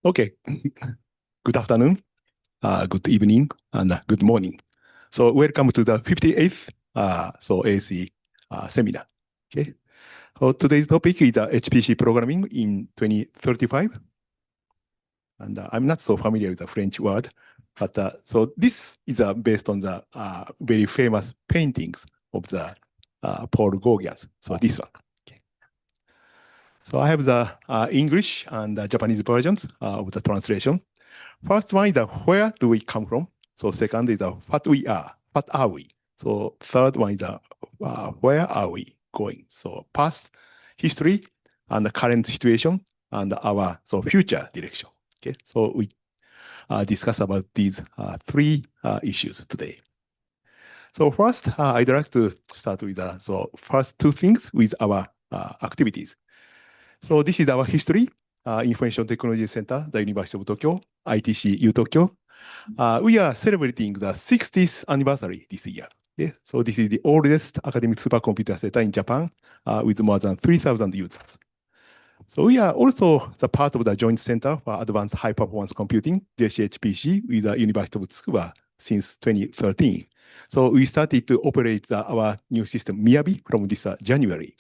Okay. Good afternoon, good evening, and good morning. So welcome to the 58th ASE seminar. Okay. So today's topic is HPC programming in 2035. And I'm not so familiar with the French word, but so this is based on the very famous paintings of the Paul Gauguin. So this one. So I have the English and the Japanese versions of the translation. First one is where do we come from? So second is what we are, what are we? So third one is where are we going? So past history and the current situation and our future direction. Okay, so we discuss about these three issues today. So first, I'd like to start with first two things with our activities. So this is our history, Information Technology Center, the University of Tokyo, ITC U Tokyo. We are celebrating the 60th anniversary this year. Yeah? So this is the oldest academic supercomputer center in Japan with more than 3,000 users. So we are also the part of the Joint Center for Advanced High Performance Computing, JACC, with the University of Tsukuba since 2013. So we started to operate our new system, Miyabi, from this January.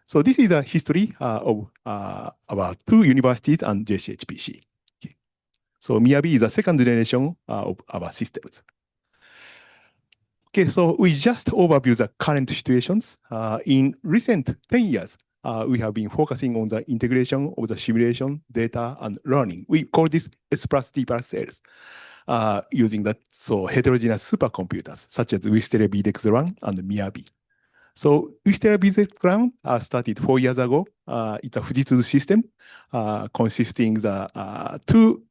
So this is a history of our two universities and JCHPC. Okay. So Miyabi is the second generation of our systems. Okay, so we just overview the current situations. In recent 10 years, we have been focusing on the integration of the simulation, data, and learning. We call this S plus T plus L, using the heterogeneous supercomputers, such as Wistele BDX1 and Miyabi. So Wistele BDX1 started 4 years ago. It's a Fujitsu system consisting the two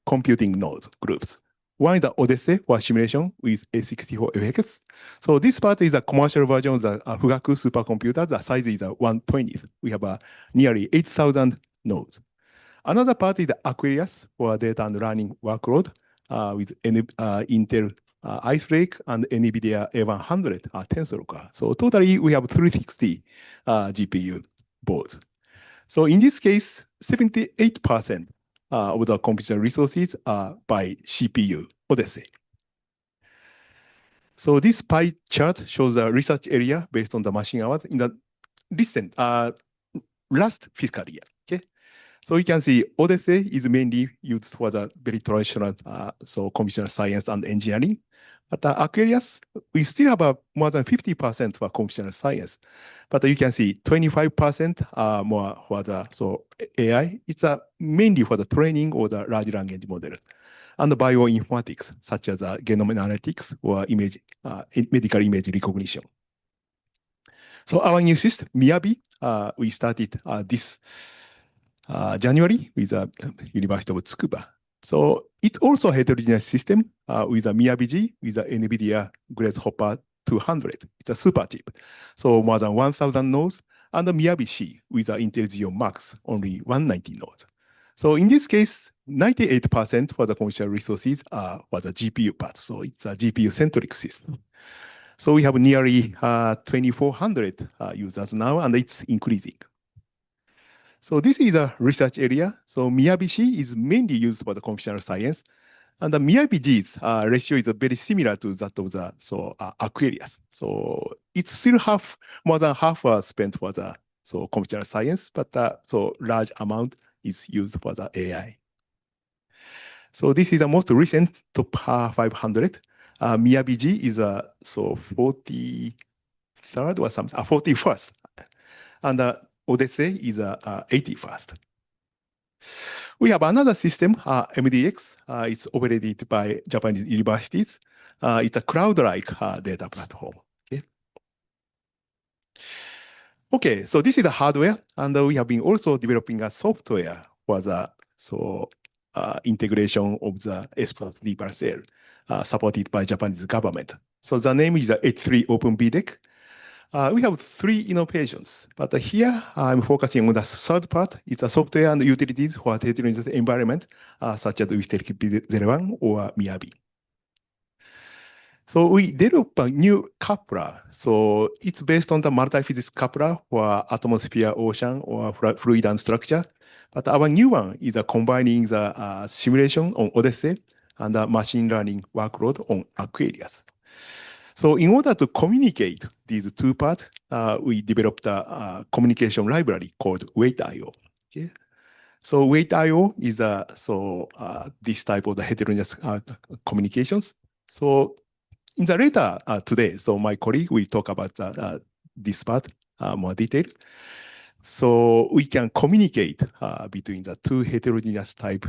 computing nodes groups. One is the Odyssey for simulation with A64FX. So this part is a commercial version of the Fugaku supercomputer. The size is 1/20th. We have nearly 8,000 nodes. Another part is the Aquarius for data and learning workload with Intel Ice Lake and NVIDIA A100 Tensor Core. So totally we have 360 GPU boards. So in this case, 78% of the computation resources are by CPU Odyssey. So this pie chart shows the research area based on the machine hours in the recent last fiscal year. Okay, so you can see Odyssey is mainly used for the very traditional computer science and engineering. But Aquarius, we still have more than 50% for computer science. But you can see 25% are more for the AI. It's mainly for the training or the large language models. And the bioinformatics, such as genome analytics or medical image recognition. So our new system, Miyabi, we started this January with the University of Tsukuba. So it's also a heterogeneous system with a Miyabi-G with a NVIDIA Grace Hopper 200. It's a super chip. So more than 1,000 nodes, and the Miyabi-C with the Intel Xeon Max, only 190 nodes. So in this case, 98% for the commercial resources are for the GPU part. So it's a GPU-centric system. So we have nearly 2,400 users now, and it's increasing. So this is a research area. So Miyabi-C is mainly used for the computational science. And the Miyabi-G's ratio is very similar to that of the Aquarius. So it's still more than half spent for the computational science, but large amount is used for the AI. So this is the most recent top 500. Miyabi-G is 43rd or something, 41st. And Odyssey is 81st. We have another system, MDX. It's operated by Japanese universities. It's a cloud-like data platform. Okay, so this is the hardware, and we have been also developing a software for the integration of the S plus D plus L, supported by Japanese government. So the name is the H3 Open BDEC. We have 3 innovations, but here I'm focusing on the third part. It's a software and utilities for heterogeneous environment, such as Wistele BDX1 or Miyabi. So we developed a new coupler. So it's based on the multi-physics coupler for atmosphere, ocean, or fluid and structure. But our new one is combining the simulation on Odyssey and the machine learning workload on Aquarius. So in order to communicate these two parts, we developed a communication library called WaitIO. Okay? So WaitIO is this type of the heterogeneous communications. So in the later today, so my colleague will talk about this part more details. So we can communicate between the two heterogeneous type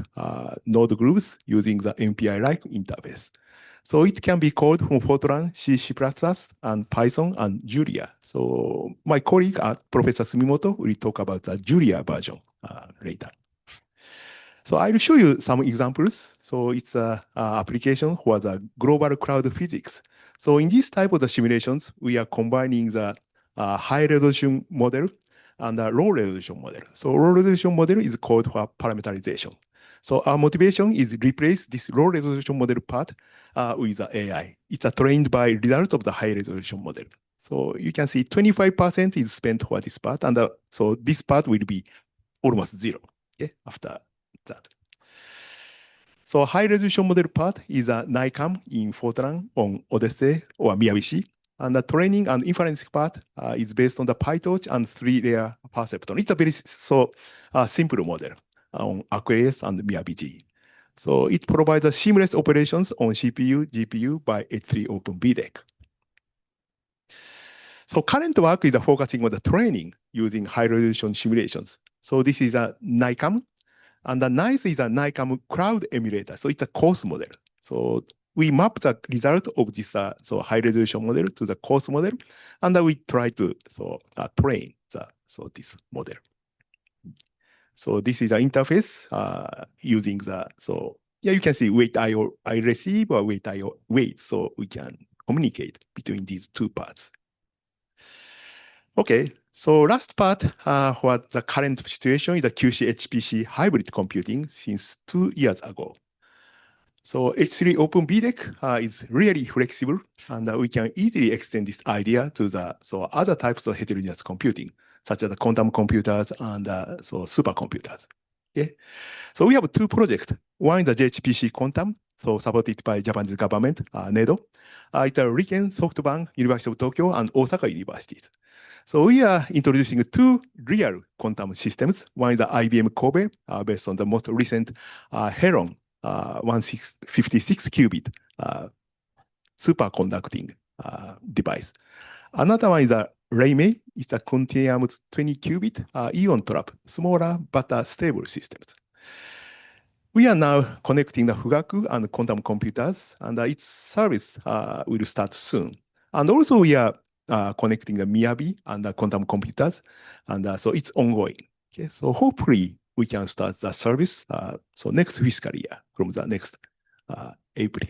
node groups using the MPI-like interface. So it can be called from Fortran, C++, and Python, and Julia. So my colleague, Professor Sumimoto, will talk about the Julia version later. So I'll show you some examples. So it's an application for the global cloud physics. So in this type of the simulations, we are combining the high resolution model and the low resolution model. So low resolution model is called for parameterization. So our motivation is replace this low resolution model part with the AI. It's trained by results of the high resolution model. So you can see 25% is spent for this part, and so this part will be almost zero. Okay, after that. So high resolution model part is a NICAM in Fortran on Odyssey or Miyabishi. And the training and inference part is based on the PyTorch and 3-layer perceptron. It's a very simple model on Aquarius and Miyabishi. So it provides a seamless operations on CPU, GPU by H3 OpenVDEC. So current work is focusing on the training using high resolution simulations. So this is a NICAM. And the NICE is a NICAM cloud emulator. So it's a coarse model. So we map the result of this high resolution model to the coarse model, and we try to train this model. So this is an interface using you can see WaitIO I receive or WaitIO wait, so we can communicate between these two parts. Okay, so last part what the current situation is the QC-HPC hybrid computing since 2 years ago. So H3 OpenVDEC is really flexible, and we can easily extend this idea to the other types of heterogeneous computing, such as the quantum computers and supercomputers. Okay, so we have 2 projects. One is the JACC Quantum, so supported by Japanese government, NEDO. It's a Riken, SoftBank, University of Tokyo, and Osaka universities. So we are introducing 2 real quantum systems. One is the IBM Kobe, based on the most recent Heron 156 qubit superconducting device. Another one is a Reimei. It's a continuous 20 qubit ion trap, smaller but stable systems. We are now connecting the Fugaku and quantum computers, and its service will start soon. And also we are connecting the Miyabi and the quantum computers, and so it's ongoing. Okay, so hopefully we can start the service next fiscal year from the next April.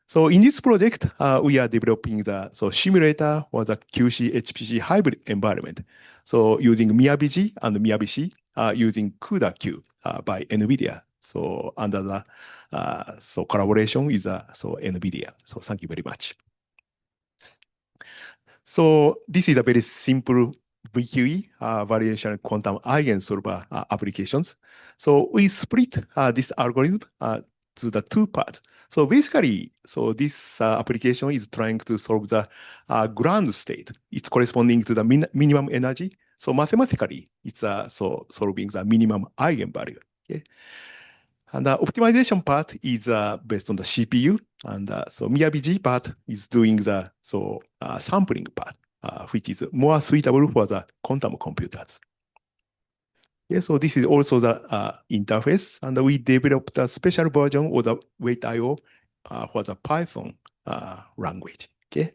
So in this project, we are developing the simulator for the QC-HPC hybrid environment. So using Miyabishi and Miyabishi, using CUDA-Q by NVIDIA. So under the collaboration with NVIDIA. So thank you very much. So this is a very simple VQE, variation quantum eigensolver applications. So we split this algorithm to the 2 parts. So basically, this application is trying to solve the ground state. It's corresponding to the minimum energy. So mathematically, it's solving the minimum eigenvalue. Okay? And the optimization part is based on the CPU. And so Miyabishi part is doing the sampling part, which is more suitable for the quantum computers. Yeah, so this is also the interface, and we developed a special version of the WaitIO for the Python language. Okay.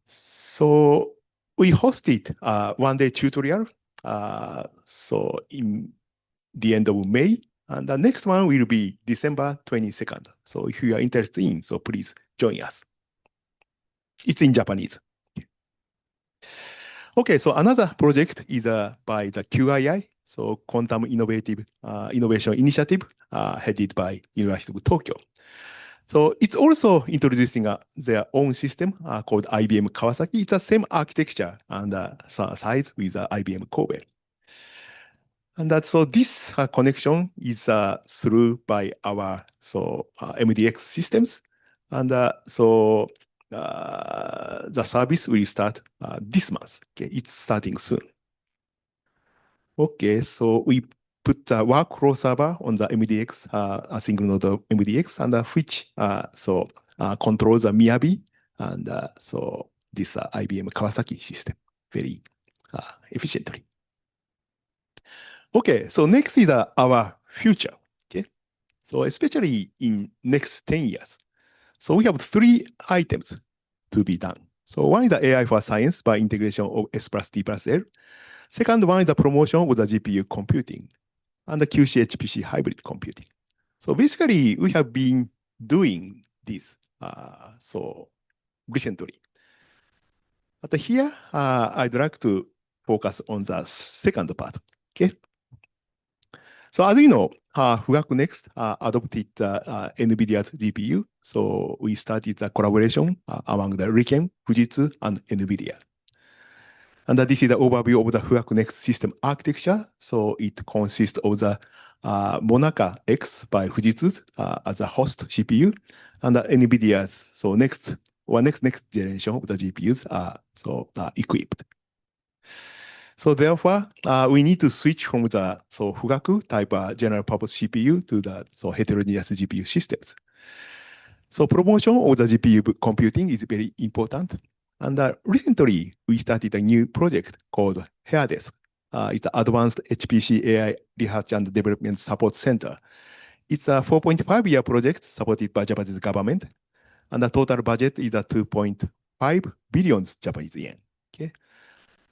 So we hosted one-day tutorial. So in the end of May, and the next one will be December 22nd. So if you are interested in, so please join us. It's in Japanese. Okay, so another project is by the QII, so Quantum Innovation Initiative, headed by University of Tokyo. So it's also introducing their own system called IBM Kawasaki. It's the same architecture and size with IBM Kobe. And so this connection is through by our MDX systems. And the service will start this month. Okay, it's starting soon. Okay, so we put the workflow server on the MDX, a single node of MDX, and which controls the Miyabi and this IBM Kawasaki system very efficiently. Okay, so next is our future. Okay, so especially in next 10 years. So we have 3 items to be done. So one is the AI for science by integration of S plus T plus L. Second one is the promotion of the GPU computing and the QC-HPC hybrid computing. So basically, we have been doing this recently. But here, I'd like to focus on the second part. Okay. So as you know, Fugaku Next adopted NVIDIA's GPU. So we started the collaboration among the RIKEN, Fujitsu, and NVIDIA. And this is the overview of the Fugaku Next system architecture. So it consists of the Monaka X by Fujitsu as a host CPU, and the NVIDIA's next generation of the GPUs are equipped. So therefore, we need to switch from the Fugaku type general purpose CPU to the heterogeneous GPU systems. So promotion of the GPU computing is very important. And recently, we started a new project called Heterogeneous. It's the Advanced HPC AI Research and Development Support Center. It's a 4.5-year project supported by Japanese government. And the total budget is 2.5 billion Japanese yen. Okay.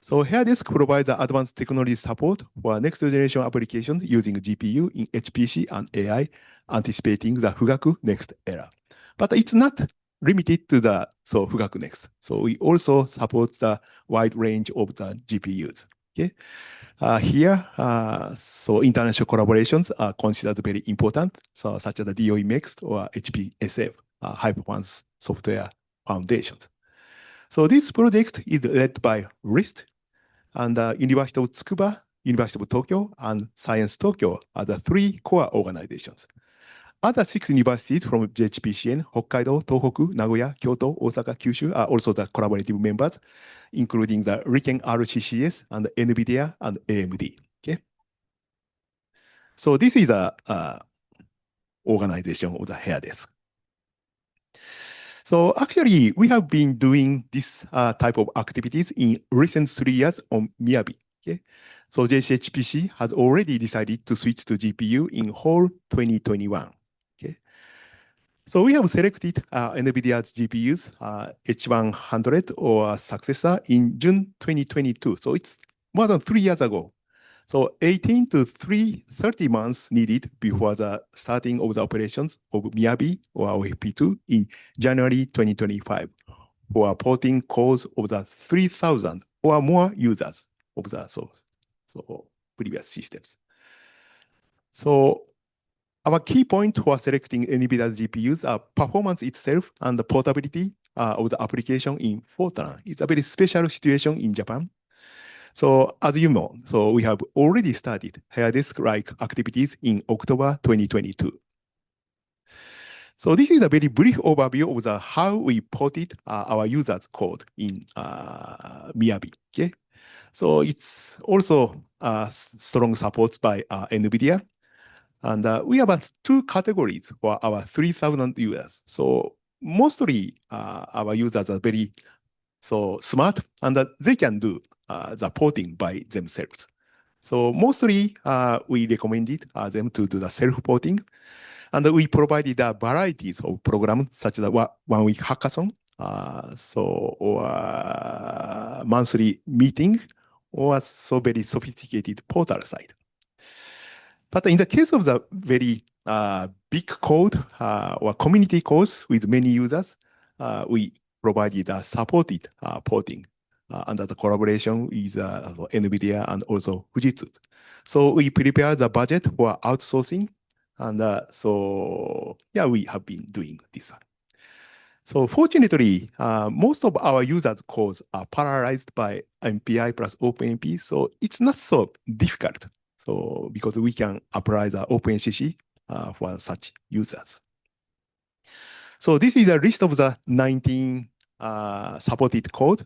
So Heterogeneous provides advanced technology support for next generation applications using GPU in HPC and AI, anticipating the Fugaku Next era. But it's not limited to the Fugaku Next. So we also support the wide range of the GPUs. Okay. Here, international collaborations are considered very important, such as the DOE Next or HPSF, High Performance Software Foundations. So this project is led by RIST and University of Tsukuba, University of Tokyo, and Science Tokyo are the 3 core organizations. Other 6 universities from JHPCN, Hokkaido, Tohoku, Nagoya, Kyoto, Osaka, Kyushu are also the collaborative members, including the RIKEN RCCS and NVIDIA and AMD. Okay. So this is a organization of the Heterogeneous. So actually, we have been doing this type of activities in recent 3 years on Miyabi. Okay. So JHPC has already decided to switch to GPU in whole 2021. Okay. So we have selected NVIDIA's GPUs, H100 or successor in June 2022. So it's more than 3 years ago. So 18 to 30 months needed before the starting of the operations of Miyabi or OFP2 in January 2025 for porting cores of the 3,000 or more users of the previous systems. So our key point for selecting NVIDIA's GPUs are performance itself and the portability of the application in Fortran. It's a very special situation in Japan. So as you know, we have already started Heterogeneous-like activities in October 2022. So this is a very brief overview of how we ported our users' code in Miyabi. Okay, so it's also strong support by NVIDIA. And we have 2 categories for our 3,000 users. So mostly our users are very smart and they can do the porting by themselves. So mostly we recommended them to do the self-porting. And we provided varieties of programs such as 1-week hackathon, or monthly meeting, or very sophisticated portal site. But in the case of the very big code or community codes with many users, we provided supported porting under the collaboration with NVIDIA and also Fujitsu. So we prepared the budget for outsourcing And so, yeah, we have been doing this. So fortunately, most of our users' codes are parallelized by MPI plus OpenMP, so it's not so difficult. So because we can apply the OpenCC for such users. So this is a list of the 19 supported code.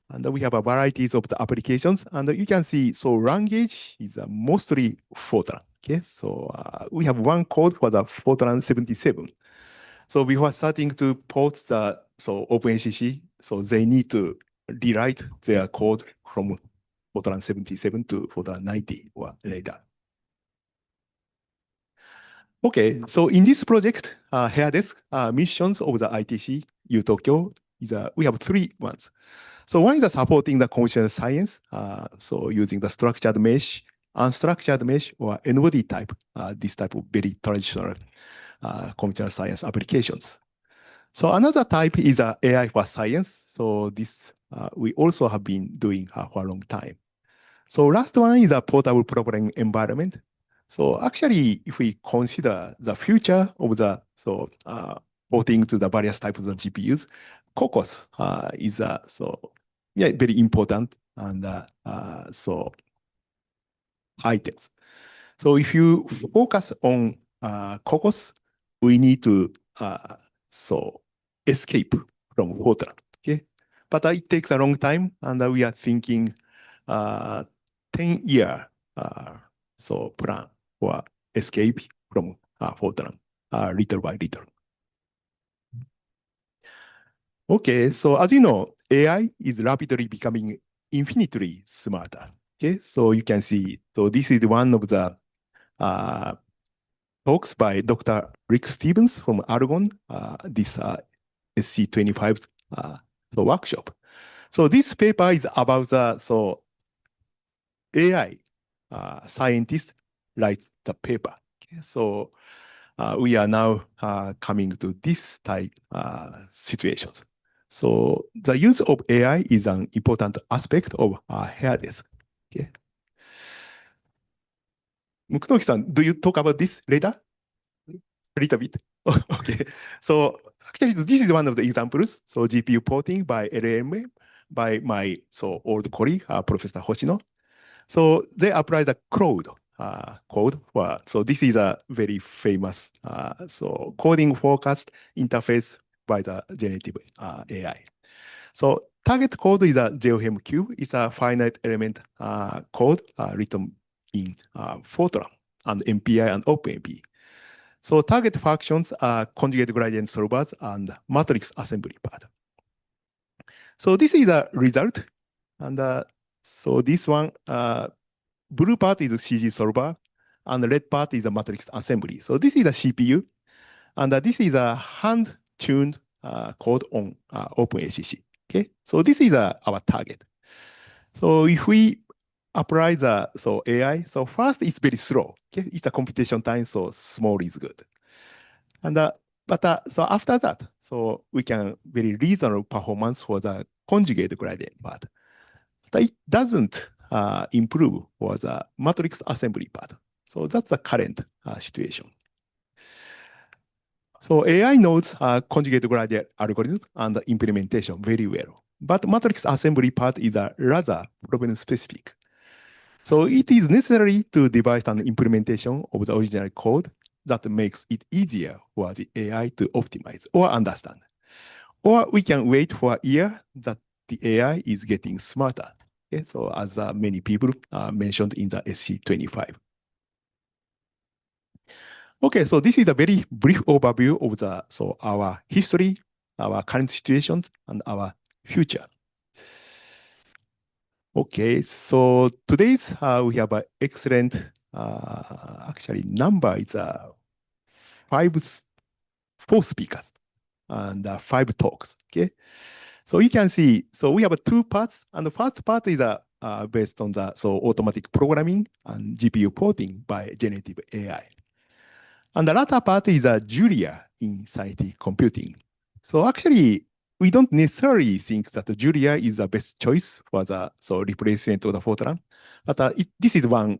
And we have a varieties of the applications. And you can see, so language is mostly Fortran. Okay, so we have one code for the Fortran 77. So before starting to port the OpenCC, so they need to rewrite their code from Fortran 77 to Fortran 90 or later. Okay, so in this project, here desk missions of the ITC U Tokyo is we have 3 ones. So one is supporting the computational science, so using the structured mesh, unstructured mesh, or NOD type, this type of very traditional computational science applications. So another type is AI for science. So this we also have been doing for a long time. So last one is a portable programming environment. So actually, if we consider the future of the porting to the various types of GPUs, Cocos is very important and items. So if you focus on Cocos, we need to escape from Fortran. Okay, but it takes a long time, and we are thinking 10-year plan for escape from Fortran, little by little. Okay, so as you know, AI is rapidly becoming infinitely smarter. Okay, so you can see, so this is one of the talks by Dr. Rick Stevens from Argonne, this SC25 workshop. So this paper is about the AI scientist writes the paper. Okay, so we are now coming to this type situations. So the use of AI is an important aspect of hair desk. Okay. Mukunoki-san, do you talk about this later? A little bit. Okay. So actually, this is one of the examples. So GPU porting by LLM by my old colleague, Professor Hoshino. So they apply the code code for, so this is a very famous coding focused interface by the generative AI. So target code is a GeoHem cube. It's a finite element code written in Fortran and MPI and OpenMP. So target functions are conjugate gradient solvers and matrix assembly part. So this is a result. And so this one, blue part is a CG solver, and the red part is a matrix assembly. So this is a CPU, and this is a hand-tuned code on OpenACC. Okay, so this is our target. So if we apply the AI, so first it's very slow. Okay, it's a computation time, so small is good. And so after that, so we can very reasonable performance for the conjugate gradient part. But it doesn't improve for the matrix assembly part. So that's the current situation. So AI knows conjugate gradient algorithm and implementation very well. But matrix assembly part is rather problem specific. So it is necessary to devise an implementation of the original code that makes it easier for the AI to optimize or understand. Or we can wait for a year that the AI is getting smarter. Okay, so as many people mentioned in the SC25. Okay, so this is a very brief overview of the our history, our current situations, and our future. Okay, so today's we have an excellent actually number is 4 speakers and 5 talks. Okay, so you can see, so we have 2 parts, and the first part is based on the automatic programming and GPU porting by generative AI. And the latter part is Julia in scientific computing. So actually, we don't necessarily think that Julia is the best choice for the replacement of the Fortran, but this is one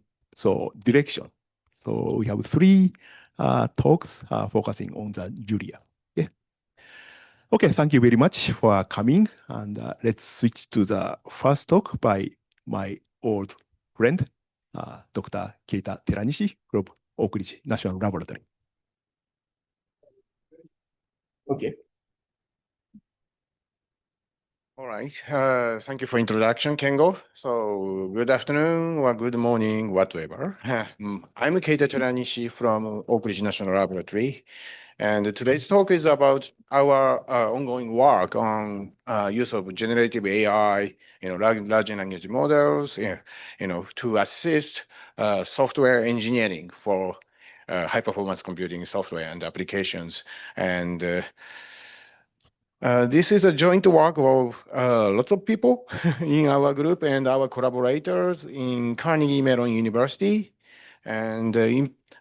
direction. So we have three talks focusing on the Julia. Okay. Okay, thank you very much for coming. And let's switch to the first talk by my old friend, Dr. Keita Teranishi from Oak Ridge National Laboratory. Okay. All right. Thank you for introduction, Kengo. So good afternoon or good morning, whatever. I'm Keita Teranishi from Oak Ridge National Laboratory. And today's talk is about our ongoing work on use of generative AI, large language models, to assist software engineering for high-performance computing software and applications. And this is a joint work of lots of people in our group and our collaborators in Carnegie Mellon University. And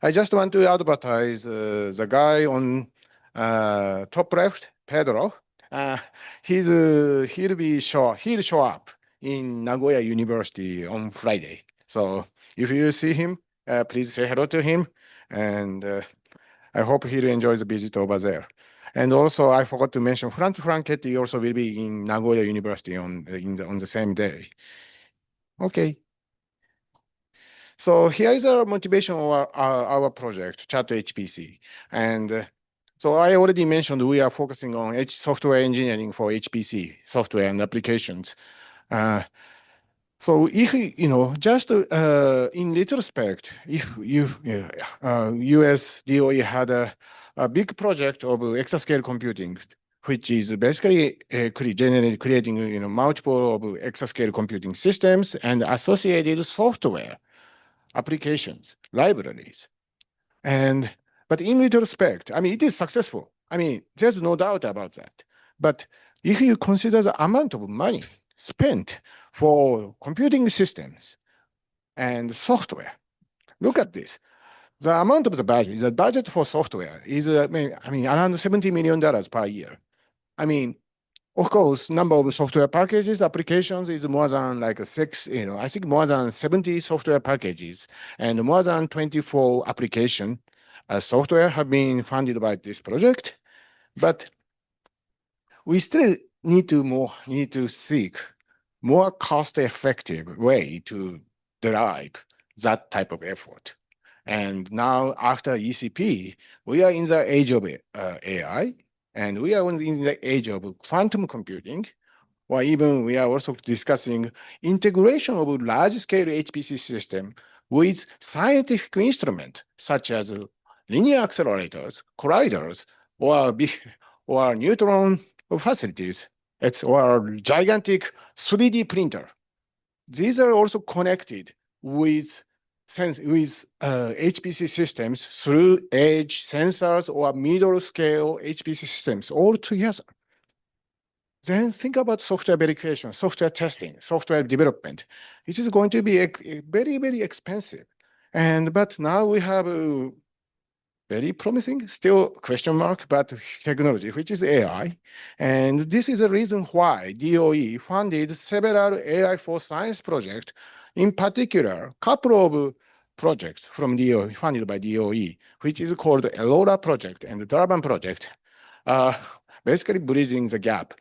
I just want to advertise the guy on top left, Pedro. He'll show up in Nagoya University on Friday. So if you see him, please say hello to him. And I hope he'll enjoy the visit over there. And also, I forgot to mention, Franz Franchetti also will be in Nagoya University on the same day. Okay. So here is our motivation of our project, ChatHPC. And so I already mentioned we are focusing on software engineering for HPC, software and applications. So if, just in retrospect, if US DOE had a big project of exascale computing, which is basically creating multiple of exascale computing systems and associated software applications, libraries. But in retrospect, I mean, it is successful. I mean, there's no doubt about that. But if you consider the amount of money spent for computing systems and software, look at this. The amount of the budget for software is, around $70 million per year. I mean, of course, number of software packages, applications is more than like I think more than 70 software packages and more than 24 application software have been funded by this project. But we still need to seek more cost-effective way to derive that type of effort. And now after ECP, we are in the age of AI, and we are in the age of quantum computing, or even we are also discussing integration of large-scale HPC system with scientific instruments such as linear accelerators, colliders, or neutron facilities, or gigantic 3D printer. These are also connected with HPC systems through edge sensors or middle scale HPC systems all together. Then think about software verification, software testing, software development. It is going to be very, very expensive. But now we have very promising, still question mark, but technology, which is AI. And this is the reason why DOE funded several AI for science projects, in particular, a couple of projects from DOE, funded by DOE, which is called Aurora Project and the Dragon Project, basically bridging the gap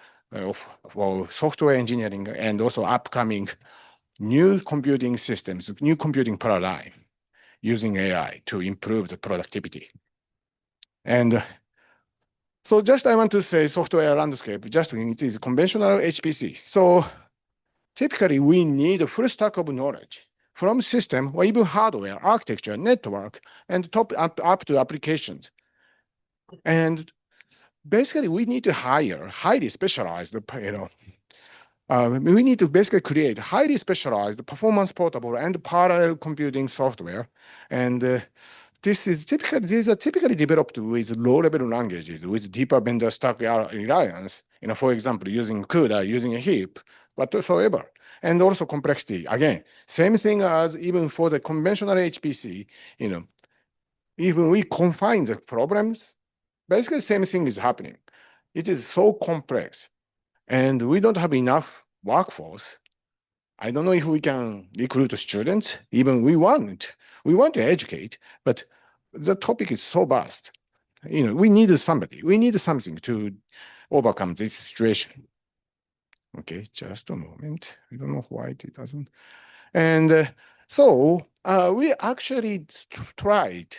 for software engineering and also upcoming new computing systems, new computing paradigm using AI to improve the productivity. And so just I want to say software landscape, just it is conventional HPC. So typically we need a full stack of knowledge from system or even hardware, architecture, network, and top up to applications. And basically we need to hire highly specialized, we need to basically create highly specialized performance portable and parallel computing software. And these are typically developed with low-level languages, with deeper vendor stack reliance, for example, using CUDA, using a heap, whatsoever. And also complexity. Again, same thing as even for the conventional HPC, even we confine the problems, basically same thing is happening. It is so complex. And we don't have enough workforce. I don't know if we can recruit students. Even we want We want to educate, but the topic is so vast. We need somebody. We need something to overcome this situation. Okay, just a moment. I don't know why it doesn't. And so we actually tried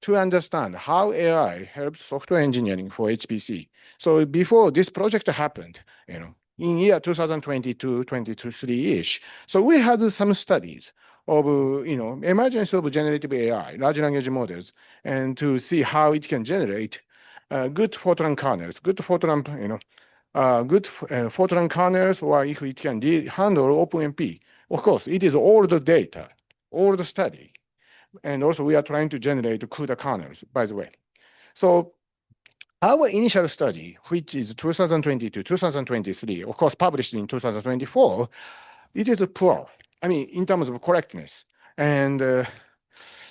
to understand how AI helps software engineering for HPC. So before this project happened, in year 2022, 23-ish, so we had some studies of, emergence of generative AI, large language models, and to see how it can generate good Fortran kernels, good Fortran, Fortran kernels, or if it can handle OpenMP. Of course, it is all the data, all the study. And also we are trying to generate CUDA kernels, by the way. So our initial study, which is 2022, 2023, of course, published in 2024, it is poor. I mean, in terms of correctness. And the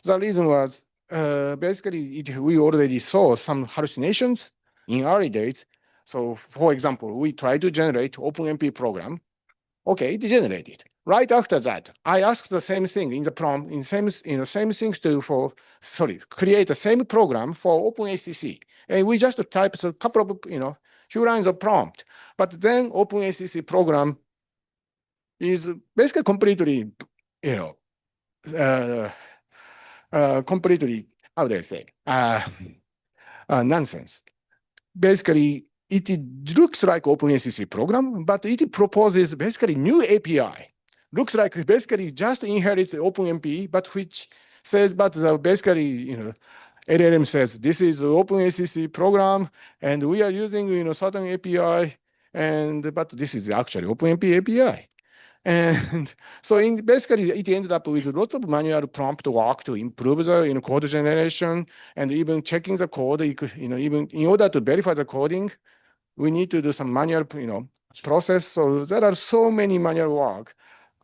reason was basically we already saw some hallucinations in early days. So for example, we tried to generate OpenMP program. Okay, it generated. Right after that, I asked the same thing in the prompt, same things create the same program for OpenACC. And we just typed a couple of, few lines of prompt. But then OpenACC program is basically completely, completely, how do I say, nonsense. Basically, it looks like OpenACC program, but it proposes basically new API. Looks like basically just inherits OpenMP, but which says, basically, LLM says this is the OpenACC program, and we are using, certain API, but this is actually OpenMP API. And so basically, it ended up with lots of manual prompt work to improve the code generation and even checking the code. Even in order to verify the coding, we need to do some manual process. So there are so many manual work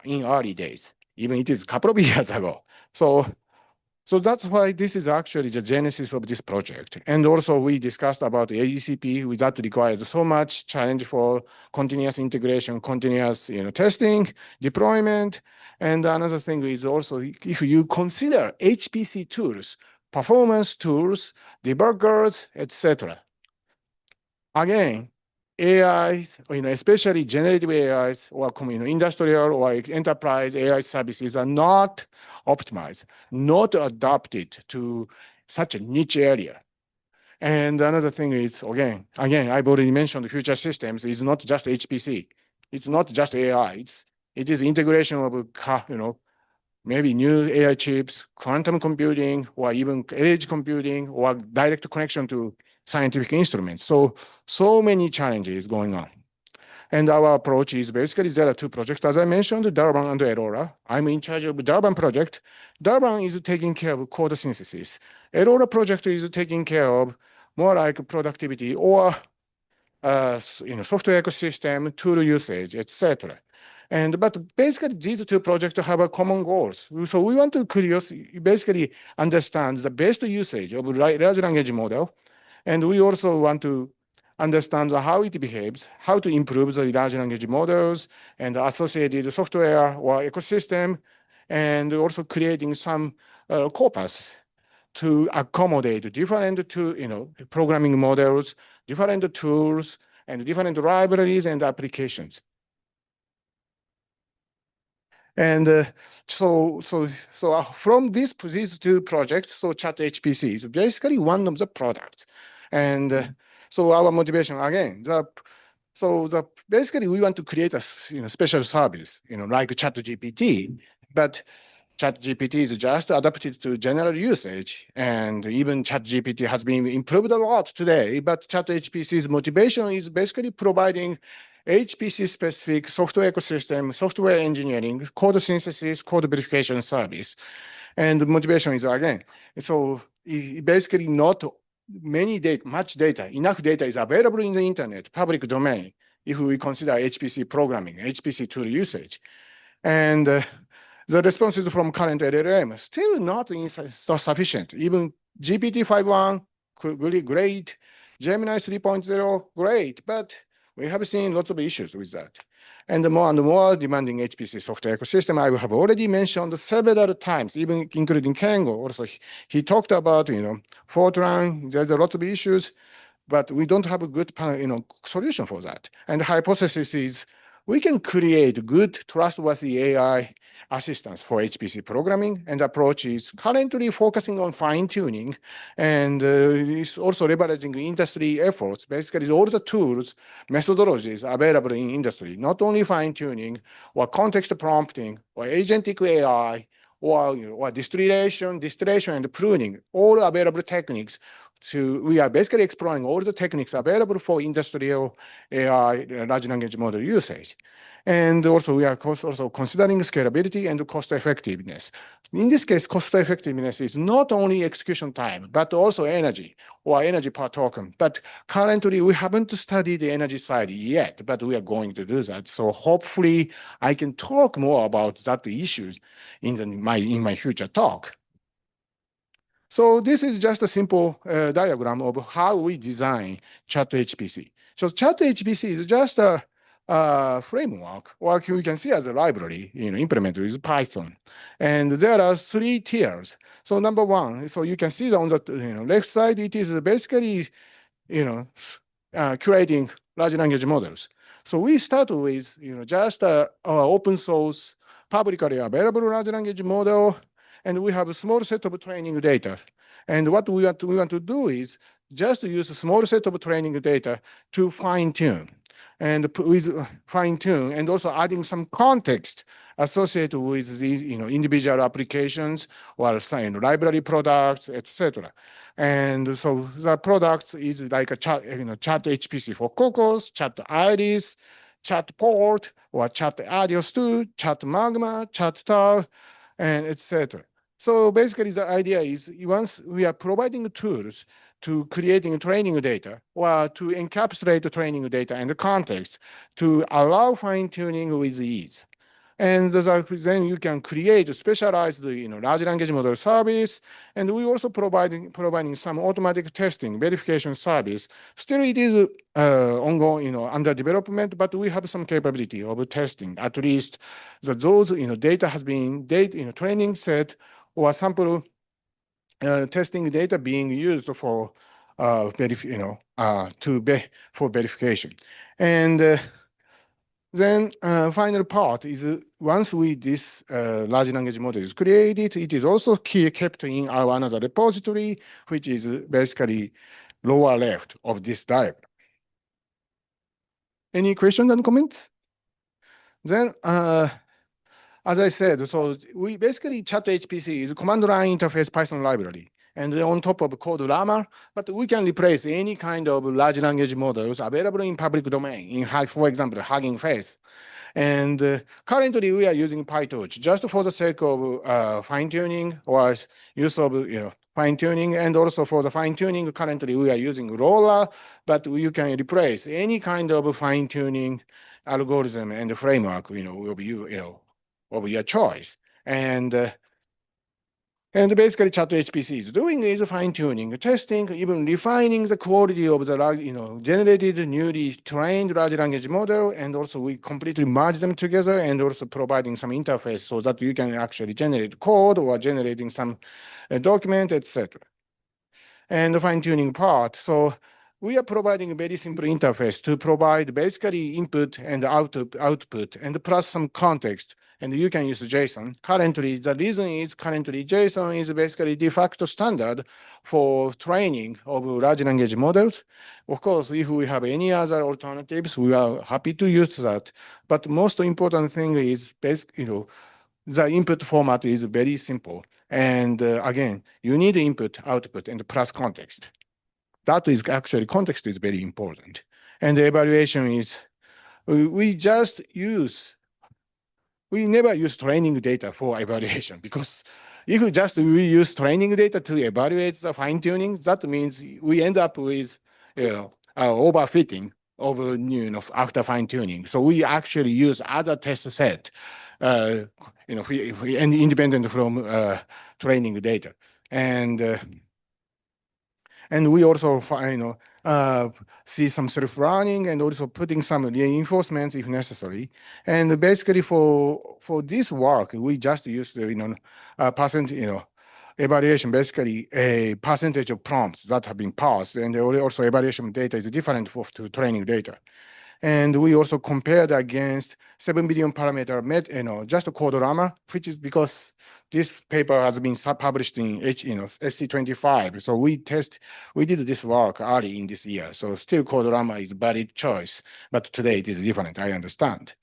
in early days. Even it is a couple of years ago. So that's why this is actually the genesis of this project. And also we discussed about AECP, that requires so much challenge for continuous integration, continuous testing, deployment. And another thing is also, if you consider HPC tools, performance tools, debuggers, etc. Again, AIs, especially generative AIs or industrial or enterprise AI services are not optimized, not adapted to such a niche area. And another thing is, again, I've already mentioned the future systems is not just HPC. It's not just AI. It is integration of, maybe new AI chips, quantum computing, or even edge computing, or direct connection to scientific instruments. So many challenges going on. And our approach is basically there are two projects, as I mentioned, Darban and Aurora. I'm in charge of the Darban project. Darban is taking care of code synthesis. Aurora project is taking care of more like productivity or software ecosystem, tool usage, etc. But basically, these two projects have a common goals. So we want to basically understand the best usage of large language model. And we also want to understand how it behaves, how to improve the large language models and associated software or ecosystem, and also creating some corpus to accommodate different programming models, different tools, and different libraries and applications. And so from these two projects, so ChatHPC is basically one of the products. And so our motivation again, basically we want to create a special service, like ChatGPT, but ChatGPT is just adapted to general usage, and even ChatGPT has been improved a lot today, but ChatHPC's motivation is basically providing HPC-specific software ecosystem, software engineering, code synthesis, code verification service. And the motivation is, again, so basically not much data, enough data is available in the internet, public domain, if we consider HPC programming, HPC tool usage. And the responses from current LLM still not sufficient. Even GPT-5.1, really great. Gemini 3.0, great. But we have seen lots of issues with that. and more demanding HPC software ecosystem. I have already mentioned several times, even including Kengo. Also, he talked about, Fortran. There's a lot of issues, but we don't have a good, solution for that. And the hypothesis is we can create good, trustworthy AI assistance for HPC programming, and approach is currently focusing on fine-tuning, and it's also leveraging industry efforts. Basically, all the tools, methodologies available in industry, not only fine-tuning or context prompting or agentic AI or distillation and pruning, all available techniques. We are basically exploring all the techniques available for industrial AI large language model usage. And also, we are also considering scalability and cost effectiveness. In this case, cost effectiveness is not only execution time, but also energy or energy per token. But currently, we haven't studied the energy side yet, but we are going to do that. So hopefully, I can talk more about that issues in my future talk. So this is just a simple diagram of how we design ChatHPC. So ChatHPC is just a framework, or you can see as a library, implemented with Python. And there are 3 tiers. So number 1, so you can see on the left side, it is basically creating large language models. So we start with just open source, publicly available large language model, and we have a small set of training data. And what we want to do is just use a small set of training data to fine-tune. And with fine-tune, and also adding some context associated with these individual applications or library products, etc. And so the product is like a chat, ChatHPC for Cocos, ChatIris, ChatPort, or ChatAdios2, ChatMagma, ChatTau, and etc. So basically, the idea is once we are providing tools to creating training data or to encapsulate the training data and the context to allow fine-tuning with ease. And then you can create a specialized large language model service. And we also providing some automatic testing, verification service. Still, it is ongoing, under development, but we have some capability of testing. At least those data has been training set or sample testing data being used for verification. And then final part is once this large language model is created, it is also kept in our another repository, which is basically lower left of this diagram. Any questions and comments? Then, as I said, so we basically ChatHPC is a command line interface Python library. And on top of code Llama, but we can replace any kind of large language models available in public domain, for example, Hugging Face. And currently, we are using PyTorch just for the sake of fine-tuning or use of fine-tuning, and also for the fine-tuning. Currently, we are using Roller, but you can replace any kind of fine-tuning algorithm and framework, of your choice. And basically, ChatHPC is doing is fine-tuning, testing, even refining the quality of the generated, newly trained large language model, and also we completely merge them together, and also providing some interface so that you can actually generate code or generating some document, etc. And the fine-tuning part. So we are providing a very simple interface to provide basically input and output, and plus some context. And you can use JSON. Currently, the reason is JSON is basically de facto standard for training of large language models. Of course, if we have any other alternatives, we are happy to use that. But most important thing is the input format is very simple. And again, you need input, output, and plus context. That is actually context is very important. And the evaluation is we never use training data for evaluation, because if we use training data to evaluate the fine-tuning, that means we end up with overfitting of after fine-tuning. So we actually use other test set, independent from training data, and we also see some self-learning and also putting some reinforcements if necessary. And basically for this work, we just used evaluation, basically a percentage of prompts that have been parsed, and also evaluation data is different to training data. And we also compared against 7 billion parameter just Codorama, which is because this paper has been published in SC25. So we did this work early in this year. So still Codorama is valid choice, but today it is different, I understand.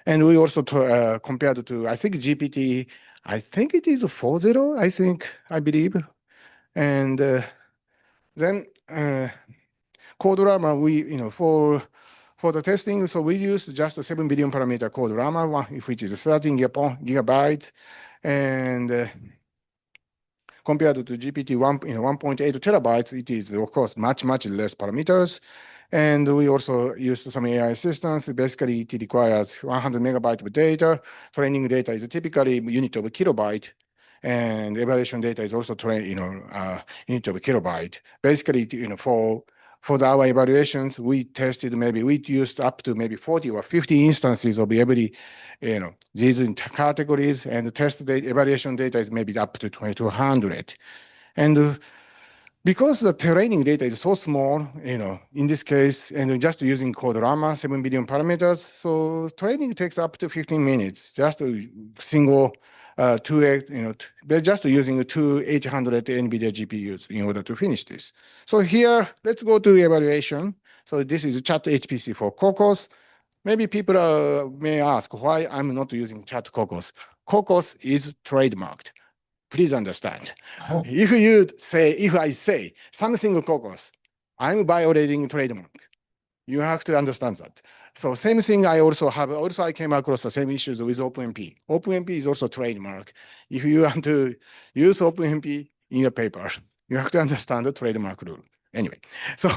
And we also compared to, I think GPT, I think it is 4.0, I believe. And then Codorama, for the testing, so we used just a 7 billion parameter Codorama, which is 13 gigabytes, and compared to GPT 1.8 terabytes, it is of course much less parameters. And we also used some AI assistance. Basically, it requires 100 megabytes of data. Training data is typically unit of a kilobyte, and evaluation data is also unit of a kilobyte. Basically, for our evaluations, we used up to maybe 40 or 50 instances of every, these categories, and the test data, evaluation data is maybe up to 200. And because the training data is so small, in this case, and just using Codorama, 7 billion parameters, so training takes up to 15 minutes, just a single just using two 800 NVIDIA GPUs in order to finish this. So here, let's go to evaluation. So this is ChatHPC for Cocos. Maybe people may ask why I'm not using ChatCocos. Cocos is trademarked. Please understand. If I say something Cocos, I'm violating trademark. You have to understand that. So same thing I came across the same issues with OpenMP. OpenMP is also trademark. If you want to use OpenMP in your paper, you have to understand the trademark rule. Anyway, so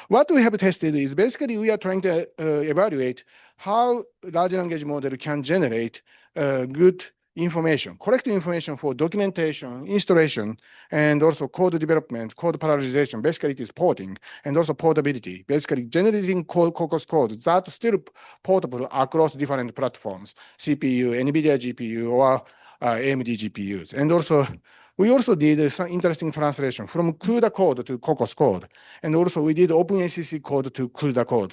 what we have tested is basically we are trying to evaluate how large language model can generate good information, correct information for documentation, installation, and also code development, code parallelization. Basically, it is porting, and also portability. Basically, generating Cocos code that's still portable across different platforms, CPU, NVIDIA GPU, or AMD GPUs. And also, we also did some interesting translation from CUDA code to Cocos code. And also, we did OpenACC code to CUDA code,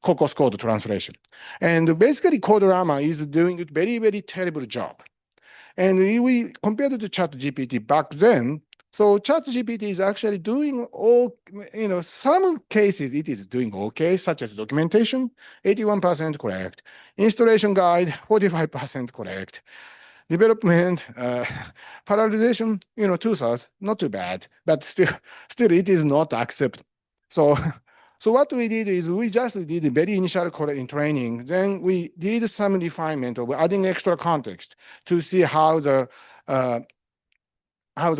Cocos code translation. And basically, Codorama is doing a very terrible job. And we compared it to ChatGPT back then. So ChatGPT is actually doing some cases it is doing okay, such as documentation, 81% correct. Installation guide, 45% correct. Development, parallelization, 2/3, not too bad, but still it is not acceptable. So what we did is we just did a very initial in training. Then we did some refinement of adding extra context to see how the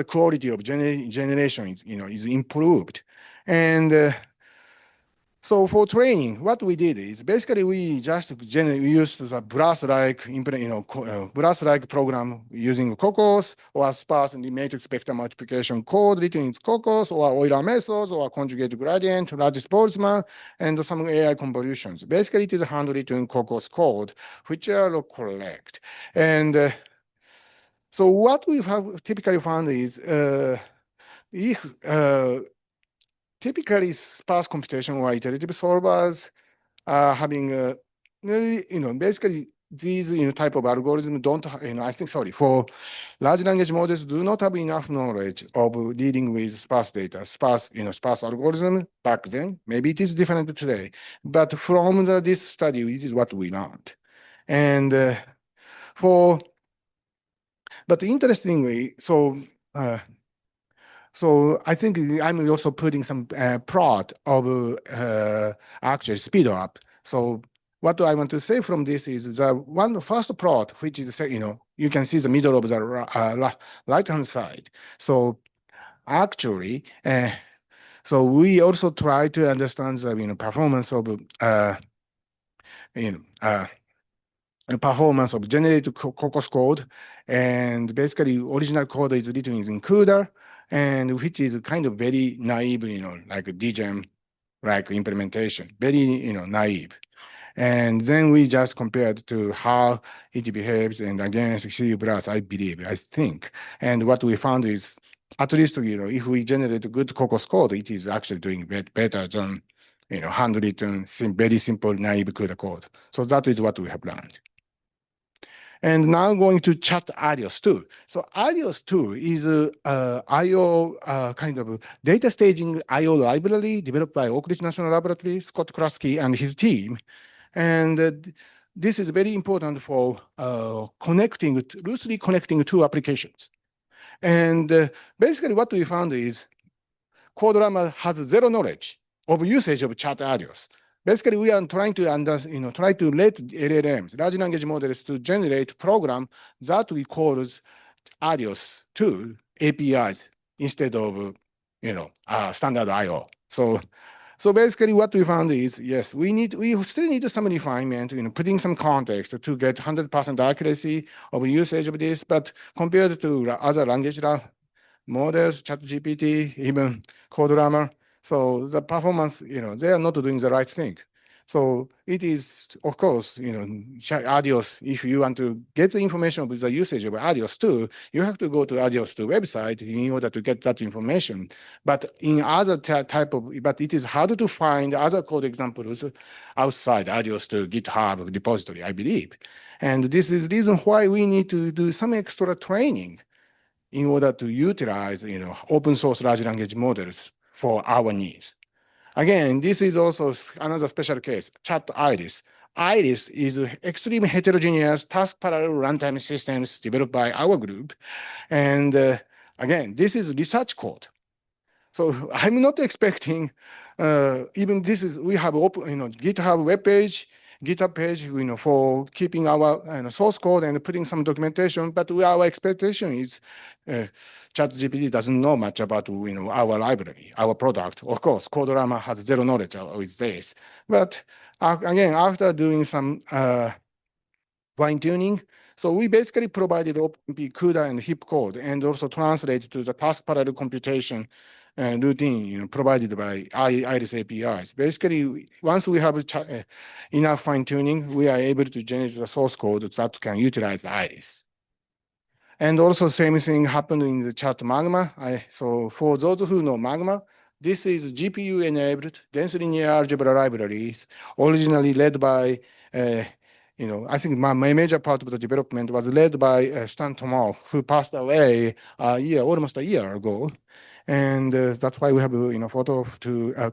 quality of generation is improved. And so for training, what we did is basically we just used the BRAS-like program using Cocos or sparse and matrix vector multiplication code written in Cocos or Euler methods or conjugate gradient, large Boltzmann, and some AI convolutions. Basically, it is handwritten Cocos code, which are correct. And so what we have typically found is typically sparse computation or iterative solvers are having, basically these type of algorithms don't, for large language models do not have enough knowledge of dealing with sparse data, sparse algorithm back then. Maybe it is different today, but from this study, it is what we learned. And but interestingly, so I think I'm also putting some plot of actually speed up. So what I want to say from this is the first plot, which is, you can see the middle of the right-hand side. So actually, so we also try to understand the performance of performance of generated Cocos code, and basically original code is written in CUDA, and which is kind of very naive, like DGEM like implementation, very naive. And then we just compared to how it behaves and against C++, I believe, I think. And what we found is, at least, if we generate good COCOS code, it is actually doing better than, handwritten, very simple naive CUDA code. So that is what we have learned. And now going to ChatAdios 2. So Adios 2 is a IO kind of data staging IO library developed by Oak Ridge National Laboratory, Scott Krusky and his team. And this is very important for loosely connecting two applications. And basically what we found is CodeRama has zero knowledge of usage of ChatAdios. Basically, we are trying to try to let LLMs, large language models, to generate program that we call Adios to APIs instead of standard I/O. So basically, what we found is, yes, we still need some refinement, putting some context to get 100% accuracy of usage of this. But compared to other language models, ChatGPT, even CodeRama, so the performance, they are not doing the right thing. So it is, of course, Adios, if you want to get the information with the usage of Adios 2, you have to go to Adios 2 website in order to get that information. But in other but it is hard to find other code examples outside Adios 2 GitHub repository, I believe. And this is the reason why we need to do some extra training in order to utilize, open source large language models for our needs. Again, this is also another special case, ChatIris. Iris is extremely heterogeneous task parallel runtime systems developed by our group. And again, this is research code. So I'm not expecting, even we have open, GitHub web page, GitHub page, for keeping our source code and putting some documentation. But our expectation is ChatGPT doesn't know much about our library, our product. Of course, CodeRama has zero knowledge with this. But again, after doing some fine tuning, so we basically provided OpenMP, CUDA, and HIP code, and also translated to the task parallel computation routine provided by Iris APIs. Basically, once we have enough fine tuning, we are able to generate the source code that can utilize Iris. And also same thing happened in the chat Magma. So for those who know Magma, this is GPU-enabled dense linear algebra libraries, originally led by, I think my major part of the development was led by Stan Tomov, who passed away almost a year ago. And that's why we have a photo to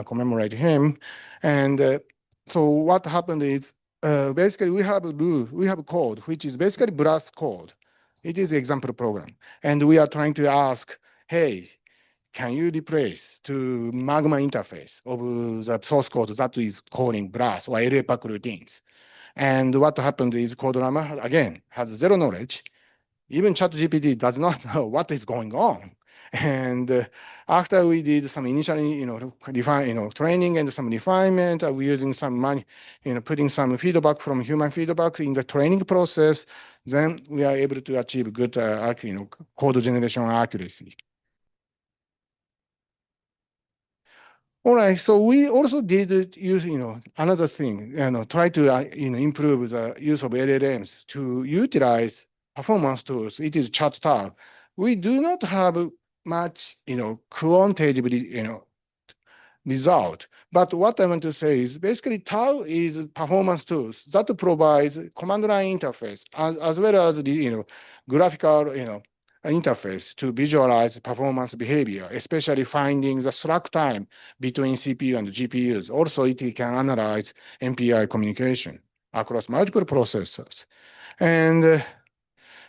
commemorate him. And so what happened is, basically we have code, which is basically BLAS code. It is the example program. And we are trying to ask, hey, can you replace to Magma interface of the source code that is calling BLAS or LAPACK routines? And what happened is CodeRama, again, has zero knowledge. Even ChatGPT does not know what is going on. And after we did some initially, training and some refinement, we using some putting some feedback from human feedback in the training process, then we are able to achieve good, code generation accuracy. All right, so we also did use, another thing, try to, improve the use of LLMs to utilize performance tools. It is ChatTab. We do not have much, quantitative, result. But what I want to say is basically Tau is performance tools that provides command line interface as well as the, graphical, interface to visualize performance behavior, especially finding the slack time between CPU and GPUs. Also, it can analyze MPI communication across multiple processors. And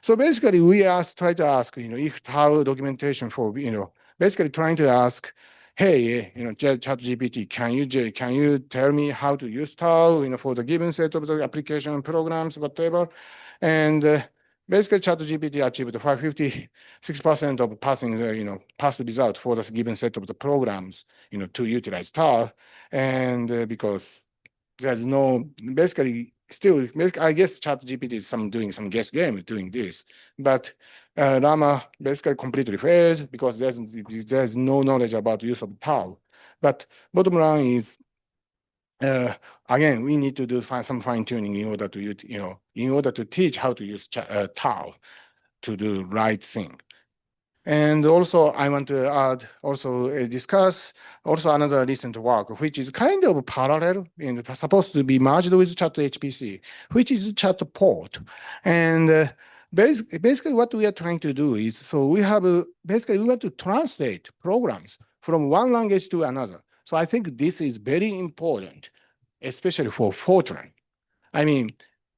so basically, we try to ask, if Tau documentation for, basically trying to ask, hey, ChatGPT, can you tell me how to use Tau, for the given set of the application programs, whatever, and basically ChatGPT achieved 56% of passing the, passed result for the given set of the programs, to utilize Tau, and because there's no basically. Still, I guess ChatGPT is doing some guess game doing this, but Llama basically completely failed because there's no knowledge about use of Tau. But bottom line is, again, we need to do some fine tuning in order to use, in order to teach how to use tau to do the right thing. And also, I want to add, also discuss also another recent work, which is kind of parallel and supposed to be merged with ChatHPC, which is Chatport. And basically what we are trying to do is, so we have, basically we want to translate programs from one language to another. So I think this is very important, especially for Fortran. I mean,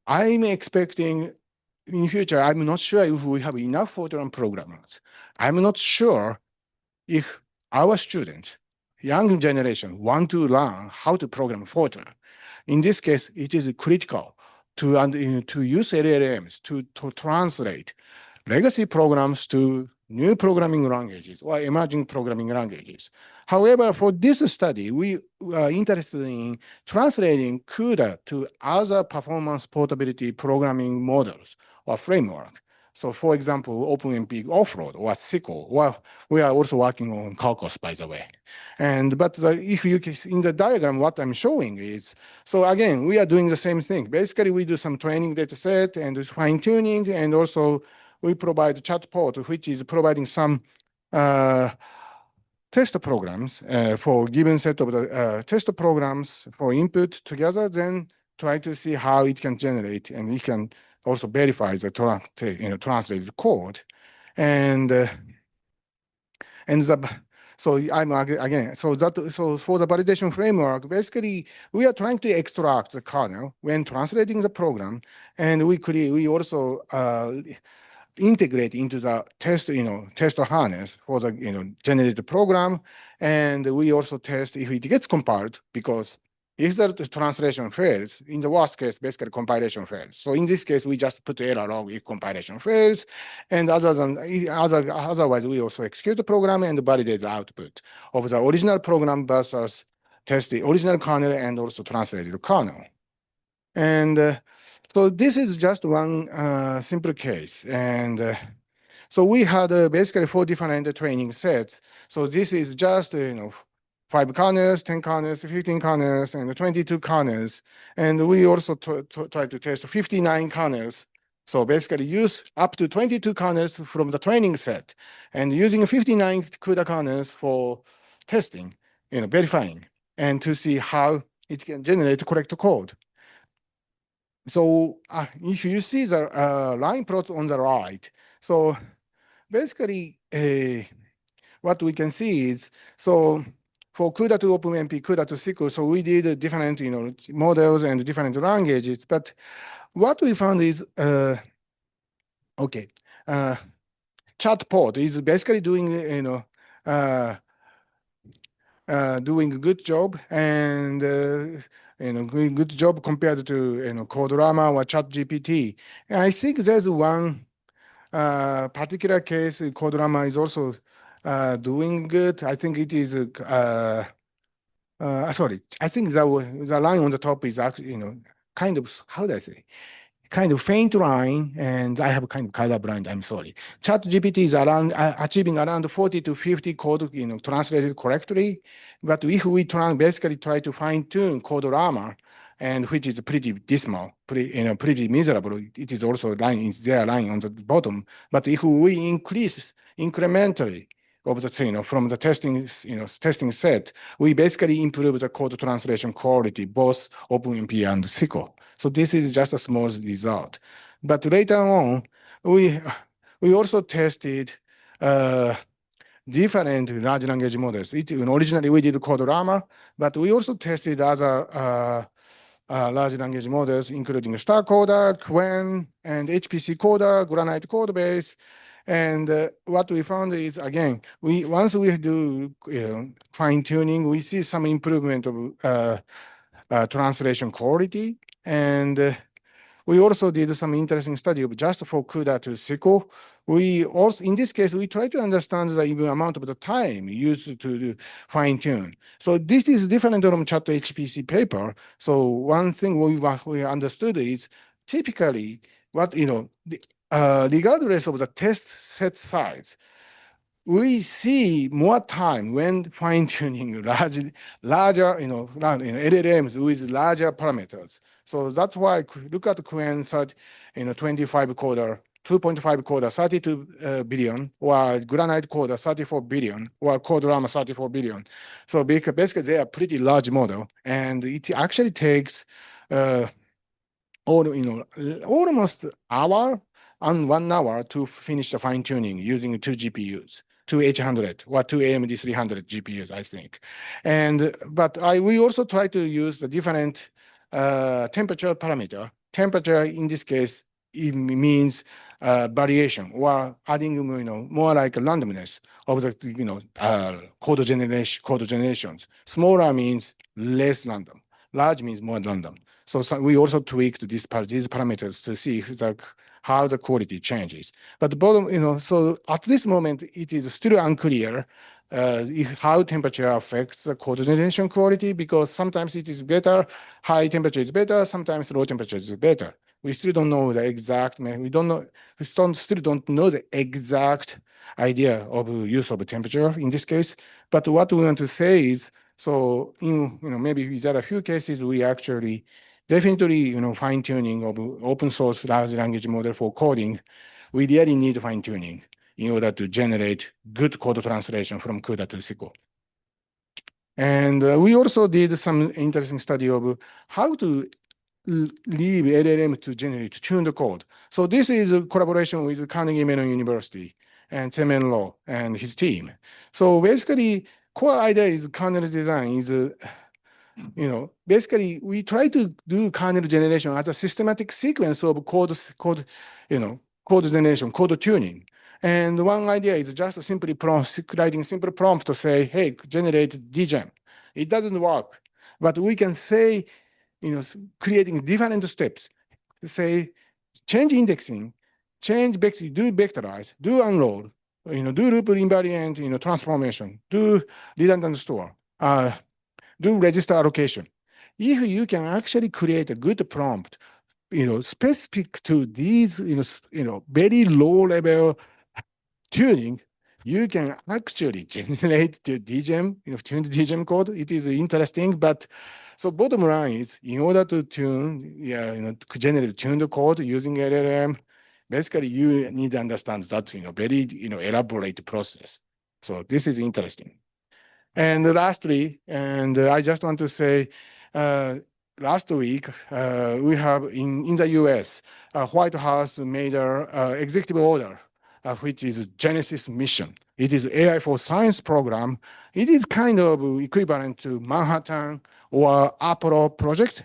I'm expecting in future, I'm not sure if we have enough Fortran programmers. I'm not sure if our students, young generation, want to learn how to program Fortran. In this case, it is critical to use LLMs to translate legacy programs to new programming languages or emerging programming languages. However, for this study, we are interested in translating CUDA to other performance portability programming models or framework. So for example, OpenMP Offload or SQL, well, we are also working on Calcos, by the way. But if you can, in the diagram, what I'm showing is, so again, we are doing the same thing. Basically, we do some training data set and fine tuning, and also we provide Chatport, which is providing some test programs for given set of the test programs for input together, then try to see how it can generate, and it can also verify the translated code. So I'm again, so for the validation framework, basically we are trying to extract the kernel when translating the program, and we also integrate into the test harness for the generated program, and we also test if it gets compiled, because if the translation fails, in the worst case, basically compilation fails. So in this case, we just put error log if compilation fails, and otherwise we also execute the program and validate the output of the original program versus test the original kernel and also translated kernel. And so this is just one simple case. And so we had basically 4 different training sets. So this is just 5 kernels, 10 kernels, 15 kernels, and 22 kernels. And we also try to test 59 kernels. So basically use up to 22 kernels from the training set, and using 59 CUDA kernels for testing, verifying, and to see how it can generate correct code. So if you see the line plots on the right, so basically what we can see is, so for CUDA to OpenMP, CUDA to SQL, so we did different models and different languages, but what we found is, Chatport is basically doing, doing a good job, and good job compared to Codorama or ChatGPT. And I think there's one particular case, Codorama is also doing good. I think it is sorry. I think the line on the top is actually kind of, how do I say, kind of faint line, and I have kind of colorblind, I'm sorry. ChatGPT is around achieving around 40 to 50 code translated correctly, but if we basically try to fine tune Codorama, and which is pretty dismal, pretty miserable, it is also lying on the bottom. But if we increase incrementally of the from the testing set, we basically improve the code translation quality, both OpenMP and SQL. So this is just a small result. But later on, we also tested different large language models. Originally we did Codorama, but we also tested other large language models, including StarCoder, Qwen, and HPC Coder, Granite Codebase. And what we found is, again, once we do fine tuning, we see some improvement of translation quality. And we also did some interesting study of just for CUDA to SQL. We also, in this case, we try to understand the even amount of the time used to fine tune. So this is different from ChatHPC paper. So one thing we understood is typically what, regardless of the test set size, we see more time when fine-tuning larger, LLMs with larger parameters. So that's why look at Quen 25 coder, 2.5 coder, 32 billion, or Granite coder, 34 billion, or CodeRama 34 billion. So basically, they are pretty large model, and it actually takes almost hour and 1 hour to finish the fine tuning using 2 GPUs, 2 H100 or 2 AMD 300 GPUs, I think. But we also try to use the different temperature parameter. Temperature in this case, it means variation or adding more like randomness of the code generations. Smaller means less random. Large means more random. So we also tweaked these parameters to see how the quality changes. But the bottom, so at this moment, it is still unclear how temperature affects the code generation quality, because sometimes it is better, high temperature is better, sometimes low temperature is better. We still don't know the exact, still don't know the exact idea of use of temperature in this case. But what we want to say is, so maybe there are a few cases we actually definitely fine tuning of open source large language model for coding. We really need fine tuning in order to generate good code translation from CUDA to SQL. And we also did some interesting study of how to leave LLM to generate tuned code. So this is a collaboration with Carnegie Mellon University and Semen Lo and his team. So basically, core idea is kernel design is, basically we try to do kernel generation as a systematic sequence of code generation, code tuning. And one idea is just simply writing simple prompt to say, hey, generate dgem. It doesn't work, but we can say, creating different steps. Say, change indexing, change vector, do vectorize, do unload, do loop invariant, transformation, do redundant store, do register allocation. If you can actually create a good prompt, specific to these, very low level tuning, you can actually generate the dgem, tuned dgem code. It is interesting, but so bottom line is, in order to tune, to generate tuned code using LLM, basically you need to understand that, very, elaborate process. So this is interesting. And lastly, and I just want to say, last week, we have in the US, White House made an executive order, which is Genesis mission. It is AI for Science program. It is kind of equivalent to Manhattan or Apollo project.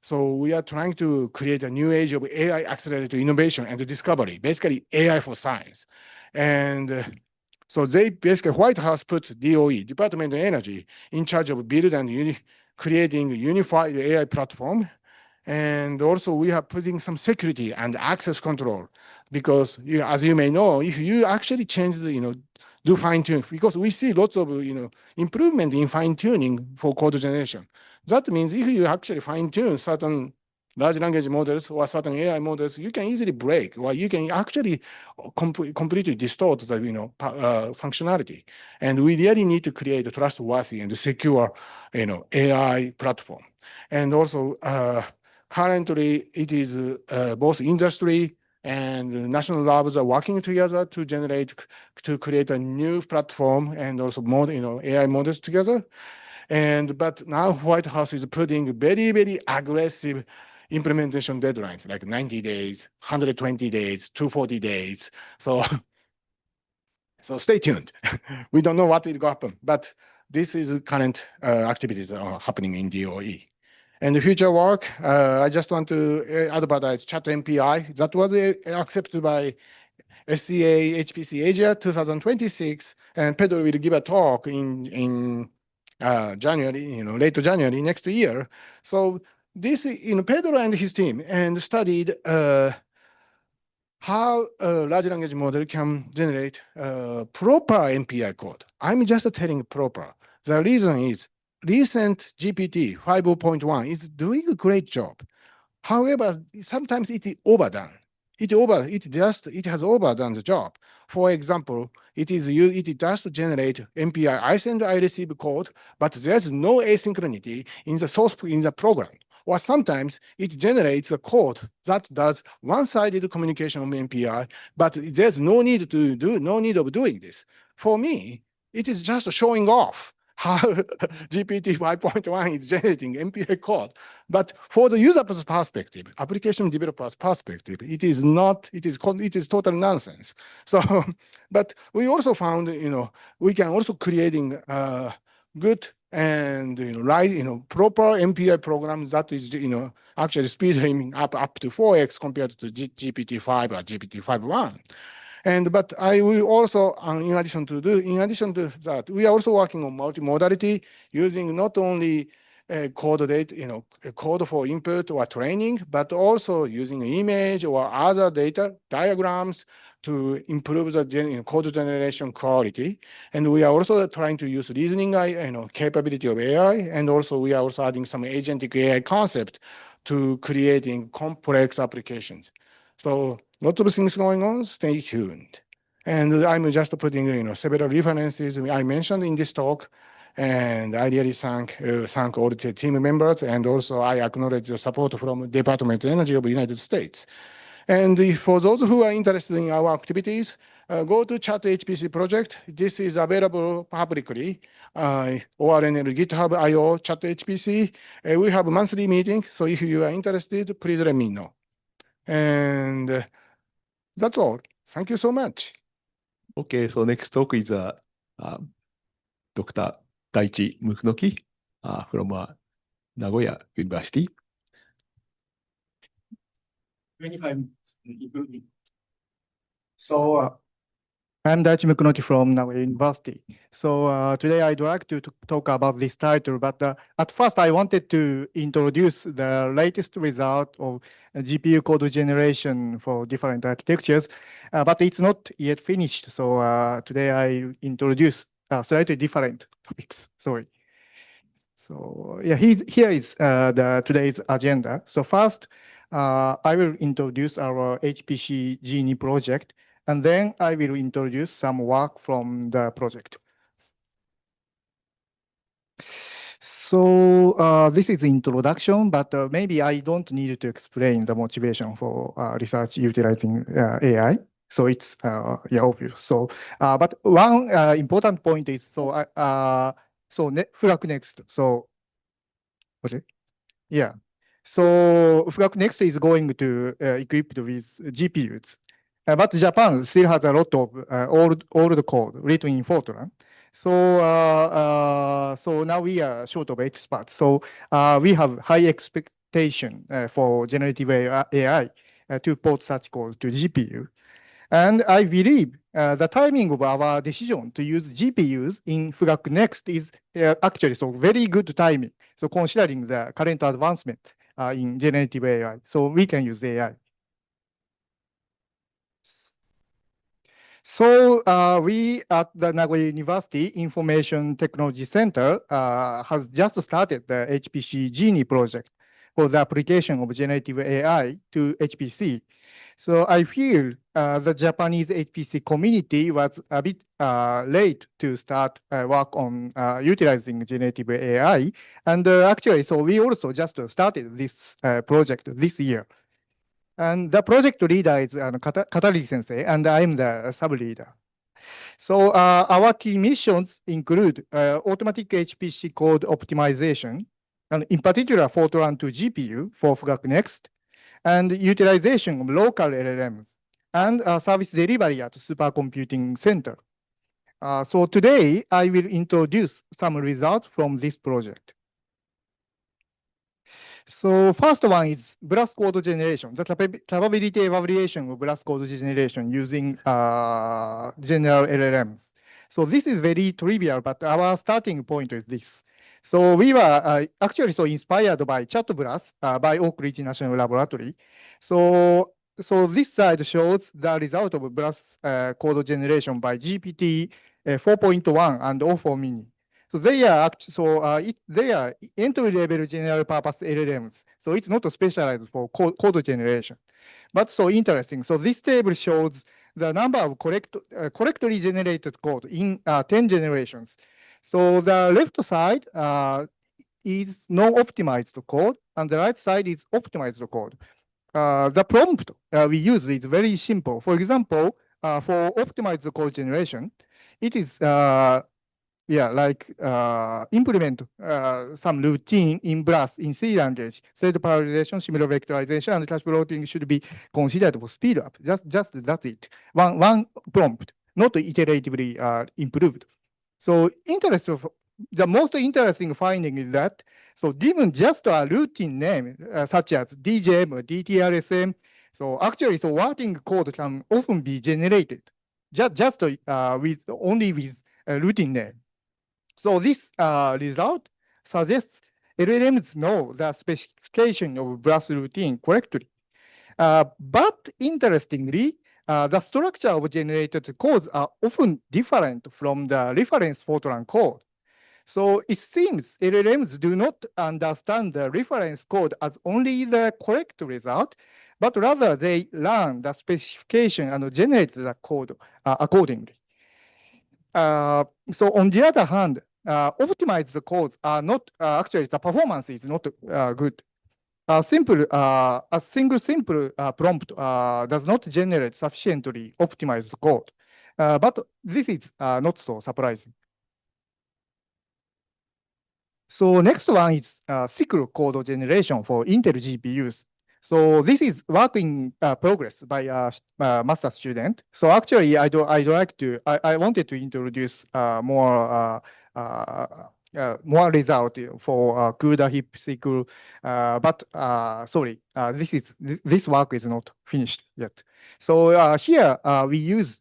So we are trying to create a new age of AI accelerated innovation and discovery, basically AI for science. And so they basically, White House put DOE, Department of Energy, in charge of building and creating a unified AI platform. And also we are putting some security and access control, because as you may know, if you actually change the, do fine tuning, because we see lots of, improvement in fine tuning for code generation. That means if you actually fine tune certain large language models or certain AI models, you can easily break, or you can actually completely distort the functionality. And we really need to create a trustworthy and secure AI platform. And also currently it is both industry and national labs are working together to create a new platform and also more AI models together. But now White House is putting very, very aggressive implementation deadlines, like 90 days, 120 days, 240 days. So stay tuned. We don't know what will happen, but this is current activities that are happening in DOE. And the future work, I just want to advertise ChatMPI. That was accepted by SCA HPC Asia 2026, and Pedro will give a talk in January, late January next year. So this, Pedro and his team and studied how a large language model can generate proper MPI code. I'm just telling proper. The reason is recent GPT 5.1 is doing a great job. However, sometimes it is overdone. It has overdone the job. For example, it just generate MPI, I send, I receive code, but there's no asynchronity in the source in the program. Or sometimes it generates a code that does one-sided communication on MPI, but there's no need of doing this. For me, it is just showing off how GPT 5.1 is generating MPI code. But for the user's perspective, application developer's perspective, it is not, it is total nonsense. So, but we also found, we can also creating good and proper MPI programs that is actually speeding up to 4x compared to GPT-5 or GPT-5.1. But I will also, in addition to that, we are also working on multimodality using not only code data, code for input or training, but also using image or other data diagrams to improve the code generation quality. And we are also trying to use reasoning capability of AI, and also we are also adding some agentic AI concept to creating complex applications. So lots of things going on. Stay tuned. And I'm just putting several references I mentioned in this talk. And I really thank all the team members, and also I acknowledge the support from Department of Energy of the United States. And for those who are interested in our activities, go to ChatHPC project. This is available publicly, ORNL GitHub IO ChatHPC. We have a monthly meeting, so if you are interested, please let me know. And that's all. Thank you so much. Okay, so next talk is Dr. Daichi Mukunoki from Nagoya University. 25 minutes. So I'm Daichi Mukunoki from Nagoya University. So today I'd like to talk about this title, but at first I wanted to introduce the latest result of GPU code generation for different architectures, but it's not yet finished. So today I introduce slightly different topics. Sorry. So yeah, here is today's agenda. So first, I will introduce our HPC Genie project, and then I will introduce some work from the project. So this is the introduction, but maybe I don't need to explain the motivation for research utilizing AI. So it's obvious. So, but one important point is FluxNext. So, okay, yeah. So FluxNext is going to equipped with GPUs, but Japan still has a lot of old code written in Fortran. So so now we are short of experts. So we have high expectation for generative AI to port such code to GPU. And I believe the timing of our decision to use GPUs in FluxNext is actually so very good timing. So considering the current advancement in generative AI, so we can use AI. So we at the Nagoya University Information Technology Center has just started the HPC Genie project for the application of generative AI to HPC. So I feel the Japanese HPC community was a bit late to start work on utilizing generative AI. And actually, so we also just started this project this year. And the project leader is Katari Sensei, and I'm the sub-leader. So our key missions include automatic HPC code optimization, and in particular, Fortran to GPU for FluxNext, and utilization of local LLMs, and service delivery at Supercomputing Center. So today, I will introduce some results from this project. So first one is blast code generation, the capability evaluation of blast code generation using general LLMs. So this is very trivial, but our starting point is this. So we were actually so inspired by ChatBlast by Oak Ridge National Laboratory. So this slide shows the result of blast code generation by GPT 4.1 and O4 Mini. So they are entry-level general-purpose LLMs. So it's not specialized for code generation. But so interesting. So this table shows the number of correctly generated code in 10 generations. So the left side is non-optimized code, and the right side is optimized code. The prompt we use is very simple. For example, for optimized code generation, it is like implement some routine in BLAS in C language. Thread parallelization, similar vectorization, and cache plotting should be considered for speed up. Just that's it. One prompt, not iteratively improved. So the most interesting finding is that, so given just a routine name such as DJM or DTRSM, so actually, so working code can often be generated just with a routine name. So this result suggests LLMs know the specification of BLAS routine correctly. But interestingly, the structure of generated codes are often different from the reference Fortran code. So it seems LLMs do not understand the reference code as only the correct result, but rather they learn the specification and generate the code accordingly. So on the other hand, optimized codes are not, actually the performance is not good. A single simple prompt does not generate sufficiently optimized code. But this is not so surprising. So next one is SQL code generation for Intel GPUs. So this is work in progress by a master student. So actually, I wanted to introduce more result for CUDA heap SQL, but sorry, this work is not finished yet. So here we use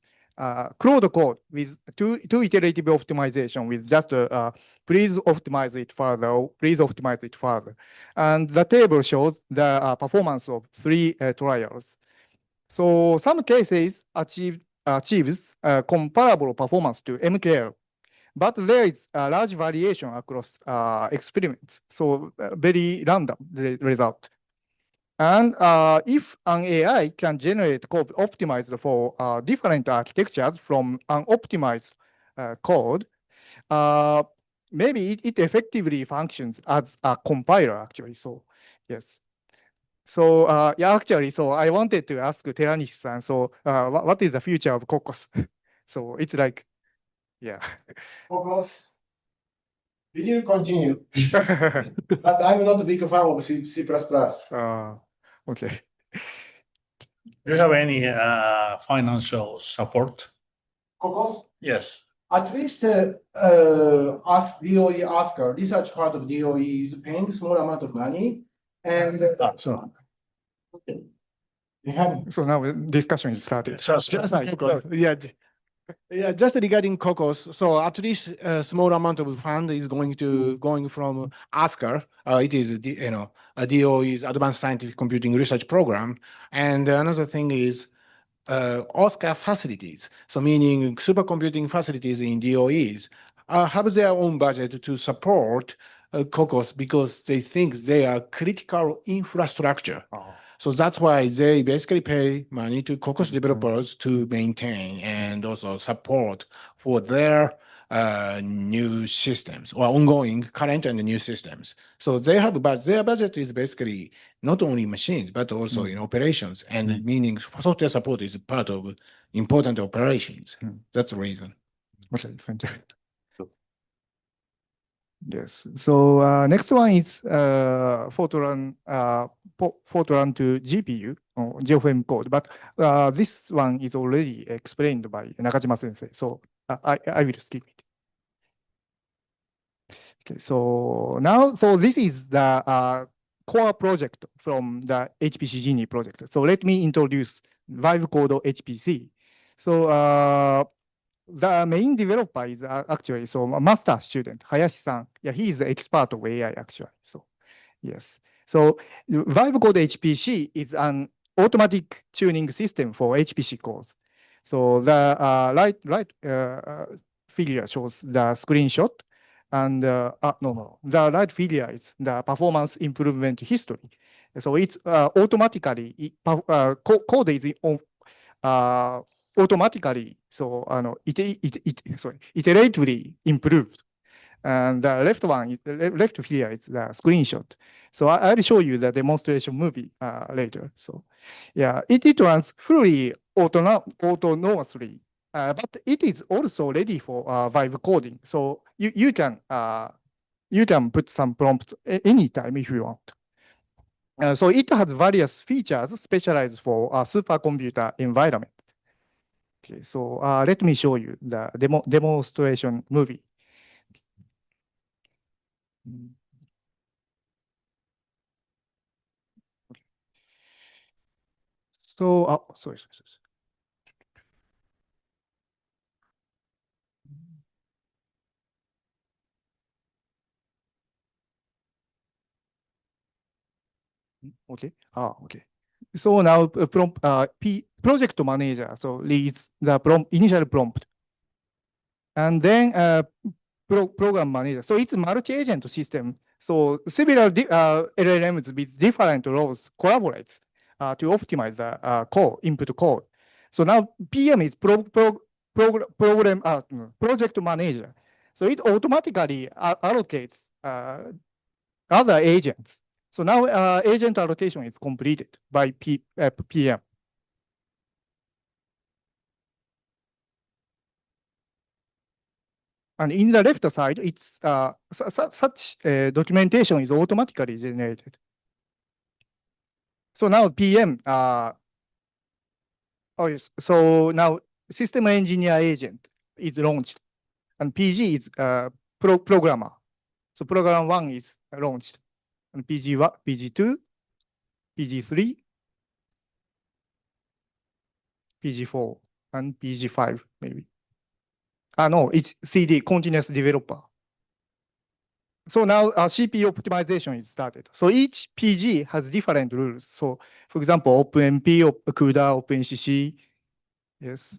Claude code with two iterative optimization with just please optimize it further, please optimize it further. And the table shows the performance of 3 trials. So some cases achieves comparable performance to MKL, but there is a large variation across experiments. So very random result. And if an AI can generate code optimized for different architectures from unoptimized code, maybe it effectively functions as a compiler, actually. So, yes. So, yeah, actually, so I wanted to ask Teranishi-san, so what is the future of Cocos? So it's like, yeah. Cocos, we will continue. But I'm not a big fan of C++. Okay. Do you have any financial support? Cocos? Yes. At least DOE Oscar, research part of DOE is paying small amount of money. And So So now discussion is started. Just regarding Cocos, so at least a small amount of fund is going from Oscar. It is a DOE's Advanced Scientific Computing Research Program, and another thing is Oscar facilities. So meaning supercomputing facilities in DOEs have their own budget to support Cocos because they think they are critical infrastructure. So that's why they basically pay money to Cocos developers to maintain and also support for their new systems or ongoing current and new systems. So they have, but their budget is basically not only machines, but also in operations, and meaning software support is part of important operations. That's the reason. Okay, thank you. Yes. So next one is Fortran to GPU or GFM code, but this one is already explained by Nakajima Sensei, so I will skip it. Okay, so now, so this is the core project from the HPC Genie project. So let me introduce Vibe Code HPC. So the main developer is actually a master student, Hayashi-san. Yeah, he is the expert of AI actually. So yes. So Vibe Code HPC is an automatic tuning system for HPC cores. So the right figure shows the screenshot, and the right figure is the performance improvement history. So it's automatically code is automatically, iteratively improved. And the left one, left here is the screenshot. So I'll show you the demonstration movie later. So yeah, it runs fully autonomously, but it is also ready for vibe coding. So you can put some prompts anytime if you want. So it has various features specialized for a supercomputer environment. Okay, so let me show you the demonstration movie. So, sorry. Okay. Okay. So now project manager reads the initial prompt, and then program manager. So it's a multi-agent system. So several LLMs with different roles collaborate to optimize the input code. So now PM is project manager. So it automatically allocates other agents. So now agent allocation is completed by PM. And in the left side, it's such documentation is automatically generated. So now PM, so now system engineer agent is launched, and PG is programmer. So program 1 is launched, and PG1, PG2, PG3, PG4, and PG5 maybe. No, it's CD, continuous developer. So now CPU optimization is started. So each PG has different rules. So for example, OpenMP, CUDA, OpenCC, yes.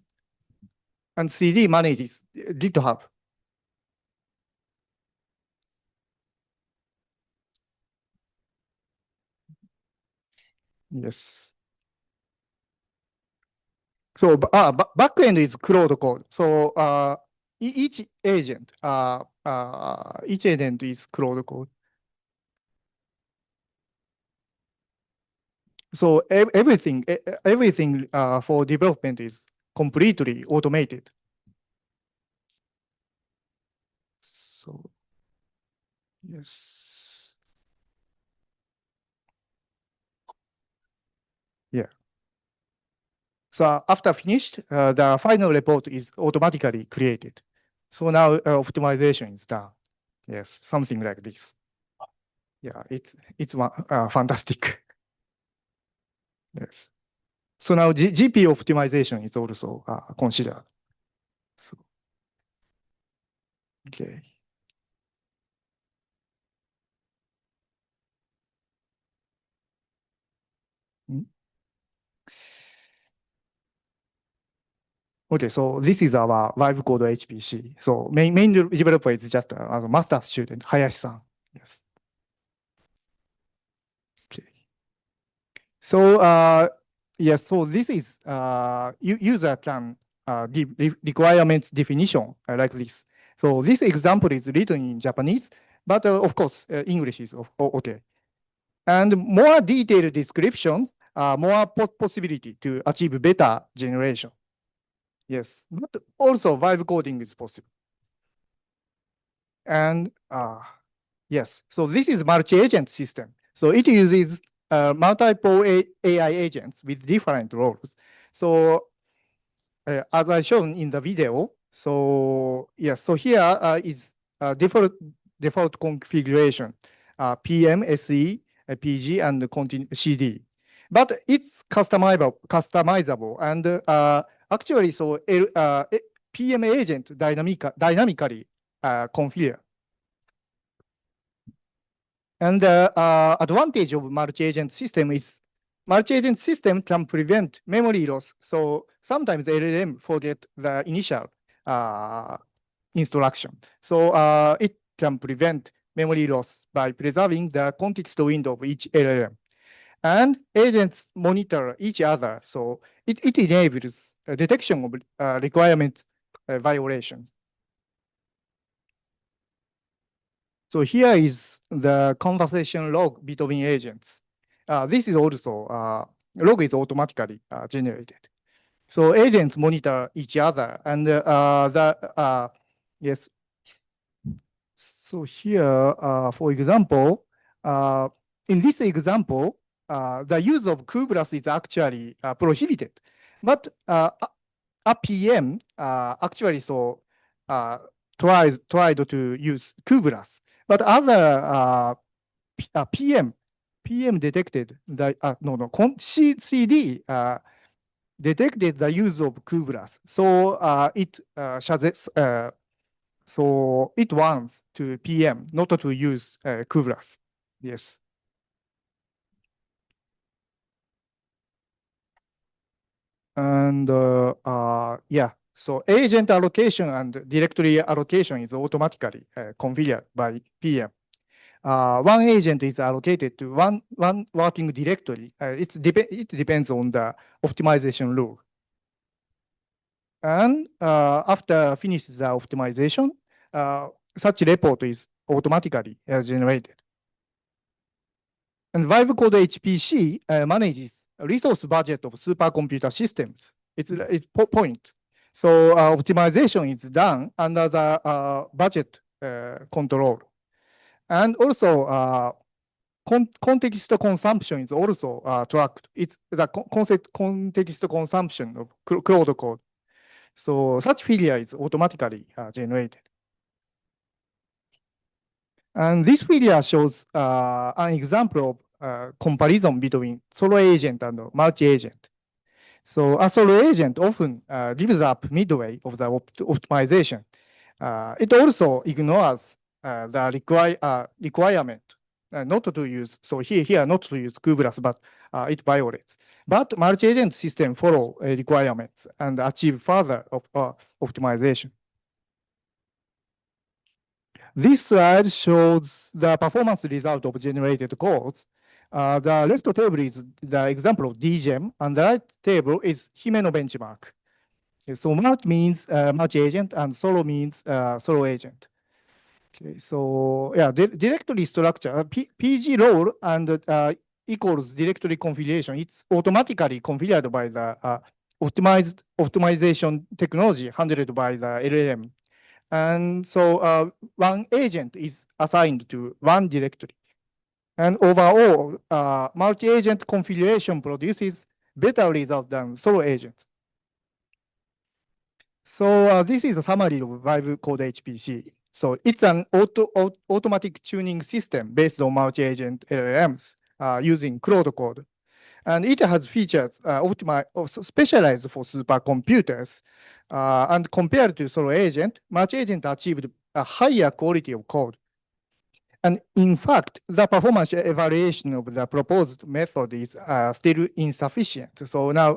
And CD manages GitHub. Yes. So backend is cloud code. So each agent is cloud code. So everything for development is completely automated. So yes. Yeah. So after finished, the final report is automatically created. So now optimization is done. Yes, something like this. Yeah, it's fantastic. Yes. So now GPU optimization is also considered. So, okay. Okay, so this is our Vibe code HPC. So main developer is just a master student, Hayashi-san. Yes. Okay. So yes, so this is user can give requirements definition like this. So this example is written in Japanese, but of course English is okay. And more detailed description, more possibility to achieve better generation. Yes, but also vibe coding is possible. And yes, so this is multi-agent system. So it uses multiple AI agents with different roles. So as I shown in the video, so yes, so here is default configuration, PM, SE, PG, and CD. But it's customizable, and actually, so PM agent dynamically configure. And the advantage of multi-agent system is multi-agent system can prevent memory loss. So sometimes LLM forget the initial instruction. So it can prevent memory loss by preserving the context window of each LLM. And agents monitor each other. So it enables detection of requirement violation. So here is the conversation log between agents. This is also log is automatically generated. So agents monitor each other, and yes. So here, for example, in this example, the use of Kublas is actually prohibited, but a PM actually tried to use Kublas, but other PM detected the CCD detected the use of Kublas, so it wants to PM not to use Kublas. Yes. And yeah, so agent allocation and directory allocation is automatically configured by PM. One agent is allocated to one working directory. It depends on the optimization rule. And after finishes the optimization, such report is automatically generated. And Vibe Code HPC manages resource budget of supercomputer systems. It's point. So optimization is done under the budget control. And also context consumption is also tracked. It's the context consumption of cloud code. So such figure is automatically generated. And this figure shows an example of comparison between solo agent and multi-agent. So a solo agent often gives up midway of the optimization. It also ignores the requirement not to use, so here not to use Kublas, but it violates. But multi-agent system follow requirements and achieve further optimization. This slide shows the performance result of generated codes. The left table is the example of DGEM, and the right table is Himeno benchmark. So multi means multi-agent, and solo means solo agent. Okay, so yeah, directory structure, PG role and equals directory configuration. It's automatically configured by the optimization technology handled by the LLM. And so one agent is assigned to one directory. And overall, multi-agent configuration produces better results than solo agents. So this is a summary of Vibe Code HPC. So it's an automatic tuning system based on multi-agent LLMs using cloud code. And it has features specialized for supercomputers. And compared to solo agent, multi-agent achieved a higher quality of code. And in fact, the performance evaluation of the proposed method is still insufficient. So now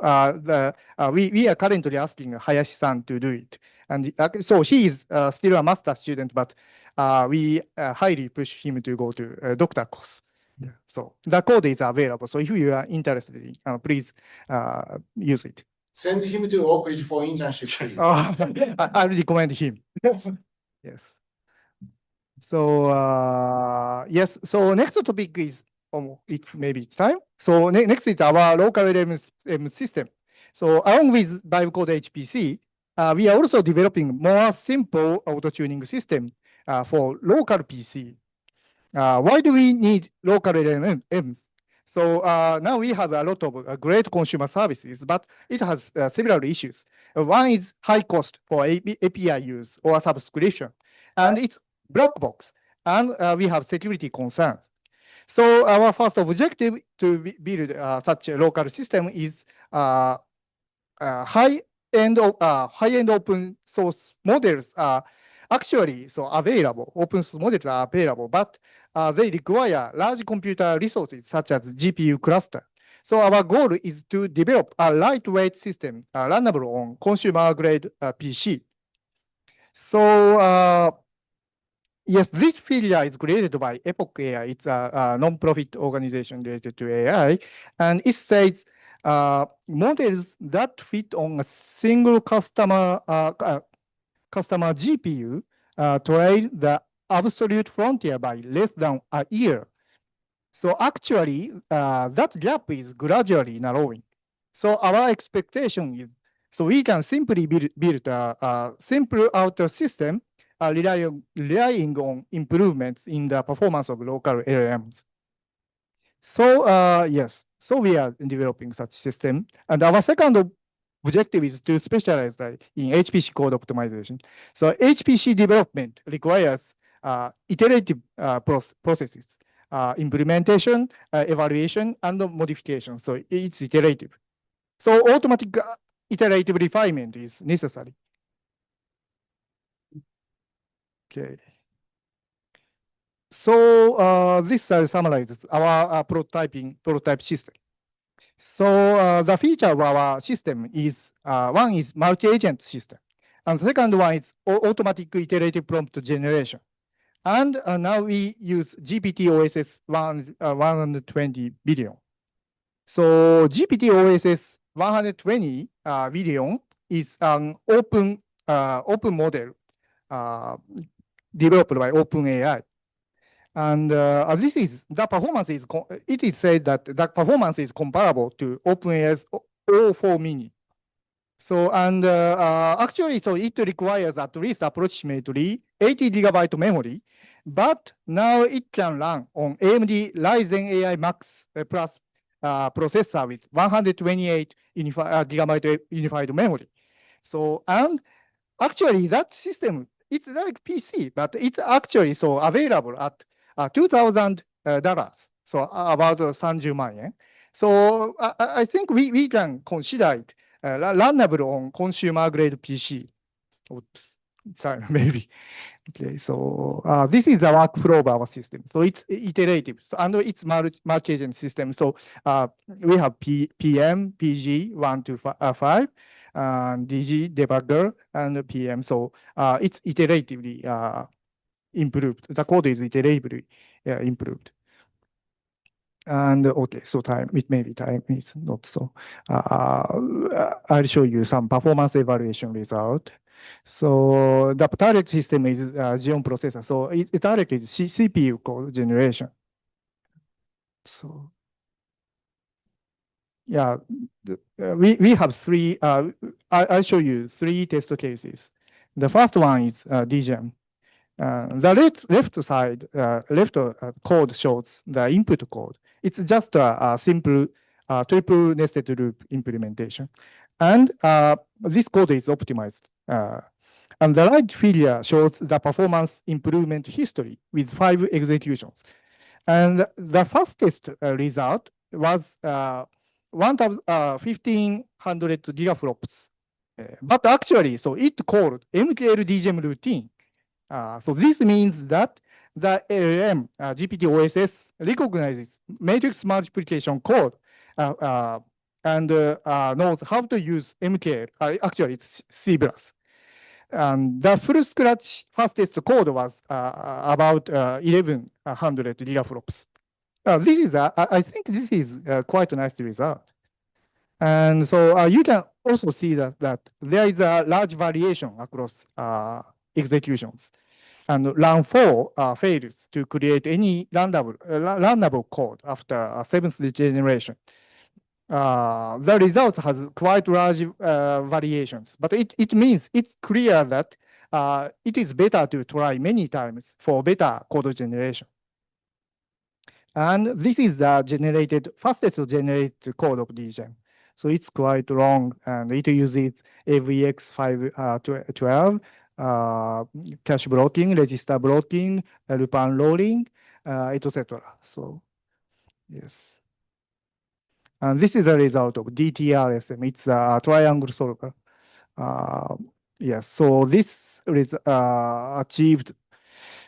we are currently asking Hayashi-san to do it. And so he is still a master student, but we highly push him to go to doctor course. Yeah. So the code is available. So if you are interested in, please use it. Send him to Oak Ridge for internship, please. I recommend him. Yes. So yes, so next topic is maybe it's time. So next is our local LLM system. So along with Vibe Code HPC, we are also developing more simple auto-tuning system for local PC. Why do we need local LLMs? So now we have a lot of great consumer services, but it has several issues. One is high cost for API use or subscription, and it's black box, and we have security concerns. So our first objective to build such a local system is high-end open source models are actually available. Open source models are available, but they require large computer resources such as GPU cluster. So our goal is to develop a lightweight system runnable on consumer-grade PC. So yes, this figure is created by Epoch AI. It's a non-profit organization related to AI, and it says models that fit on a single customer GPU trail the absolute frontier by less than a year. So actually, that gap is gradually narrowing. So our expectation is, so we can simply build a simple outer system relying on improvements in the performance of local LLMs. So yes, so we are developing such system. And our second objective is to specialize in HPC code optimization. So HPC development requires iterative processes, implementation, evaluation, and modification. So it's iterative. So automatic iterative refinement is necessary. Okay. So this summarizes our prototype system. So the feature of our system is one is multi-agent system, and the second one is automatic iterative prompt generation. And now we use GPT OSS 120 billion. So GPT OSS 120 billion is an open model developed by OpenAI. And this is the performance is it is said that the performance is comparable to OpenAI's O4 mini. So and actually, so it requires at least approximately 80 GB memory, but now it can run on AMD Ryzen AI Max Plus processor with 128 GB unified memory. So and actually that system it's like PC, but it's actually so available at $2,000, so about 30 万円. So I think we can consider it runnable on consumer grade PC. Oops, sorry, maybe. Okay, so this is the workflow of our system. So it's iterative, so, and it's multi-agent system. So we have PM, PG 1 to 5, DG debugger, and PM. So it's iteratively improved. The code is iteratively improved. And okay, so time is not so. I'll show you some performance evaluation result. So the target system is Xeon processor. So it targeted CPU code generation. So yeah, we have three. I'll show you three test cases. The first one is DGEM. The left side, code shows the input code. It's just a simple triple nested loop implementation. And this code is optimized. And the right figure shows the performance improvement history with 5 executions. And the fastest result was 1,500 gigaflops. But actually, so it called MKL DGEM routine. So this means that the LLM GPT OSS recognizes matrix multiplication code and knows how to use MKL. Actually, it's C++. And the full scratch fastest code was about 1,100 gigaflops. This is, I think this is quite a nice result. And so you can also see that there is a large variation across executions. And run 4 fails to create any runnable code after a 7th generation. The result has quite large variations, but it means it's clear that it is better to try many times for better code generation. And this is the fastest generated code of DGEM. So it's quite long, and it uses AVX 512, cache blocking, register blocking, loop unrolling, etc. So yes. And this is a result of DTRSM. It's a triangle solver. Yes, so this is achieved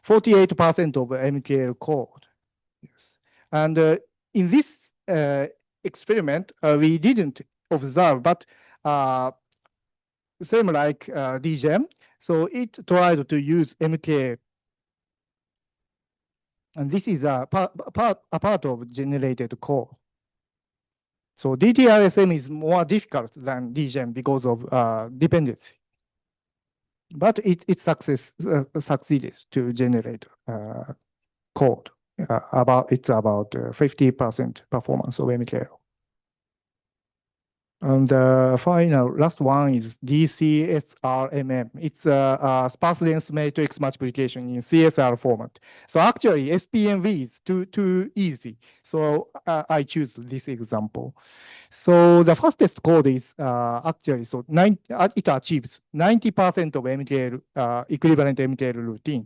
48% of MKL code. Yes. And in this experiment, we didn't observe, but same like DGEM, so it tried to use MKL. And this is a part of generated code. So DTRSM is more difficult than DGEM because of dependency. But it succeeded to generate code. It's about 50% performance of MKO. And the last one is DCSRMM. It's a sparse dense matrix multiplication in CSR format. So actually, SPMV is too easy. So I choose this example. So the fastest code is actually, so it achieves 90% of MTL, equivalent MTL routine.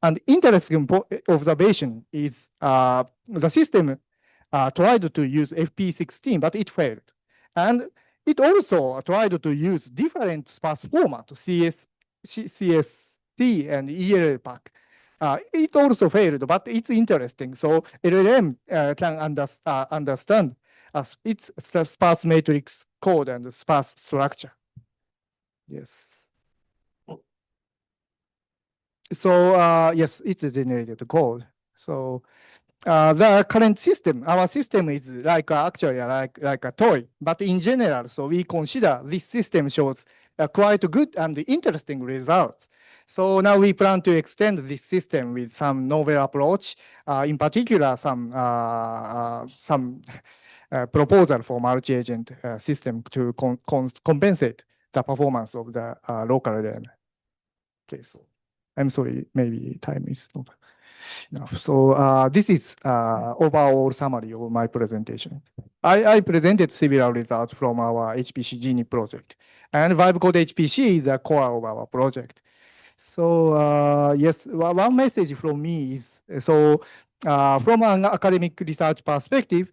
And interesting observation is the system tried to use FP16, but it failed. And it also tried to use different sparse format, CST and ELLPAC. It also failed, but it's interesting. So LLM can understand its sparse matrix code and sparse structure. Yes. So yes, it's a generated code. So the current system, our system is like actually like a toy, but in general, so we consider this system shows quite good and interesting results. So now we plan to extend this system with some novel approach, in particular some proposal for multi-agent system to compensate the performance of the local LLM. Okay, so I'm sorry, maybe time is over. So this is overall summary of my presentation. I presented several results from our HPC Genie project, and VibeCode HPC is the core of our project. So yes, one message from me is, so from an academic research perspective,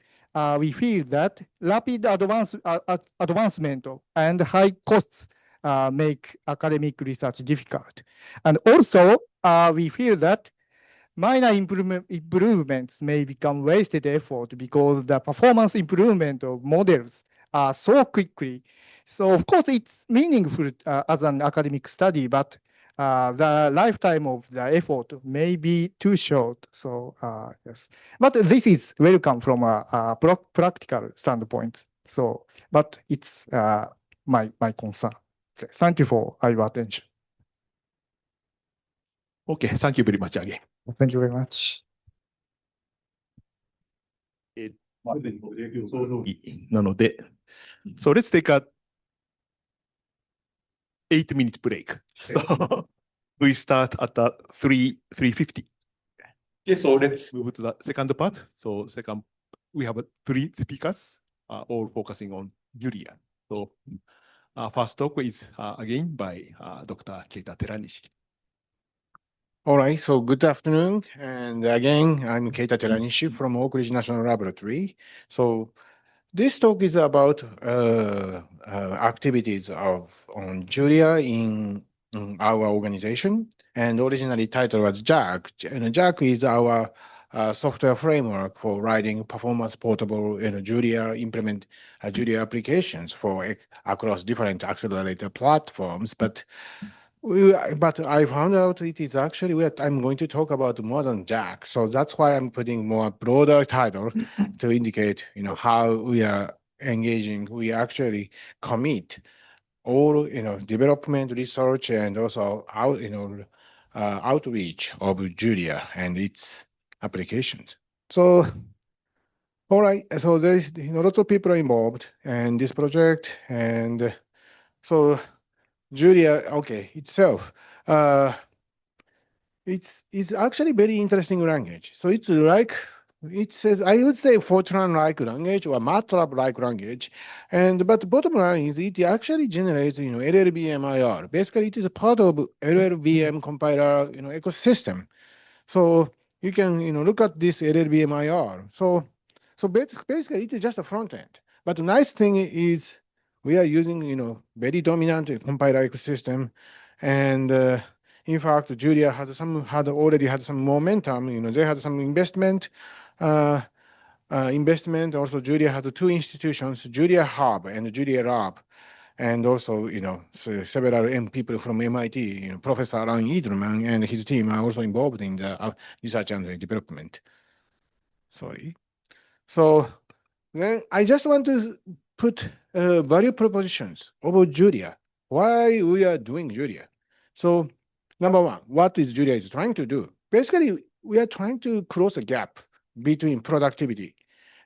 we feel that rapid advancement and high costs make academic research difficult. And also, we feel that minor improvements may become wasted effort because the performance improvement of models are so quickly. So of course, it's meaningful as an academic study, but the lifetime of the effort may be too short. So yes, but this is welcome from a practical standpoint. So, but it's my concern. Okay. Thank you for your attention. Okay, thank you very much again. Thank you very much. なので、so let's take a 8-minute break. So we start at 3:50. Okay, so let's move to the second part. So we have 3 speakers, all focusing on Julia. So first talk is again by Dr. Keita Teranishi. All right, so good afternoon. And again, I'm Keita Teranishi from Oak Ridge National Laboratory. So this talk is about activities on Julia in our organization. And originally titled was JACC. And JACC is our software framework for writing performance portable Julia Julia applications for across different accelerator platforms. But I found out it is actually I'm going to talk about more than JACC. So that's why I'm putting more broader title to indicate, how we are engaging. We actually commit all, development, research, and also outreach of Julia and its applications. So, all right. So there's lots of people involved in this project, and so Julia, okay, itself, it's actually very interesting language. So it's like, it says, I would say Fortran-like language or MATLAB-like language. But bottom line is it actually generates, LLVM-IR. Basically, it is a part of LLVM compiler, ecosystem. So you can, look at this LLVM-IR. So basically, it is just a front end. But the nice thing is we are using, very dominant compiler ecosystem. And in fact, Julia already had some momentum. They had some investment. Also, Julia has 2 institutions, Julia Hub and Julia Lab. And also, several people from MIT, Professor Alan Edelman and his team are also involved in the research and development. Sorry. So then I just want to put value propositions about Julia. Why we are doing Julia? So number one, what is Julia is trying to do? Basically, we are trying to close a gap between productivity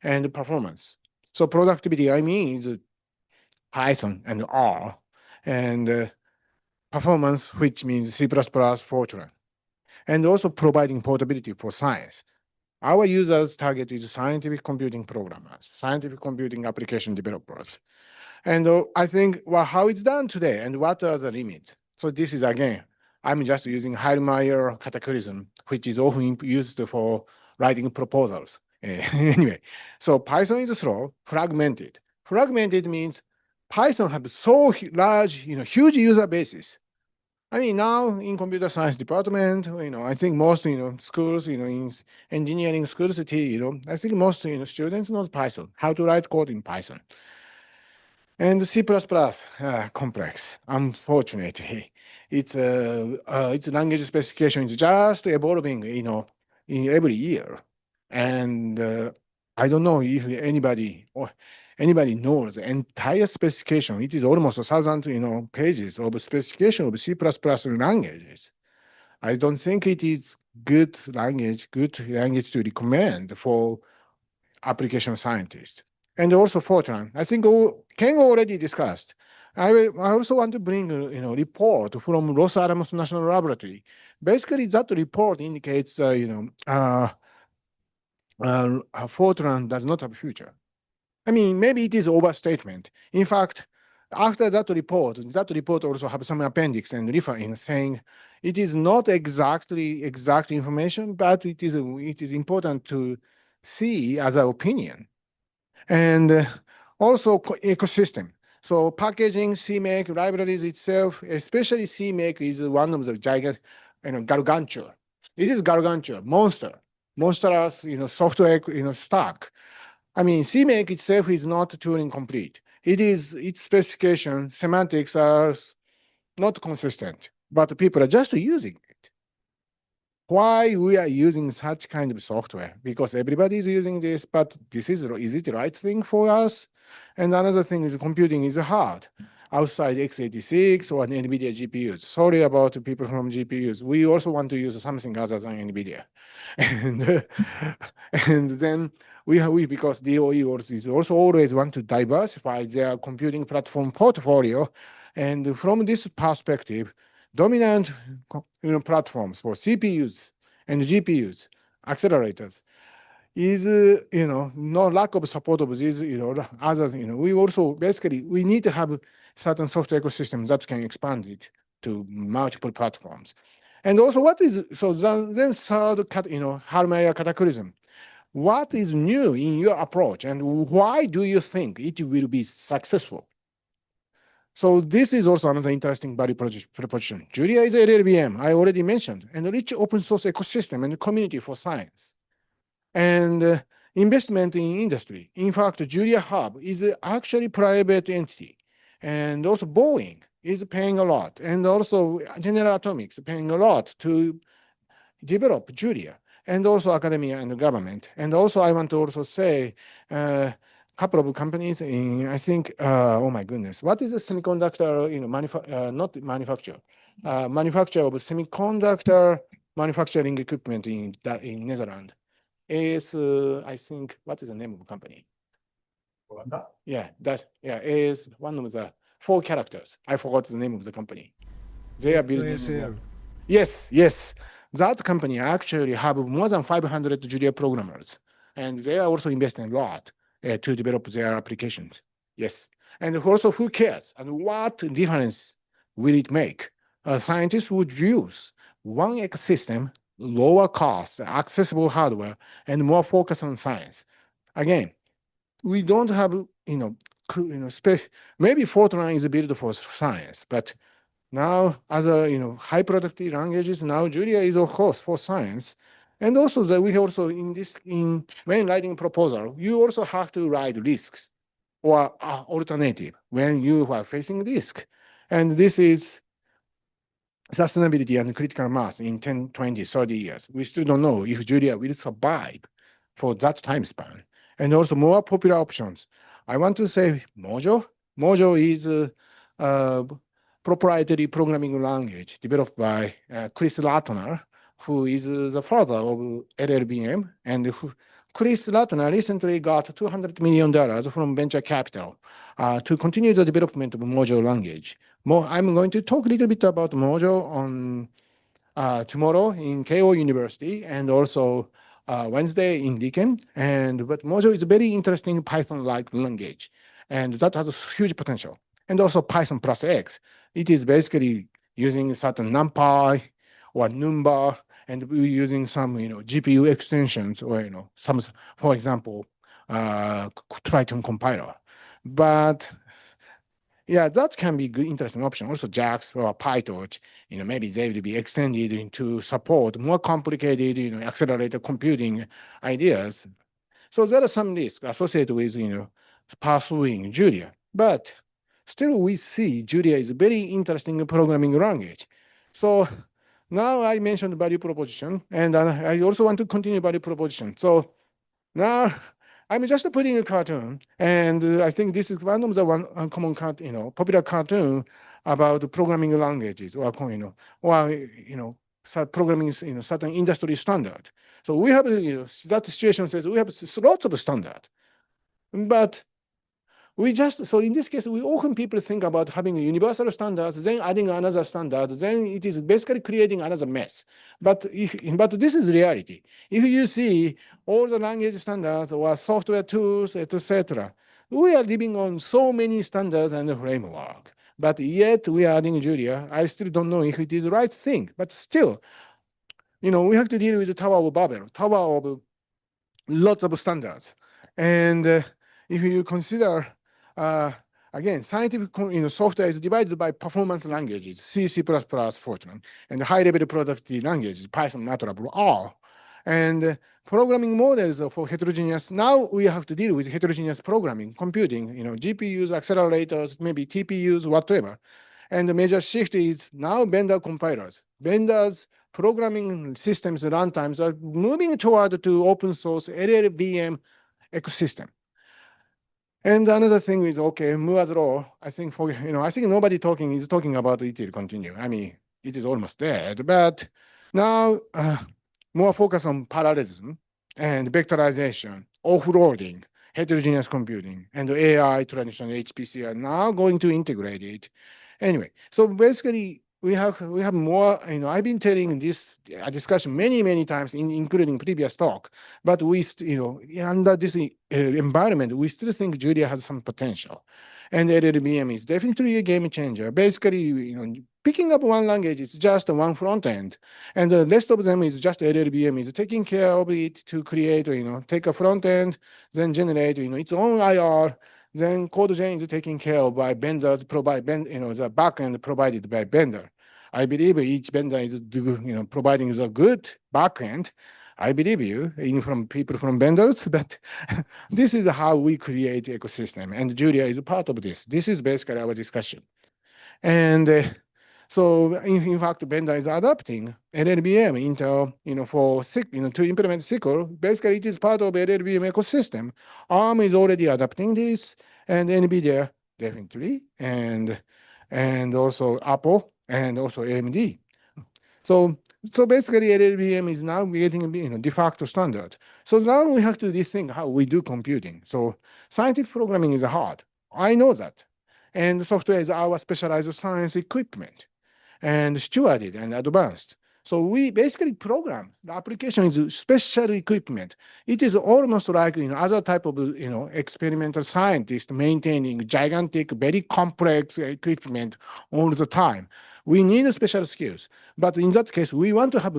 and performance. So productivity, I mean, is Python and R, and performance, which means C++, Fortran, and also providing portability for science. Our users target is scientific computing programmers, scientific computing application developers. And I think, well, how it's done today and what are the limits? So this is, again, I'm just using Heilmeyer cataclysm, which is often used for writing proposals. Anyway, so Python is slow, fragmented. Fragmented means Python has so large, huge user bases. I mean, now in computer science department, I think most, schools, in engineering schools, I think most, students know Python, how to write code in Python. And C++, complex, unfortunately. Its language specification is just evolving, in every year. And I don't know if anybody knows the entire specification. It is almost 1,000, pages of specification of C++ languages. I don't think it is good language to recommend for application scientists. And also Fortran, I think Ken already discussed. I also want to bring a report from Los Alamos National Laboratory. Basically, that report indicates Fortran does not have a future. I mean, maybe it is overstatement. In fact, after that report also have some appendix and referring saying it is not exact information, but it is important to see as an opinion. And also ecosystem. So packaging, CMake, libraries itself, especially CMake is one of the giant, gargantua. It is gargantua, monstrous, software, stack. I mean, CMake itself is not Turing complete. Its specification, semantics are not consistent, but people are just using it. Why we are using such kind of software? Because everybody is using this, but is it the right thing for us? And another thing is computing is hard. Outside x86 or NVIDIA GPUs. Sorry about the people from GPUs. We also want to use something other than NVIDIA. And then because DOE is also always want to diversify their computing platform portfolio. And from this perspective, dominant platforms for CPUs and GPUs, accelerators, is no lack of support of these others. We also basically we need to have certain software ecosystem that can expand it to multiple platforms. And also, then third Heilmeyer cataclysm. What is new in your approach, and why do you think it will be successful? So this is also another interesting value proposition. Julia is a LLVM, I already mentioned, and a rich open source ecosystem and community for science. And investment in industry. In fact, Julia Hub is actually private entity. And also Boeing is paying a lot. And also General Atomics paying a lot to develop Julia. And also academia and the government. And also I want to also say, couple of companies in, I think, oh my goodness, what is the semiconductor, not manufacturer, manufacturer of semiconductor manufacturing equipment in Netherlands? Is I think, what is the name of the company? Yeah, is one of the 4 characters. I forgot the name of the company. They are building. Yes. That company actually have more than 500 Julia programmers, and they are also investing a lot to develop their applications. Yes, and also who cares and what difference will it make? Scientists would use one ecosystem, lower cost, accessible hardware, and more focus on science. Again, we don't have, space. Maybe Fortran is built for science, but now other, high productivity languages, now Julia is of course for science. And also that we also when writing proposal, you also have to write risks or alternative when you are facing risk. And this is sustainability and critical mass in 10, 20, 30 years. We still don't know if Julia will survive for that time span. and also more popular options. I want to say Mojo. Mojo is a proprietary programming language developed by Chris Latner, who is the father of LLVM, and Chris Latner recently got $200 million from venture capital to continue the development of Mojo language. I'm going to talk a little bit about Mojo on tomorrow in Keio University and also Wednesday in Deakin. But Mojo is a very interesting Python-like language, and that has huge potential. And also Python plus X. It is basically using certain NumPy or Number, and we're using some GPU extensions or some, for example, Triton compiler. But yeah, that can be good, interesting option. Also, JACC or PyTorch, maybe they will be extended into support more complicated, accelerated computing ideas. So there are some risks associated with, pursuing Julia. But still, we see Julia is a very interesting programming language. So now I mentioned value proposition, and I also want to continue value proposition. So now I'm just putting a cartoon, and I think this is one of the common popular cartoon about programming languages or programming certain industry standard. So we have that situation says we have lots of standard, but so in this case, we often people think about having universal standards, then adding another standard, then it is basically creating another mess. But this is reality. If you see all the language standards or software tools, etc., we are living on so many standards and framework. But yet we are adding Julia. I still don't know if it is the right thing. But still, we have to deal with the Tower of Babel, Tower of lots of standards. And if you consider again, scientific software is divided by performance languages, C, C++, Fortran, and high-level productivity languages, Python, MATLAB, R. And programming models for heterogeneous, now we have to deal with heterogeneous programming, computing, GPUs, accelerators, maybe TPUs, whatever. And the major shift is now vendor compilers. Vendors programming systems runtimes are moving toward to open source LLVM ecosystem. And another thing is, Moore's law, I think I think nobody is talking about it will continue. I mean, it is almost dead, but now more focus on parallelism and vectorization, offloading, heterogeneous computing, and AI traditional HPC are now going to integrate it. Anyway, so basically we have more, I've been telling this discussion many times, including previous talk, but we, under this environment, we still think Julia has some potential. And LLVM is definitely a game changer. Basically, picking up one language is just one front end, and the rest of them is just LLVM is taking care of it to create, take a front end, then generate, its own IR, then CodeGen is taken care of by vendors, the backend provided by vendor. I believe each vendor is providing the good backend. I believe you, from people from vendors, but this is how we create ecosystem, and Julia is a part of this. This is basically our discussion. And so in fact, vendor is adopting LLVM into, for to implement SQL. Basically, it is part of LLVM ecosystem. ARM is already adopting this, and NVIDIA definitely, and also Apple, and also AMD. So basically, LLVM is now getting de facto standard. So now we have to rethink how we do computing. So scientific programming is hard. I know that. And software is our specialized science equipment, and stewarded and advanced. So we basically program. The application is special equipment. It is almost like other type of experimental scientist maintaining gigantic, very complex equipment all the time. We need special skills. But in that case, we want to have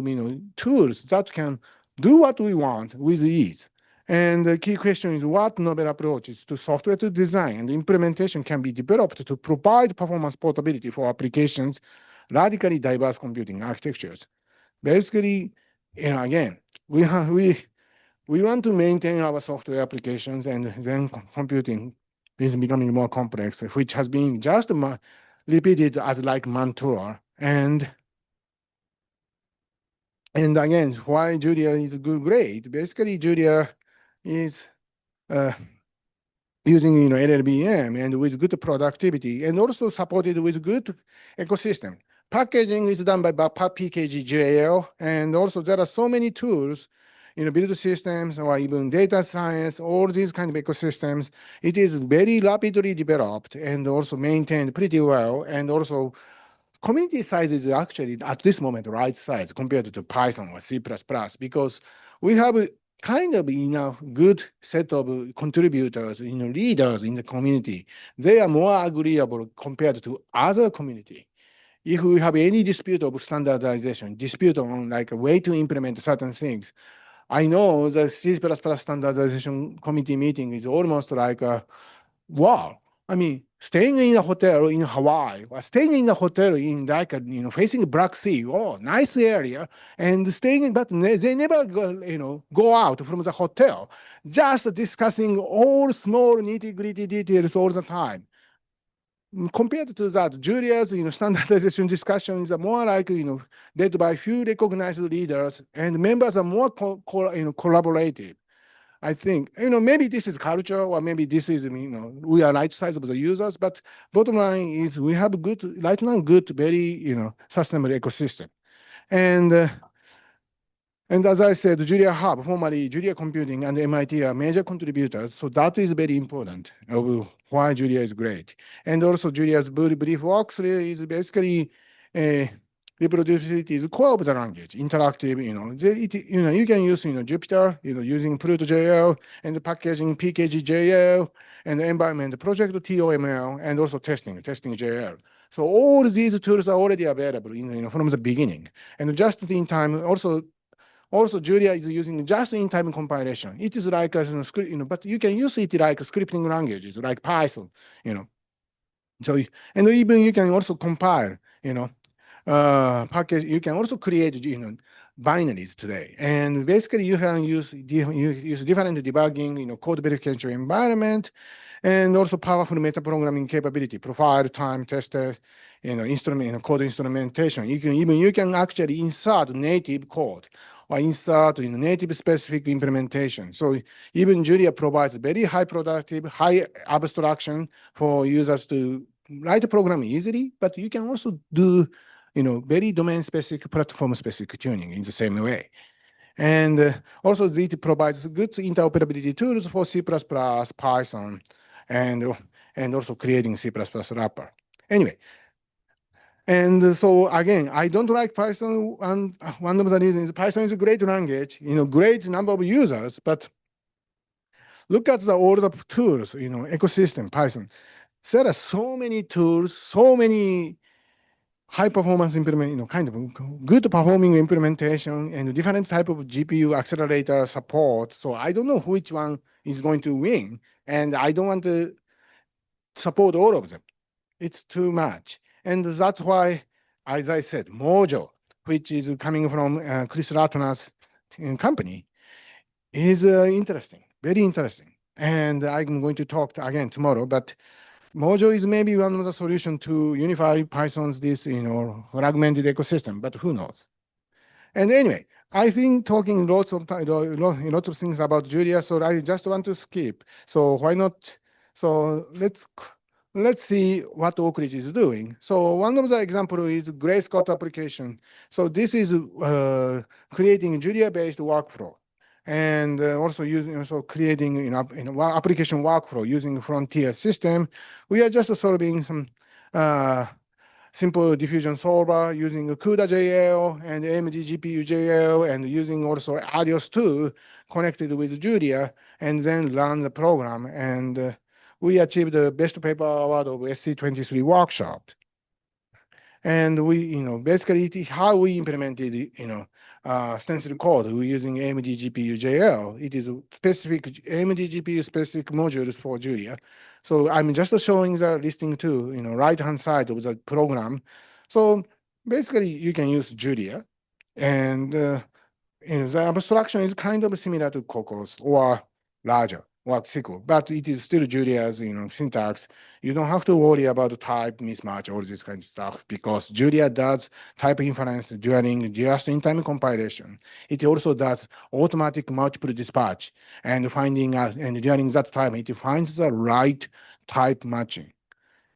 tools that can do what we want with ease. And the key question is what novel approaches to software to design and implementation can be developed to provide performance portability for applications, radically diverse computing architectures. Basically, again, we want to maintain our software applications, and then computing is becoming more complex, which has been just repeated as like mantra. And again, why Julia is great? Basically, Julia is using LLVM and with good productivity, and also supported with good ecosystem. Packaging is done by PKG-JL, and also there are so many tools, build systems or even data science, all these kind of ecosystems. It is very rapidly developed and also maintained pretty well, and also community size is actually at this moment the right size compared to Python or C++, because we have kind of enough good set of contributors, leaders in the community. They are more agreeable compared to other community. If we have any dispute of standardization, dispute on like a way to implement certain things, I know the C++ standardization committee meeting is almost like wow. I mean, staying in a hotel in Hawaii, or staying in a hotel in like facing Black Sea, oh, nice area, and staying, but they never go out from the hotel, just discussing all small nitty-gritty details all the time. Compared to that, Julia's standardization discussion is more like led by few recognized leaders, and members are more collaborative. I think, maybe this is culture, or maybe this is, we are right size of the users, but bottom line is we have good, right now, good, very, sustainable ecosystem. And as I said, Julia Hub, formerly Julia Computing and MIT are major contributors. So that is very important of why Julia is great. And also Julia's brief works is basically reproducibility is core of the language, interactive, you can use, Jupyter, using Pluto.jl and packaging PKG.jl and the environment project TOML and also testing.jl. So all these tools are already available, from the beginning. And just in time, also Julia is using just-in-time compilation. It is like a script, but you can use it like scripting languages, like Python, So, and even you can also compile, package. You can also create, binaries today. And basically, you can use different debugging, code verification environment, and also powerful metaprogramming capability, profile, time, tester, instrument, code instrumentation. You can actually insert native code or insert native specific implementation. So even Julia provides very high productive, high abstraction for users to write a program easily, but you can also do very domain-specific, platform-specific tuning in the same way. And also, it provides good interoperability tools for C++, Python, and also creating C++ wrapper. Anyway, and so again, I don't like Python, and one of the reasons Python is a great language, great number of users, but look at all the tools, ecosystem, Python. There are so many tools, so many high performance implement, kind of good performing implementation and different type of GPU accelerator support. So I don't know which one is going to win, and I don't want to support all of them. It's too much. And that's why, as I said, Mojo, which is coming from Chris Ratner's company, is interesting, very interesting. And I'm going to talk again tomorrow, but Mojo is maybe one of the solutions to unify Python's this, fragmented ecosystem, but who knows? And anyway, I've been talking lots of things about Julia, so I just want to skip. So why not? So let's see what Oak Ridge is doing. So one of the examples is Gray Scott application. So this is creating Julia-based workflow. And also creating application workflow using frontier system. We are just solving some simple diffusion solver using CUDA.jl and AMD GPU.jl and using also Adios 2 connected with Julia and then run the program. And we achieved the best paper award of SC23 workshop. And we, basically how we implemented, stencil code, we're using AMD GPU.jl. It is a specific AMD GPU specific modules for Julia. So I'm just showing the listing to, right-hand side of the program. So basically you can use Julia, and the abstraction is kind of similar to Cocos or larger, or SQL, but it is still Julia's syntax. You don't have to worry about the type mismatch, all this kind of stuff, because Julia does type inference during just-in-time compilation. It also does automatic multiple dispatch and finding and during that time it finds the right type matching.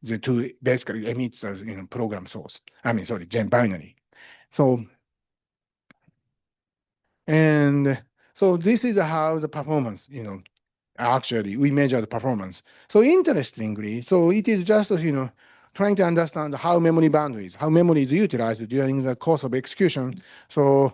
The two basically emits the program source. Gen binary. So this is how the performance, actually we measure the performance. So interestingly, so it is just trying to understand how memory boundaries, how memory is utilized during the course of execution. So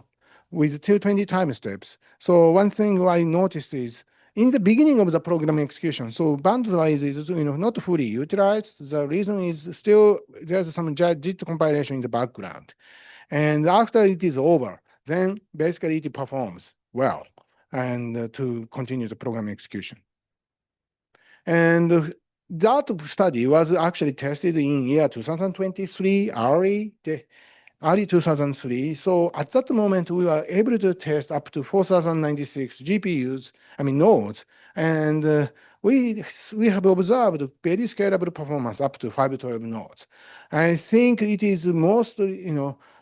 with 220 time steps. So one thing I noticed is in the beginning of the program execution, so boundary is not fully utilized. The reason is still there's some JIT compilation in the background, and after it is over, then basically it performs well and to continue the program execution. And that study was actually tested in year 2023, early 2003. So at that moment, we were able to test up to 4,096 GPUs, nodes, and we have observed very scalable performance up to 512 nodes. I think it is most,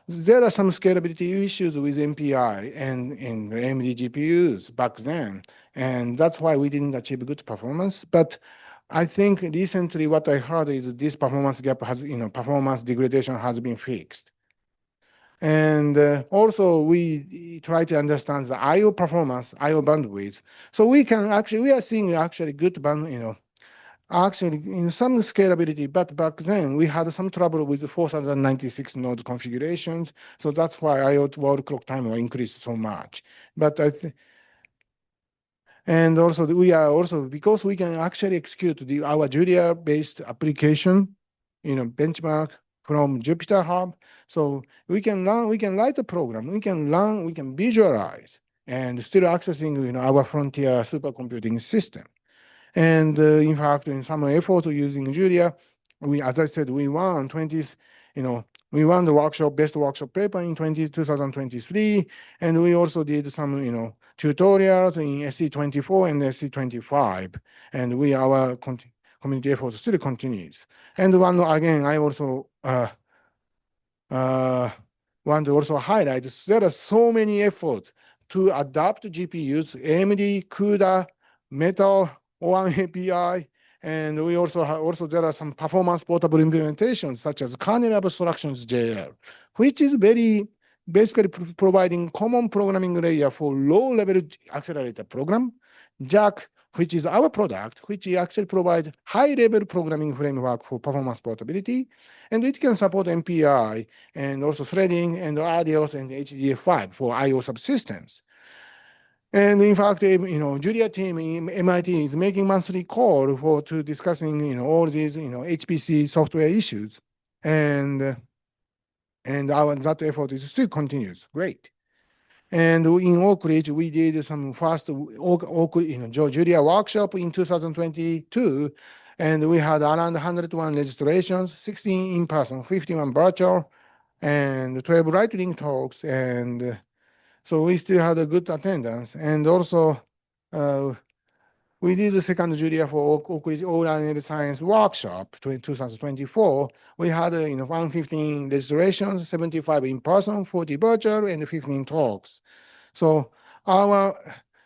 there are some scalability issues with MPI and AMD GPUs back then, and that's why we didn't achieve good performance. But I think recently what I heard is this performance gap has, performance degradation has been fixed. And also we try to understand the IO performance, IO bandwidth. So we are seeing actually good band, actually in some scalability, but back then we had some trouble with 4,096 node configurations. So that's why IO world clock time increased so much. But and also because we can actually execute our Julia-based application, benchmark from Jupyter Hub. So we can write a program, we can visualize, and still accessing our frontier supercomputing system. And in fact, in some effort using Julia, as I said, we won the best workshop paper in 2023, and we also did some tutorials in SC24 and SC25, and our community effort still continues. And I also want to also highlight there are so many efforts to adapt GPUs, AMD, CUDA, Metal, O1 API, and we also there are some performance portable implementations such as kernel abstractions JL, which is basically providing common programming layer for low-level accelerator program. JACC, which is our product, which actually provides high-level programming framework for performance portability, and it can support MPI and also threading and ADIOS and HDF5 for IO subsystems. And in fact, Julia team in MIT is making monthly call to discussing all these HPC software issues, and that effort is still continues. Great. And in Oak Ridge, we did some first Julia workshop in 2022, and we had around 101 registrations, 16 in person, 51 virtual, and 12 lightning talks, and so we still had a good attendance. And also, we did the second Julia for Oak Ridge All-Learning Science workshop in 2024. We had 115 registrations, 75 in person, 40 virtual, and 15 talks. So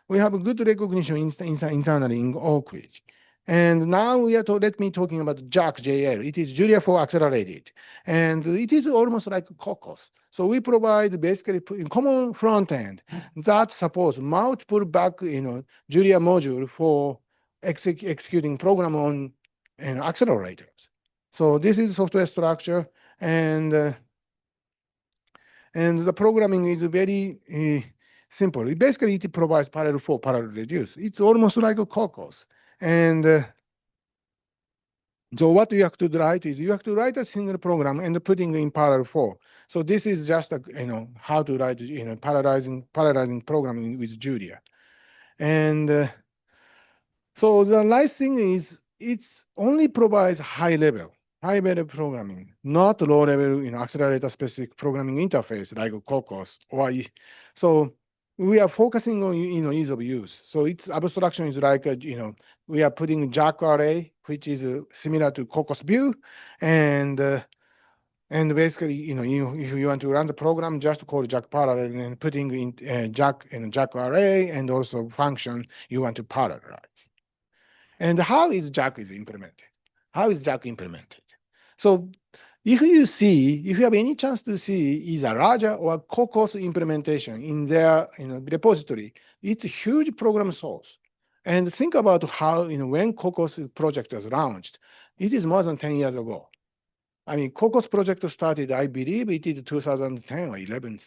we have a good recognition internally in Oak Ridge. And now let me talking about JACC JL. It is Julia for Accelerated. And it is almost like Cocos. So we provide basically common front end that supports multiple Julia module for executing program on accelerators. So this is software structure, and the programming is very simple. Basically, it provides parallel for parallel reduce. It's almost like a Cocos. And so what you have to write is you have to write a single program and putting in parallel for. So this is just how to write parallelizing programming with Julia. And so the nice thing is it's only provides high level programming, not low level accelerator specific programming interface like Cocos. So we are focusing on ease of use. So its abstraction is like we are putting JACC array, which is similar to Cocos view, and basically if you want to run the program, just call JACC parallel and putting in JACC array and also function you want to parallelize. And how is JACC implemented? How is JACC implemented? So if you have any chance to see either Raja or Cocos implementation in their repository, it's a huge program source. And think about how when Cocos project was launched, it is more than 10 years ago. I mean, Cocos project started, I believe it is 2010 or 11.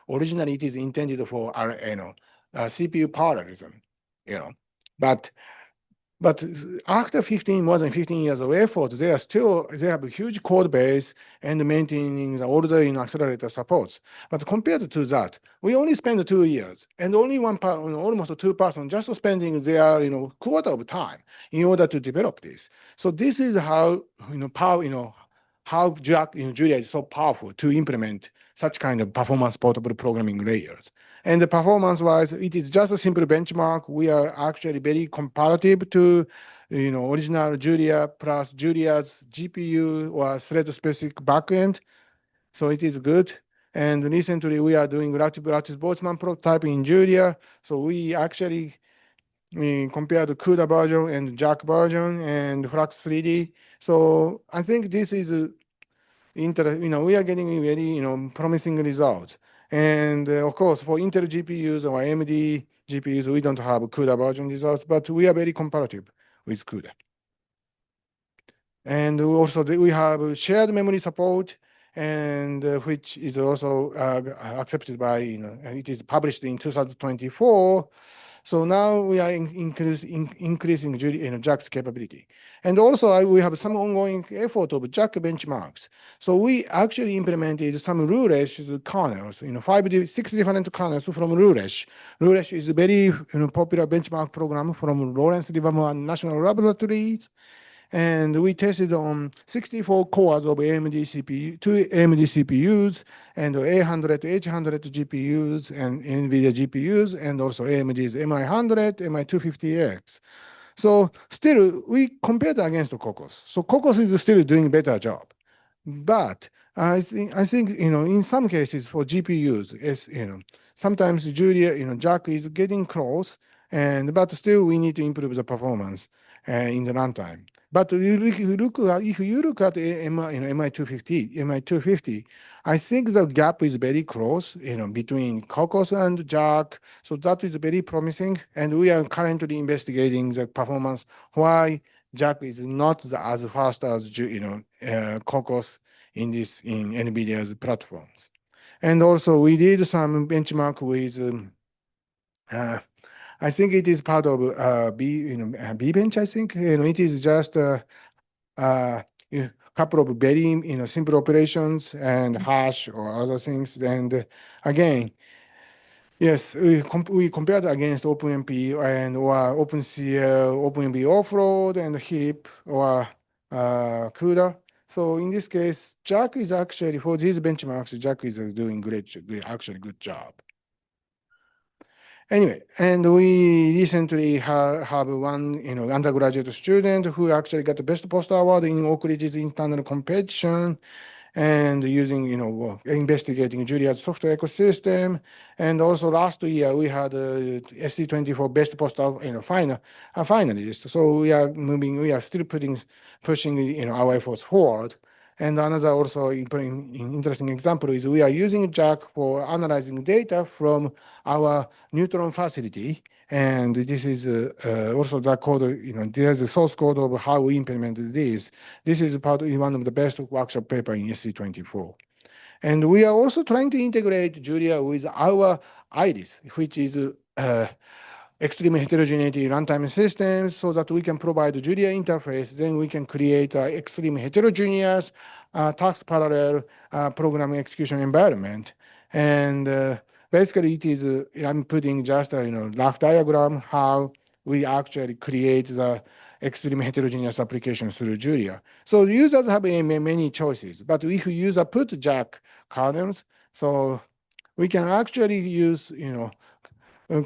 Originally, it is intended for CPU parallelism, But after more than 15 years of effort, they have a huge code base and maintaining all the accelerator supports. But compared to that, we only spend 2 years, and only almost 2 person just spending their quarter of time in order to develop this. So this is how how Julia is so powerful to implement such kind of performance portable programming layers. And the performance-wise, it is just a simple benchmark. We are actually very comparative to original Julia plus Julia's GPU or thread-specific backend. So it is good. And recently, we are doing relative Boltzmann prototyping in Julia. So we actually compared the CUDA version and JACC version and Flux 3D. So I think this is we are getting very promising results. And of course, for Intel GPUs or AMD GPUs, we don't have CUDA version results, but we are very comparative with CUDA. And also we have shared memory support, and which is also accepted by it is published in 2024. So now we are increasing JACC's capability. And also we have some ongoing effort of JACC benchmarks. So we actually implemented some Rulesh kernels, 6 different kernels from Rulesh. Rulesh is a very popular benchmark program from Lawrence Livermore National Laboratories. And we tested on 64 cores of AMD CPU, 2 AMD CPUs, and 800 H100 GPUs, and NVIDIA GPUs, and also AMD's MI100, MI250X. So still, we compared against Cocos. So Cocos is still doing a better job. But I think in some cases for GPUs, sometimes Julia, JACC is getting close, but still we need to improve the performance in the runtime. But if you look at MI250, I think the gap is very close, between Cocos and JACC. So that is very promising, and we are currently investigating the performance. Why JACC is not as fast as Cocos in NVIDIA's platforms. And also we did some benchmark with I think it is part of B-Bench, I think. It is just a couple of very simple operations and hash or other things. And again, yes, we compared against OpenMP and or OpenCL, OpenMP offload and heap or CUDA. So in this case, JACC is actually, for these benchmarks, JACC is doing actually good job. Anyway, and we recently have one undergraduate student who actually got the best poster award in Oak Ridge's internal competition, and using investigating Julia's software ecosystem. And also last year we had SC24 best poster finalist. So we are still pushing our efforts forward. And another also interesting example is we are using JACC for analyzing data from our neutron facility. And this is also the code, there's the source code of how we implemented this. This is one of the best workshop paper in SC24. And we are also trying to integrate Julia with our IRIS, which is extreme heterogeneity runtime systems, so that we can provide the Julia interface. Then we can create an extreme heterogeneous task parallel program execution environment. And basically, it is I'm putting just a rough diagram how we actually create the extreme heterogeneous applications through Julia. So users have many choices, but if you use put JACC kernels, so we can actually use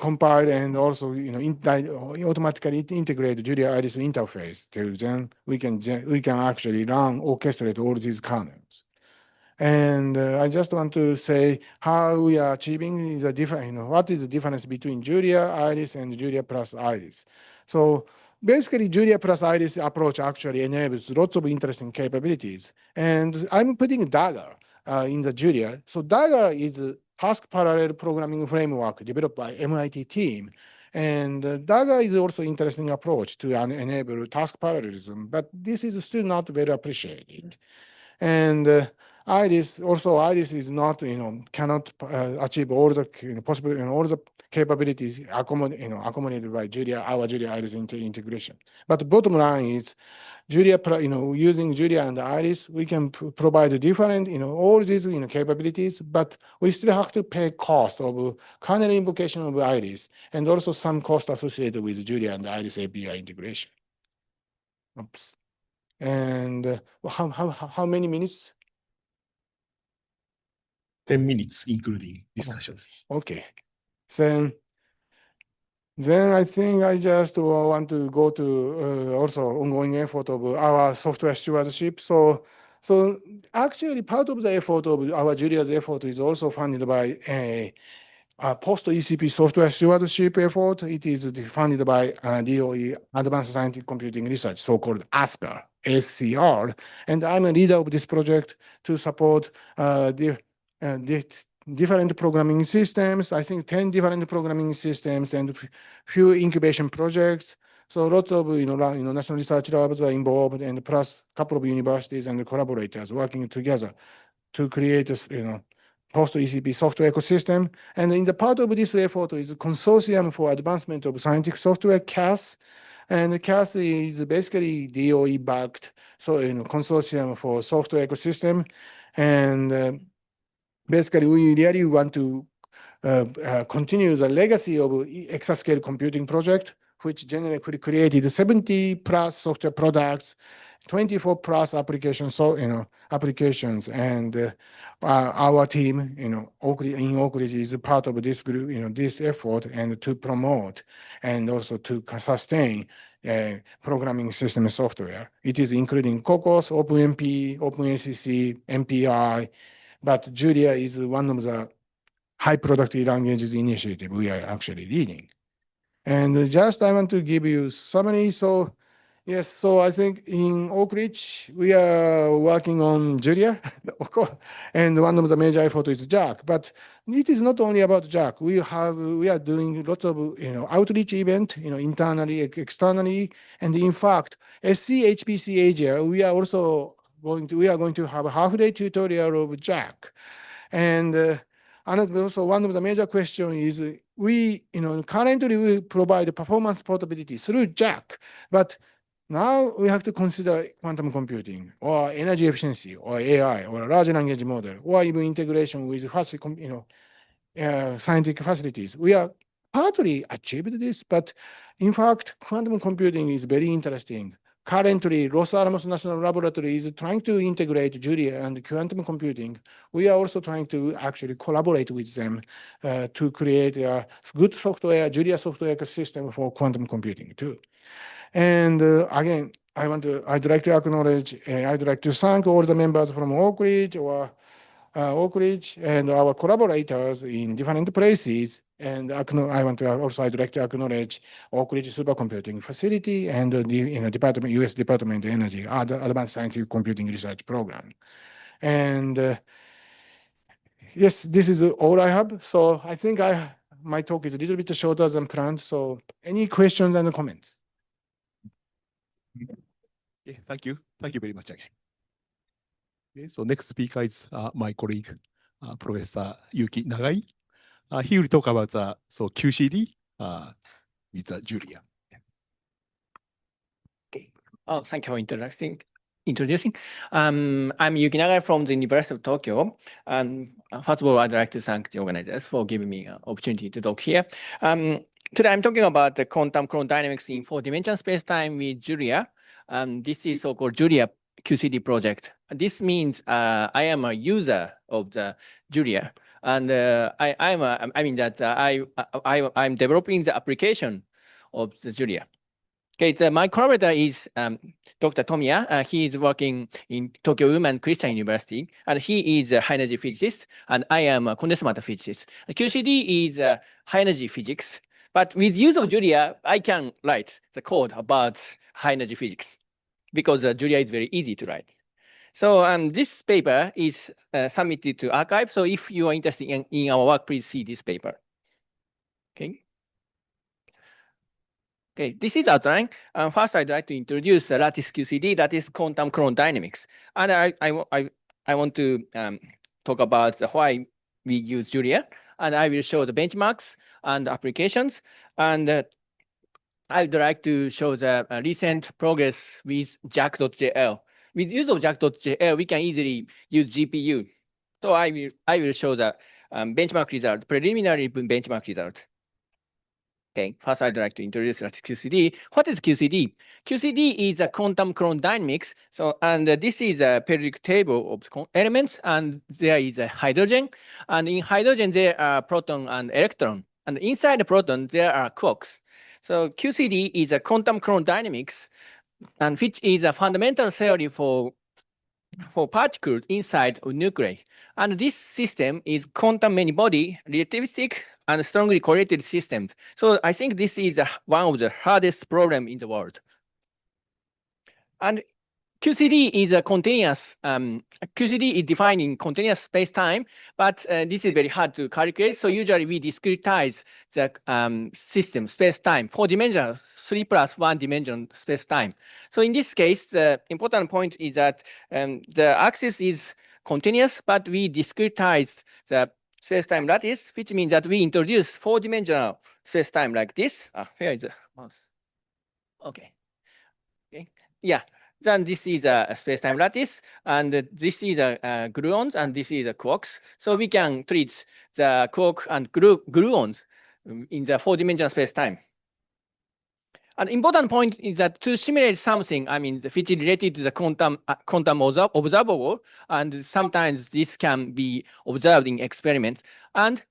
compile and also automatically integrate Julia Iris interface. Then we can actually run orchestrate all these kernels. And I just want to say how we are achieving the difference. What is the difference between Julia Iris and Julia plus Iris? So basically, Julia plus Iris approach actually enables lots of interesting capabilities. And I'm putting Dagger in the Julia. So Dagger is a task parallel programming framework developed by MIT team. And Dagger is also interesting approach to enable task parallelism, but this is still not very appreciated. And Iris is not, cannot achieve all the possible, all the capabilities accommodated by our Julia Iris integration. But the bottom line is, Julia, using Julia and Iris, we can provide different, all these, capabilities, but we still have to pay cost of kernel invocation of Iris, and also some cost associated with Julia and Iris API integration. Oops. And how many minutes? 10 minutes, including discussions. Okay. Then I think I just want to go to also ongoing effort of our software stewardship. So actually part of the effort of our Julia's effort is also funded by a post-ECP software stewardship effort. It is funded by DOE Advanced Scientific Computing Research, so-called ASCR, SCR. And I'm a leader of this project to support the different programming systems. I think 10 different programming systems and few incubation projects. So lots of national research labs are involved, and plus a couple of universities and collaborators working together to create this post-ECP software ecosystem. And in the part of this effort is a consortium for advancement of scientific software, CAS. And CAS is basically DOE-backed, so consortium for software ecosystem. And basically, we really want to continue the legacy of exascale computing project, which generally created 70 plus software products, 24 plus applications. So applications, and our team, in Oak Ridge, is part of this group, this effort, and to promote and also to sustain programming system software. It is including Cocos, OpenMP, OpenACC, MPI. But Julia is one of the high productivity languages initiative we are actually leading. And just I want to give you summary. So yes, so I think in Oak Ridge, we are working on Julia, of course, and one of the major efforts is JACC. But it is not only about JACC. We are doing lots of outreach event, internally, externally, and in fact, SC HPC Asia, we are going to have a half-day tutorial of JACC. And also one of the major questions is currently we provide performance portability through JACC, but now we have to consider quantum computing or energy efficiency or AI or a large language model or even integration with scientific facilities. We are partly achieved this, but in fact, quantum computing is very interesting. Currently, Los Alamos National Laboratory is trying to integrate Julia and quantum computing. We are also trying to actually collaborate with them to create a good software, Julia software ecosystem for quantum computing too. And again, I'd like to acknowledge, I'd like to thank all the members from Oak Ridge and our collaborators in different places. And I'd like to acknowledge Oak Ridge Supercomputing Facility and the U.S. Department of Energy, Advanced Scientific Computing Research Program. And yes, this is all I have. So I think my talk is a little bit shorter than planned. So any questions and comments? Okay, thank you. Thank you very much again. Okay, so next speaker is my colleague, Professor Yuki Nagai. He will talk about the QCD with Julia. Okay. Oh, thank you for introducing. I'm Yuki Nagai from the University of Tokyo. First of all, I'd like to thank the organizers for giving me an opportunity to talk here. Today, I'm talking about the quantum chromo-dynamics in 4-dimensional spacetime with Julia. This is so-called JuliaQCD project. This means I am a user of the Julia And I'm developing the application of the Julia. Okay, my collaborator is Dr. Tomiya. He is working in Tokyo Women Christian University, and he is a high energy physicist, and I am a condensed matter physicist. QCD is high energy physics, but with use of Julia, I can write the code about high energy physics because Julia is very easy to write. So this paper is submitted to arXiv. So if you are interested in our work, please see this paper. Okay. Okay, this is outline. First, I'd like to introduce lattice QCD, that is quantum chromo-dynamics. And I want to talk about why we use Julia. And I will show the benchmarks and applications. And I'd like to show the recent progress with JACC.jl. With use of JACC.jl, we can easily use GPU. So I will show the benchmark result, preliminary benchmark result. Okay, first I'd like to introduce QCD. What is QCD? QCD is a quantum chromo-dynamics. So, and this is a periodic table of elements, and there is a hydrogen. And in hydrogen, there are proton and electron. And inside the proton, there are quarks. So QCD is a quantum chromo-dynamics, and which is a fundamental theory for particles inside of nuclei. And this system is quantum many-body, relativistic, and strongly correlated systems. So I think this is one of the hardest problems in the world. And QCD is a continuous, QCD is defined in continuous space-time, but this is very hard to calculate. So usually we discretize the system, space-time, 4-dimensional, 3 plus 1 dimension space-time. So in this case, the important point is that the axis is continuous, but we discretize the space-time lattice, which means that we introduce 4-dimensional space-time like this. Where is the mouse? Okay. Okay. Yeah. Then this is a space-time lattice, and this is a gluons, and this is a quarks. So we can treat the quark and gluons in the 4-dimensional space-time. An important point is that to simulate something, I mean, which is related to the quantum observable, and sometimes this can be observed in experiments. And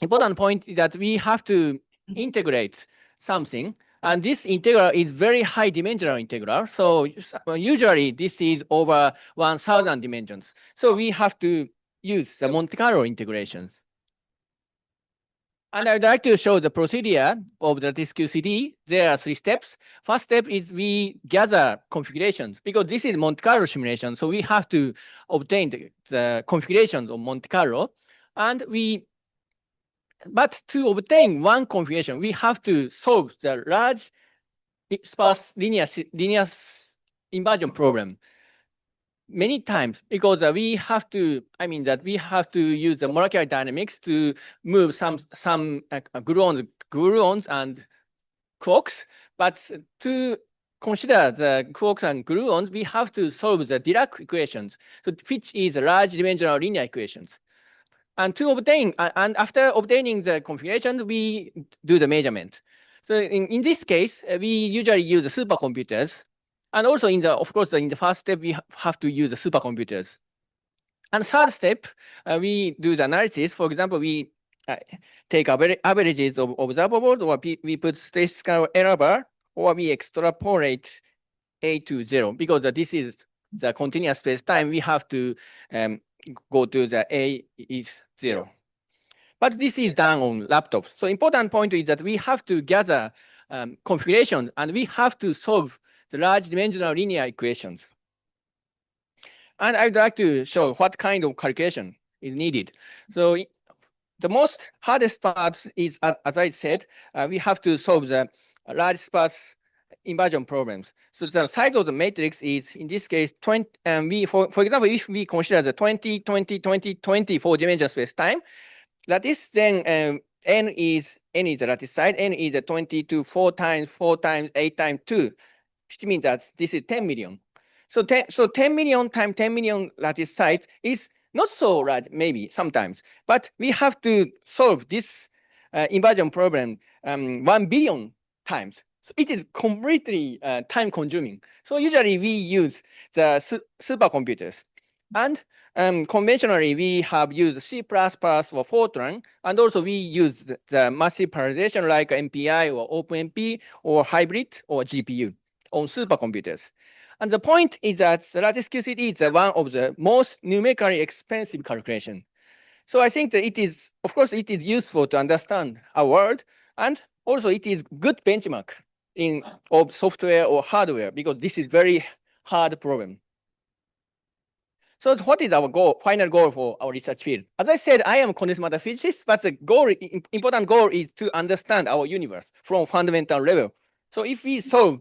important point is that we have to integrate something. And this integral is very high dimensional integral. So usually this is over 1,000 dimensions. So we have to use the Monte Carlo integrations. And I'd like to show the procedure of the QCD. There are 3 steps. First step is we gather configurations because this is Monte Carlo simulation. So we have to obtain the configurations of Monte Carlo. But to obtain one configuration, we have to solve the large sparse linear inversion problem many times because we have to, we have to use the molecular dynamics to move some gluons and quarks. But to consider the quarks and gluons, we have to solve the Dirac equations, so which is large dimensional linear equations. And to obtain, and after obtaining the configuration, we do the measurement. So in this case, we usually use the supercomputers. And also of course, in the first step, we have to use the supercomputers. And third step, we do the analysis. For example, we take averages of observables, or we put statistical error bar, or we extrapolate A to 0, because this is the continuous space-time. We have to go to the A is 0. But this is done on laptops. So important point is that we have to gather configurations, and we have to solve the large dimensional linear equations. And I'd like to show what kind of calculation is needed. So the most hardest part is, as I said, we have to solve the large sparse inversion problems. So the size of the matrix is, in this case, 20. For example, if we consider the 20, 20, 20, 20 4-dimensional space-time, lattice, then n is the lattice size, n is a 20 to 4 times 8 times 2, which means that this is 10 million. So 10 million times 10 million lattice size is not so large, maybe sometimes, but we have to solve this inversion problem 1 billion times. So it is completely time consuming. So usually we use the supercomputers. And conventionally, we have used C++ for Fortran, and also we use the massive parallelization like MPI or OpenMP or hybrid or GPU on supercomputers. And the point is that the lattice-QCD is one of the most numerically expensive calculation. So I think that it is, of course, it is useful to understand our world, and also it is good benchmark of software or hardware, because this is very hard problem. So what is our goal, final goal for our research field? As I said, I am a condensed matter physicist, but the goal, important goal is to understand our universe from fundamental level. So if we solve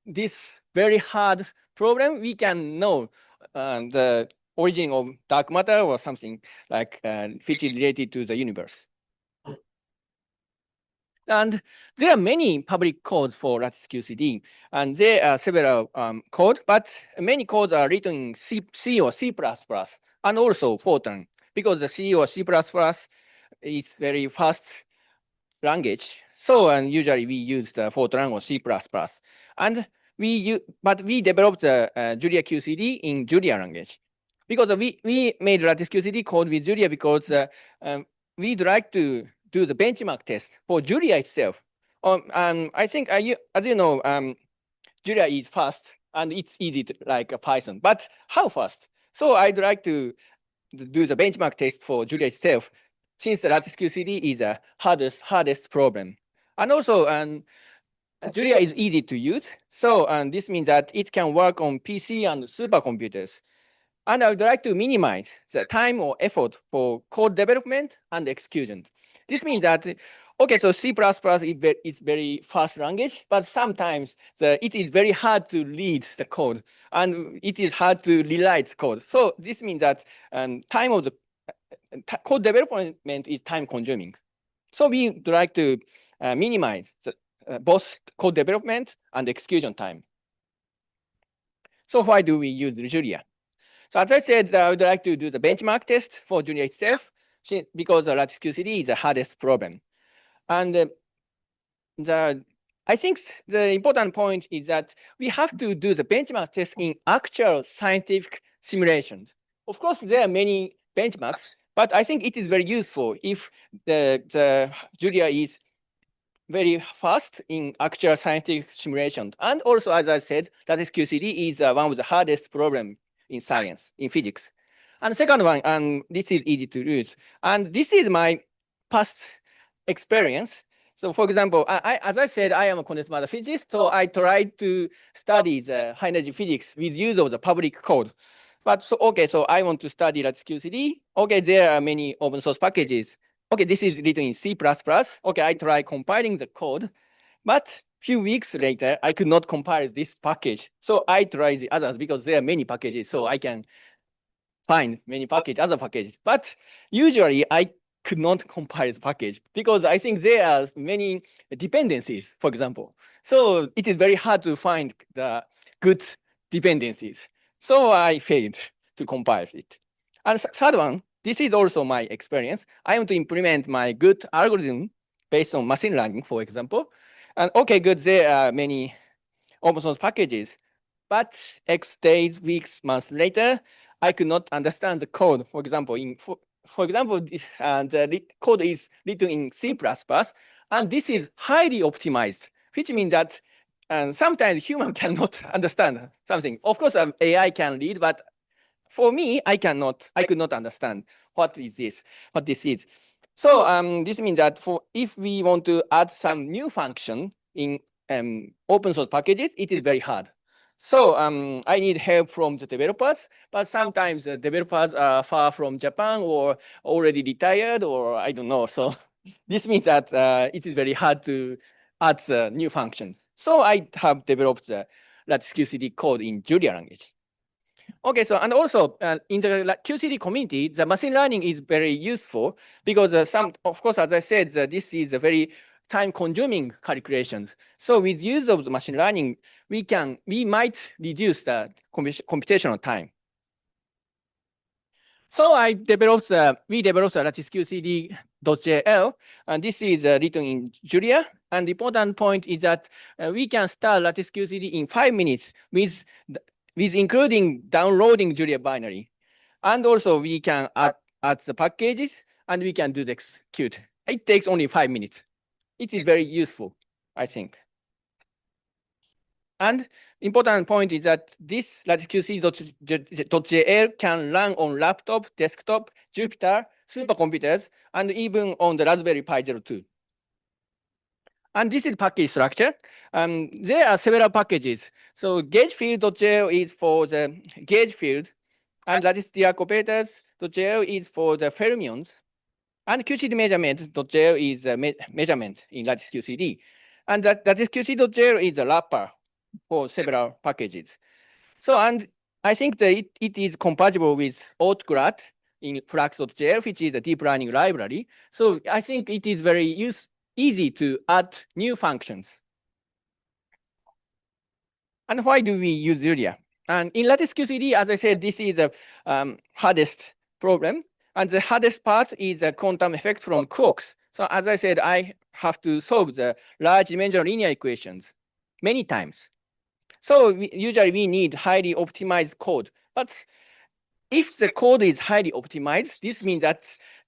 this very hard problem, we can know the origin of dark matter or something like which is related to the universe. And there are many public codes for lattice-QCD, and there are several codes, but many codes are written in C or C++, and also Fortran, because the C or C++ is very fast language. So usually we use the Fortran or C++, and but we developed the JuliaQCD in Julia language, because we made lattice-QCD code with Julia because we'd like to do the benchmark test for Julia itself. I think, as you know, Julia is fast and it's easy to, like a Python, but how fast? So I'd like to do the benchmark test for Julia itself, since the lattice-QCD is the hardest problem. And also, Julia is easy to use. So this means that it can work on PC and supercomputers. And I would like to minimize the time or effort for code development and execution. This means that, okay, so C++ is very fast language, but sometimes it is very hard to read the code, and it is hard to rewrite code. So this means that time of the code development is time consuming. So we would like to minimize both code development and execution time. So why do we use Julia? So as I said, I would like to do the benchmark test for Julia itself, because the lattice-QCD is the hardest problem. And I think the important point is that we have to do the benchmark test in actual scientific simulations. Of course, there are many benchmarks, but I think it is very useful if the Julia is very fast in actual scientific simulations. And also, as I said, lattice-QCD is one of the hardest problems in science, in physics. And the second one, and this is easy to use. And this is my past experience. So for example, as I said, I am a condensed matter physicist, so I tried to study the high energy physics with use of the public code. But so, okay, so I want to study lattice-QCD. Okay, there are many open source packages. Okay, this is written in C++. Okay, I try compiling the code, but few weeks later, I could not compile this package. So I tried the others because there are many packages, so I can find many other packages. But usually I could not compile the package because I think there are many dependencies, for example. So it is very hard to find the good dependencies. So I failed to compile it. And third one, this is also my experience. I want to implement my good algorithm based on machine learning, for example. And okay, good, there are many open source packages. But X days, weeks, months later, I could not understand the code. For example, the code is written in C++, and this is highly optimized, which means that sometimes human cannot understand something. Of course, AI can read, but for me, I could not understand what this is. So this means that if we want to add some new function in open source packages, it is very hard. So I need help from the developers, but sometimes the developers are far from Japan or already retired, or I don't know. So this means that it is very hard to add the new function. So I have developed the lattice-QCD code in Julia language. Okay, so and also in the QCD community, the machine learning is very useful because of course, as I said, this is a very time-consuming calculations. So with use of the machine learning, we might reduce the computational time. So we developed the lattice-QCD.jl, and this is written in Julia. And the important point is that we can start lattice-QCD in 5 minutes with including downloading Julia binary. And also we can add the packages and we can do the execute. It takes only 5 minutes. It is very useful, I think. And important point is that this LatticeQCD.jl can run on laptop, desktop, Jupyter, supercomputers, and even on the Raspberry Pi 02. And this is package structure. There are several packages. So gauge field.jl is for the gauge field, and lattice-Dirac operators.jl is for the fermions, and QCD measurement.jl is measurement in LatticeQCD. And LatticeQCD.jl is a wrapper for several packages. So, and I think that it is compatible with AutoGrat in Flux.jl, which is a deep learning library. So I think it is very easy to add new functions. And why do we use Julia? And in LatticeQCD, as I said, this is the hardest problem. And the hardest part is a quantum effect from quarks. So as I said, I have to solve the large dimensional linear equations many times. So usually we need highly optimized code. But if the code is highly optimized, this means that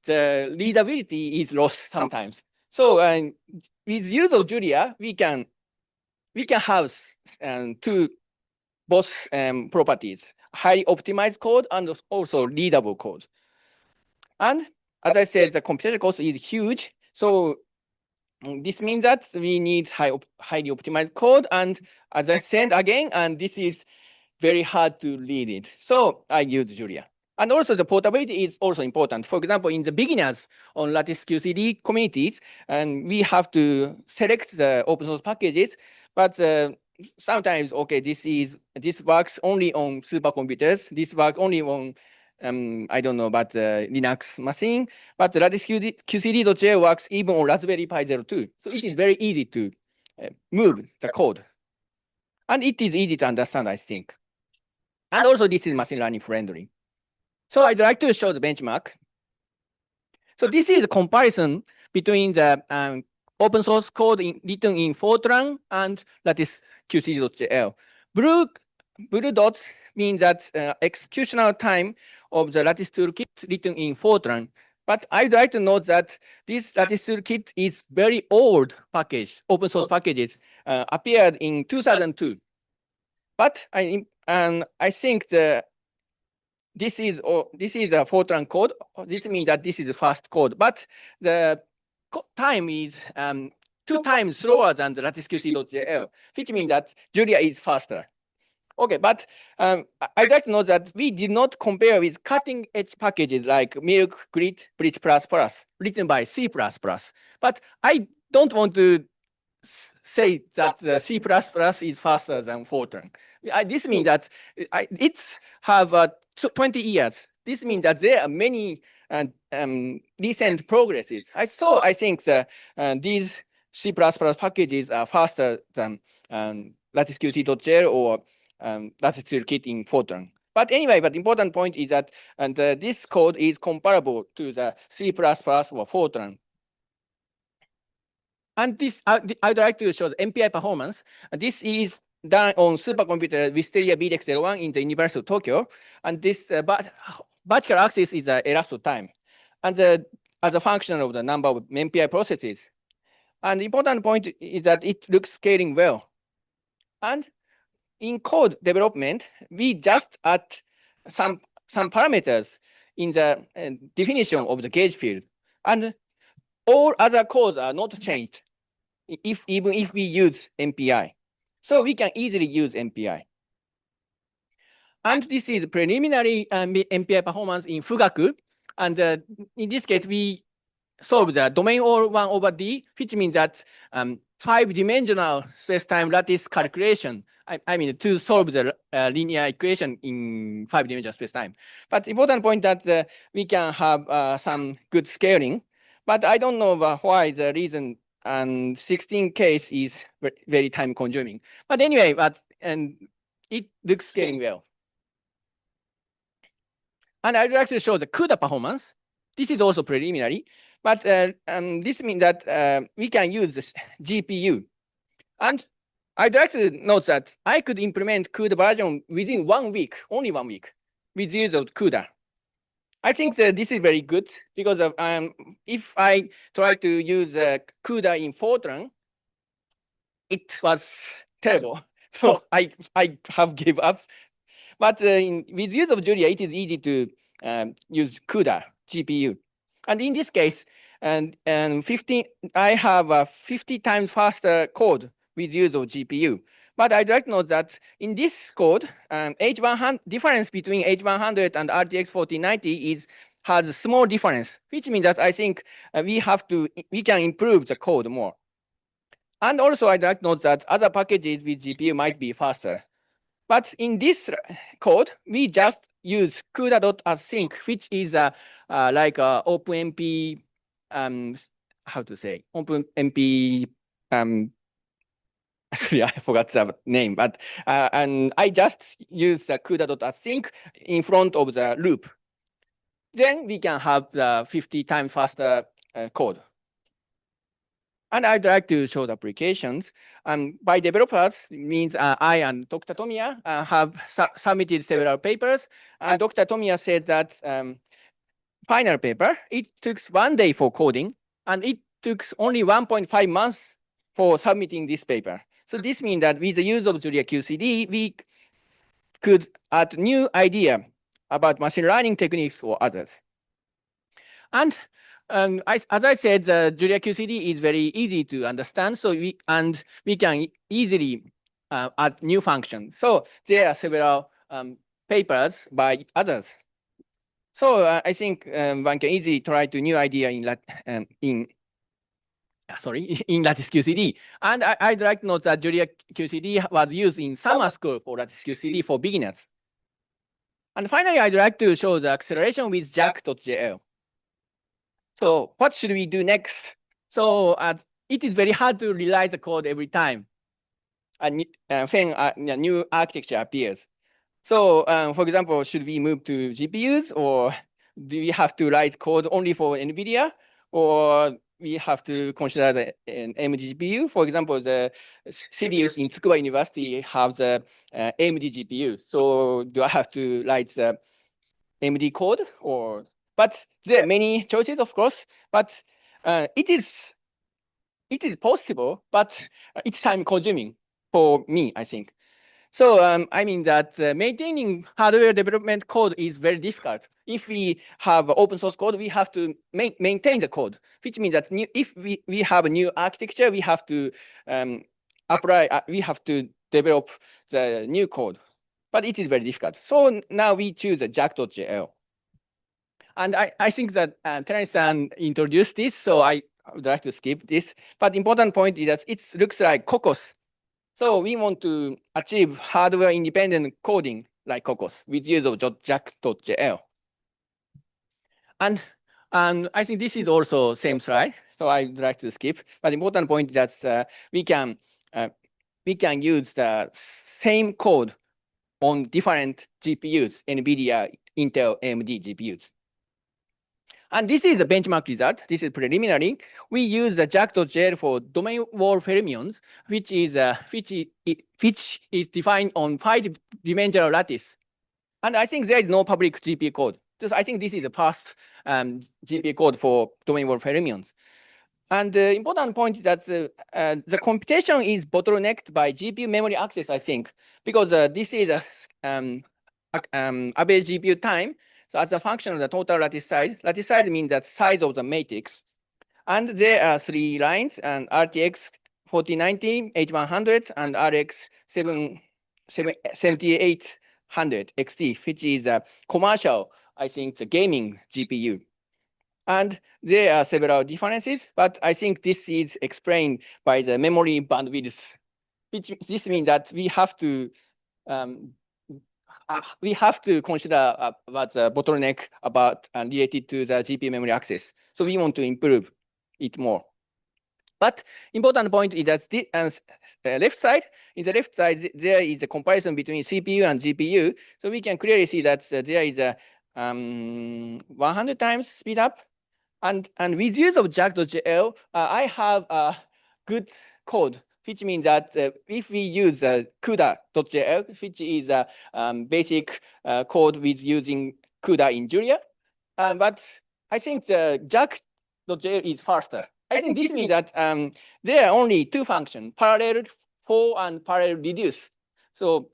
the readability is lost sometimes. So with use of Julia, we can have both properties, highly optimized code and also readable code. And as I said, the computation cost is huge. So this means that we need highly optimized code. And as I said again, and this is very hard to read it. So I use Julia. And also the portability is also important. For example, in the beginners on LatticeQCD communities, and we have to select the open source packages, but sometimes, okay, this works only on supercomputers. This works only on I don't know about the Linux machine, but LatticeQCD.jl works even on Raspberry Pi 02. So it is very easy to move the code. And it is easy to understand, I think. And also this is machine learning friendly. So I'd like to show the benchmark. So this is a comparison between the open source code written in Fortran and LatticeQCD.jl. Blue dots mean that executional time of the Lattice toolkit written in Fortran. But I'd like to note that this Lattice toolkit is very old package, open source packages, appeared in 2002. But I think this is a Fortran code. This means that this is the fast code, but the time is 2 times slower than the LatticeQCD.jl, which means that Julia is faster. Okay, but I'd like to note that we did not compare with cutting-edge packages like Milk, Grit, Bridge++, written by C++. But I don't want to say that the C++ is faster than Fortran. This means that it's have 20 years. This means that there are many recent progresses. I think that these C++ packages are faster than LatticeQCD.jl or Lattice toolkit in Fortran. But anyway, the important point is that this code is comparable to the C++ or Fortran. And this, I'd like to show the MPI performance. This is done on supercomputer Wisteria BDX01 in the University of Tokyo. And this vertical axis is the elapsed time, and as a function of the number of MPI processes. And the important point is that it looks scaling well. And in code development, we just add some parameters in the definition of the gauge field, and all other codes are not changed, even if we use MPI. So we can easily use MPI. And this is preliminary MPI performance in Fugaku. And in this case, we solve the domain all 1 over D, which means that 5-dimensional space-time lattice calculation. I mean, to solve the linear equation in 5-dimensional space-time. But important point that we can have some good scaling. But I don't know why the reason 16 case is very time consuming. But anyway, it looks scaling well. And I'd like to show the CUDA performance. This is also preliminary, but this means that we can use this GPU. And I'd like to note that I could implement CUDA version within 1 week, only 1 week, with use of CUDA. I think that this is very good because of, if I try to use CUDA in Fortran, it was terrible. So I have give up. But with use of Julia, it is easy to use CUDA GPU. And in this case, I have a 50 times faster code with use of GPU. But I'd like to note that in this code, H100 difference between H100 and RTX 4090 has a small difference, which means that I think we can improve the code more. And also, I'd like to note that other packages with GPU might be faster. But in this code, we just use CUDA.async, which is like OpenMP, how to say, OpenMP, actually, I forgot the name, but and I just use the CUDA.async in front of the loop. Then we can have the 50 times faster code. And I'd like to show the applications. By developers means I and Dr. Tomiya have submitted several papers. And Dr. Tomiya said that final paper, it took 1 day for coding, and it took only 1.5 months for submitting this paper. So this means that with the use of JuliaQCD, we could add new idea about machine learning techniques for others. And as I said, JuliaQCD is very easy to understand, so we can easily add new functions. So there are several papers by others. So I think one can easily try to new idea in LatticeQCD. And I'd like to note that JuliaQCD was used in summer school for LatticeQCD for beginners. And finally, I'd like to show the acceleration with JACC.jl. So what should we do next? So it is very hard to rewrite the code every time when a new architecture appears. So for example, should we move to GPUs, or do we have to write code only for NVIDIA, or we have to consider an AMD GPU? For example, the Sirius in Tsukuba University have the AMD GPU. So do I have to write the AMD code, or? But there are many choices, of course, but it is possible, but it's time consuming for me, I think. So I mean that maintaining hardware development code is very difficult. If we have open source code, we have to maintain the code, which means that if we have a new architecture, we have to we have to develop the new code, but it is very difficult. So now we choose the JACC.jl. And I think that Terence-san introduced this, so I would like to skip this. But important point is that it looks like Cocos. So we want to achieve hardware-independent coding like Cocos with use of JACC.jl. And I think this is also same slide, so I'd like to skip. But important point is that we can use the same code on different GPUs, NVIDIA, Intel, AMD GPUs. And this is the benchmark result. This is preliminary. We use the JACC.jl for domain wall fermions, which is defined on 5-dimensional lattice. And I think there is no public GPU code. So I think this is the past GPU code for domain wall fermions. And the important point is that the computation is bottlenecked by GPU memory access, I think, because this is average GPU time. So as a function of the total lattice size means that size of the matrix. And there are 3 lines, and RTX 4090, H100, and RX 7800 XT, which is a commercial, I think, the gaming GPU. And there are several differences, but I think this is explained by the memory bandwidth, which this means that we have to consider about the bottleneck about related to the GPU memory access. So we want to improve it more. But important point is that the left side, there is a comparison between CPU and GPU. So we can clearly see that there is a 100 times speed up. And with use of JACC.jl, I have a good code, which means that if we use CUDA.jl, which is a basic code with using CUDA in Julia, But I think the JACC.jl is faster. I think this means that there are only two functions, parallel for and parallel reduce. So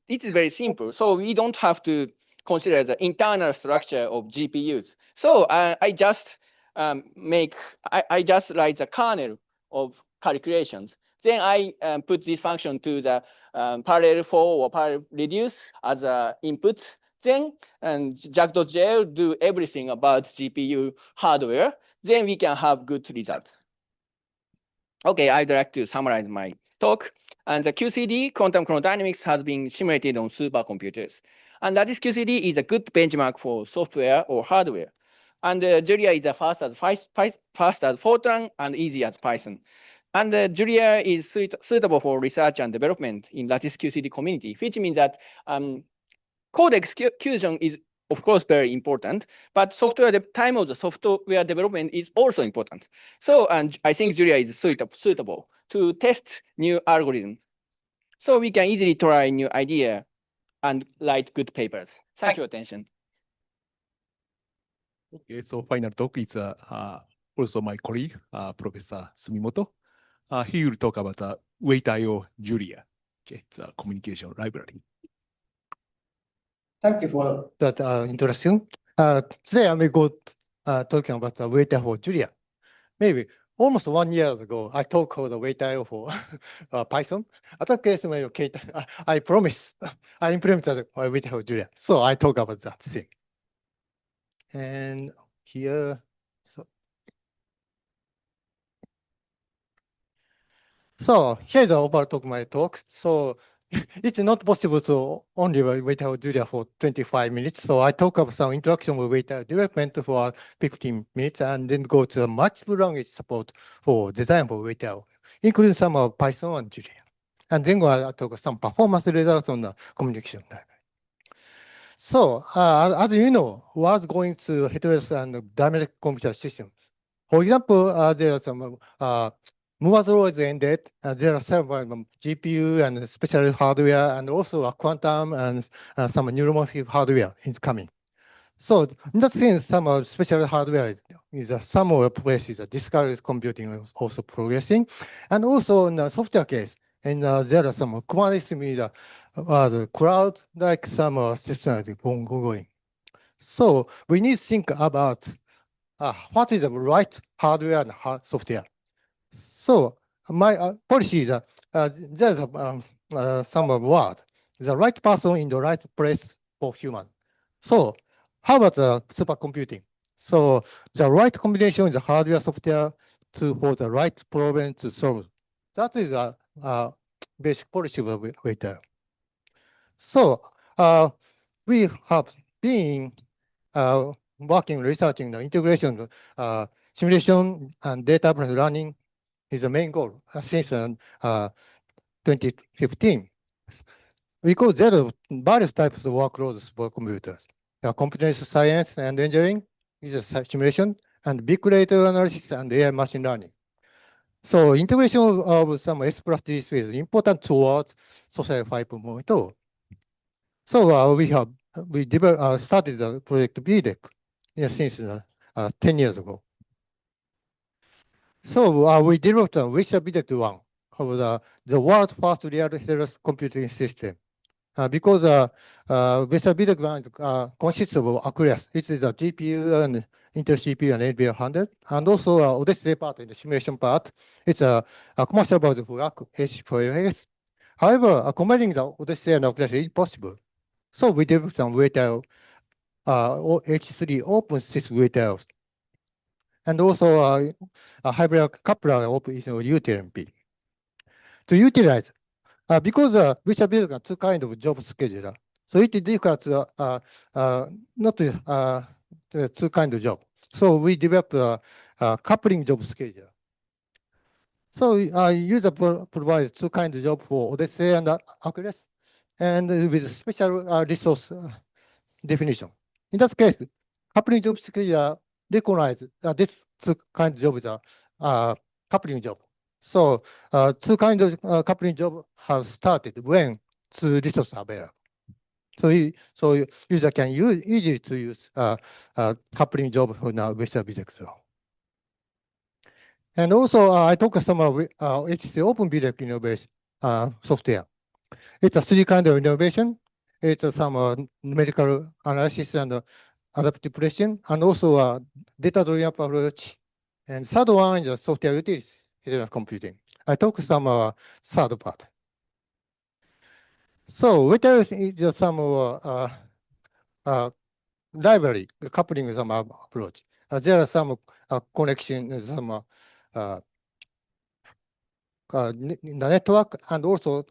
it is very simple. So we don't have to consider the internal structure of GPUs. So I just I just write the kernel of calculations. Then I put this function to the parallel for or parallel reduce as an input. Then JACC.jl do everything about GPU hardware. Then we can have good results. Okay, I'd like to summarize my talk. And the QCD, quantum chromo-dynamics, has been simulated on supercomputers. And lattice QCD is a good benchmark for software or hardware. And Julia is fast as Fortran and easy as Python. And Julia is suitable for research and development in lattice QCD community, which means that code execution is, of course, very important, but the time of the software development is also important. So, and I think Julia is suitable to test new algorithms. So we can easily try new idea and write good papers. Thank you for attention. Okay, so final talk is also my colleague, Professor Sumimoto. He will talk about the WaitIO Julia. Okay, it's a communication library. Thank you for that introduction. Today I'm going to talking about the WaitIO for Julia. Maybe almost 1 year ago, I talked about the WaitIO for Python. At that case, I promise I implemented WaitIO for Julia. So I talk about that thing. And here, so here's the overall talk my talk. So it's not possible to only WaitIO Julia for 25 minutes. So I talk about some introduction with WaitIO development for 15 minutes and then go to multiple language support for design for WaitIO, including some of Python and Julia. And then I talk some performance results on the communication library. So as you know, we are going to heterogeneous and dynamic computer systems. For example, there are some Moore's law is ended. There are several GPU and special hardware, and also a quantum and some neuromorphic hardware is coming. So in that sense, some special hardware is some of the places discovery computing is also progressing, and also in the software case, and there are some quantum the cloud like some systems ongoing. So we need to think about what is the right hardware and software. So my policy is there's some word, the right person in the right place for human. So how about the supercomputing? So the right combination is the hardware software for the right problem to solve. That is a basic policy of WaitIO. So we have been working, researching the integration, simulation and data running is the main goal since 2015. Because there are various types of workloads for computers. Computational science and engineering is a simulation, and big data analysis and AI machine learning. So integration of some S plus D is important towards Society 5.0. So we started the project BDEC since 10 years ago. So we developed a WaitIO 1 of the world's first real heterogeneous computing system. Because WaitIO 1 consists of Accelerators. It is a GPU and Intel CPU and NVIDIA 100, and also Odyssey part in the simulation part. It's a commercial version for H4S. However, combining the Odyssey and Accelerators is possible. So we developed some WaitIO H3 open sys WaitIOs. And also a hybrid coupler open UTMP. To utilize, because WaitIO build got two kinds of job scheduler, so it is difficult not two kinds of job. So we developed a coupling job scheduler. So user provides two kinds of job for Odyssey and Accelerators, and with special resource definition. In that case, coupling job scheduler recognize this two kinds of job is a coupling job. So two kinds of coupling job have started when two resources are available. So user can easily to use coupling job for now vector bidirectional. And also, I talk some HC open bidirectional innovation software. It's a three kind of innovation. It's some numerical analysis and adaptive precision, and also data-driven approach. And third one is software utilities, heterogeneous computing. I talk some third part. So WaitIO is some library coupling some approach. There are some connection, some the network, and also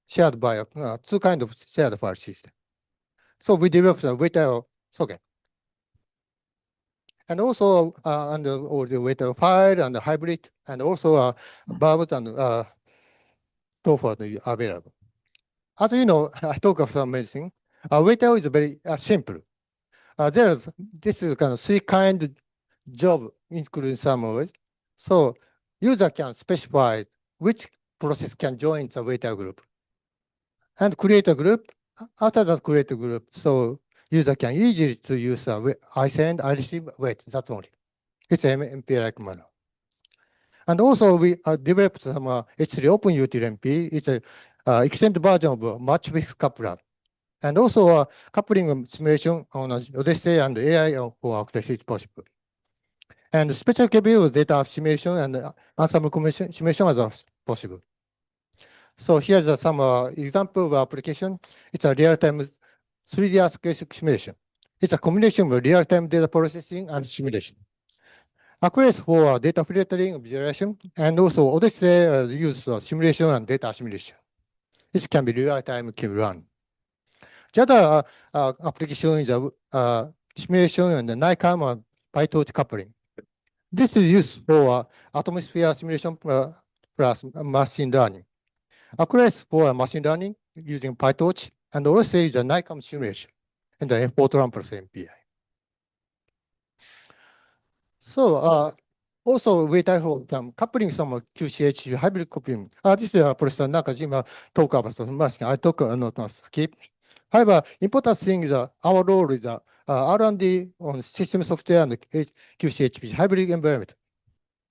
shared by two kind of shared file system. So we developed a WaitIO socket. And also under all the WaitIO file and the hybrid, and also verbs and TOEFL are available. As you know, I talk of some medicine. WaitIO is very simple. This is kind of three kind job, including some ways. So user can specify which process can join the WaitIO group and create a group. After that, create a group. So user can easily to use I send, I receive, wait, that's only. It's an MP-like manner. And also we developed some H3 Open UTLMP. It's an extended version of match with coupler. And also coupling simulation on Odyssey and AI for accuracy is possible. And special capability data simulation and ensemble simulation is possible. So here's some example of application. It's a real-time 3D architecture simulation. It's a combination of real-time data processing and simulation. Accuracy for data filtering, visualization, and also Odyssey use simulation and data simulation. This can be real-time can run. The other application is simulation and NICAM and PyTorch coupling. This is used for atmosphere simulation plus machine learning. Accuracy for machine learning using PyTorch, and also is a NICAM simulation and the Fortran plus MPI. So also WaitIO coupling some QCH hybrid computing. This is Professor Nakajima talk about some machine. I talk not skip. However, important thing is our role is R&D on system software and QCHP hybrid environment.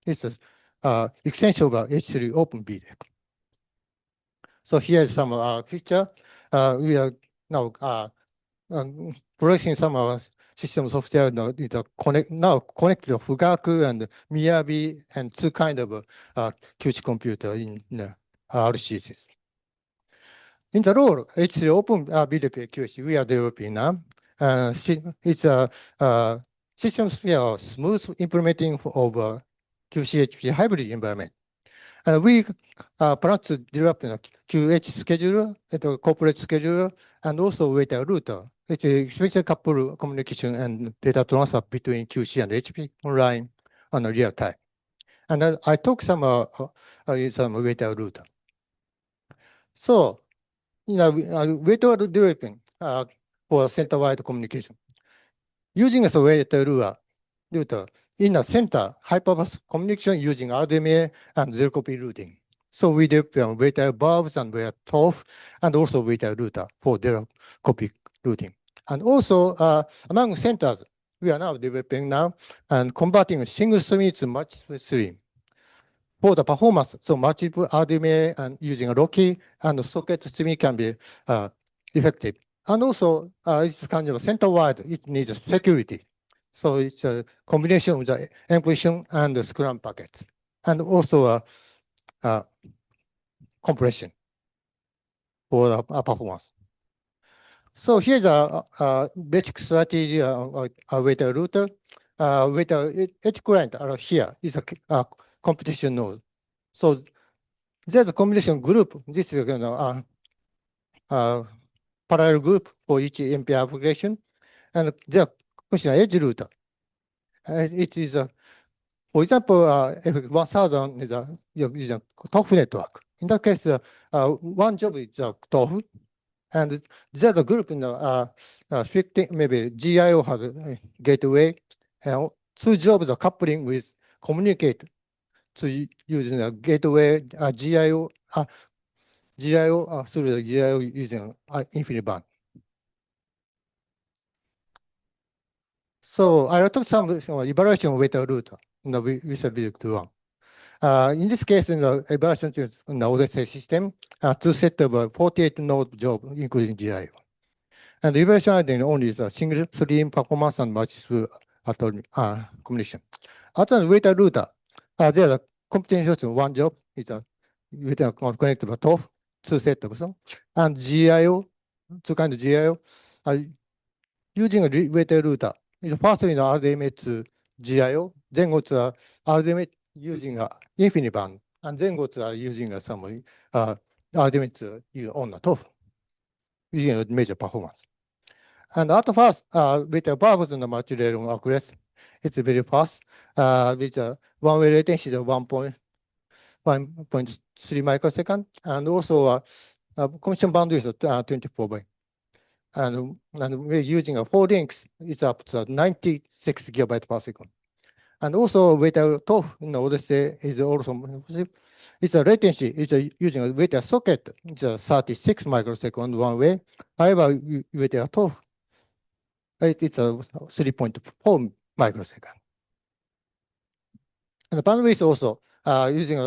It's an extension of H3 Open BDEC. So here is some picture. We are now producing some system software now connected to Fugaku and Miyabi and two kind of QC computer in RCS. In the role, H3 Open BDEC QC we are developing now. It's a system software smooth implementing of QCHP hybrid environment. And we plan to develop a QH scheduler, a corporate scheduler, and also WaitIO router. It's a special couple communication and data transfer between QC and HP online on a real time. And I took some WaitIO router. So, WaitIO developing for center-wide communication. Using a WaitIO router, in the center, hyperpath communication using RDMA and zero-copy routing. So we develop WaitIO verbs and TOEFL, and also WaitIO router for zero-copy routing. And also, among centers, we are now developing and converting a single stream to multiple stream. For the performance, so multiple RDMA and using a Rocky and socket streaming can be effective. And also, it's kind of center-wide, it needs security. So it's a combination of the encryption and the Scrum packets, and also compression for the performance. So here's a basic strategy of WaitIO router. WaitIO edge client here is a computation node. So there's a combination group. This is a parallel group for each MP application, and there's a edge router. It is, for example, F1000 is a TOEFL network. In that case, one job is TOEFL, and there's a group in the 15, maybe GIO has a gateway, and two jobs are coupling with communicate to using a gateway GIO through the GIO using InfiniBand. So I will talk some evaluation of weighted router with a big one. In this case, in the evaluation in the OSA system, two set of 48 node job, including GIO. And the evaluation item only is a single stream performance and multi-through combination. After the weighted router, there are computation one job is a connected to top, two set of so, and GIO, two kind of GIO, using a weighted router. It's first in the RDMA to GIO, then go to RDMA using a infinite band, and then go to using some RDMA to use on the top, using a major performance. And at first, with the bubbles in the material accuracy, it's very fast, with a one-way latency of 1.3 microsecond, and also commission bandwidth of 24 bytes. And we're using a 4 links, it's up to 96 gigabytes per second. And also with a TOF in the Odyssey is also, it's a latency, it's using a with a socket, it's a 36 microsecond one way. However, with a TOF, it's a 3.4 microsecond. And the bandwidth also using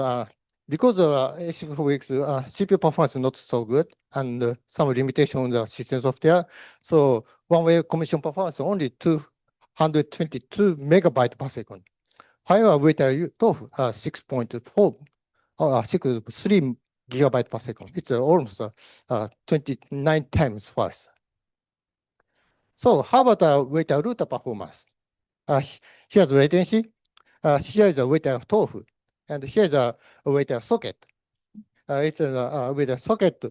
because of CPU performance is not so good and some limitation on the system software. So one-way commission performance only 222 megabytes per second. However, with a TOF 6.4 or 3 gigabytes per second, it's almost 29 times faster. So how about with a router performance? Here's latency. Here is a with a TOF. And here's a with a socket. It's with a socket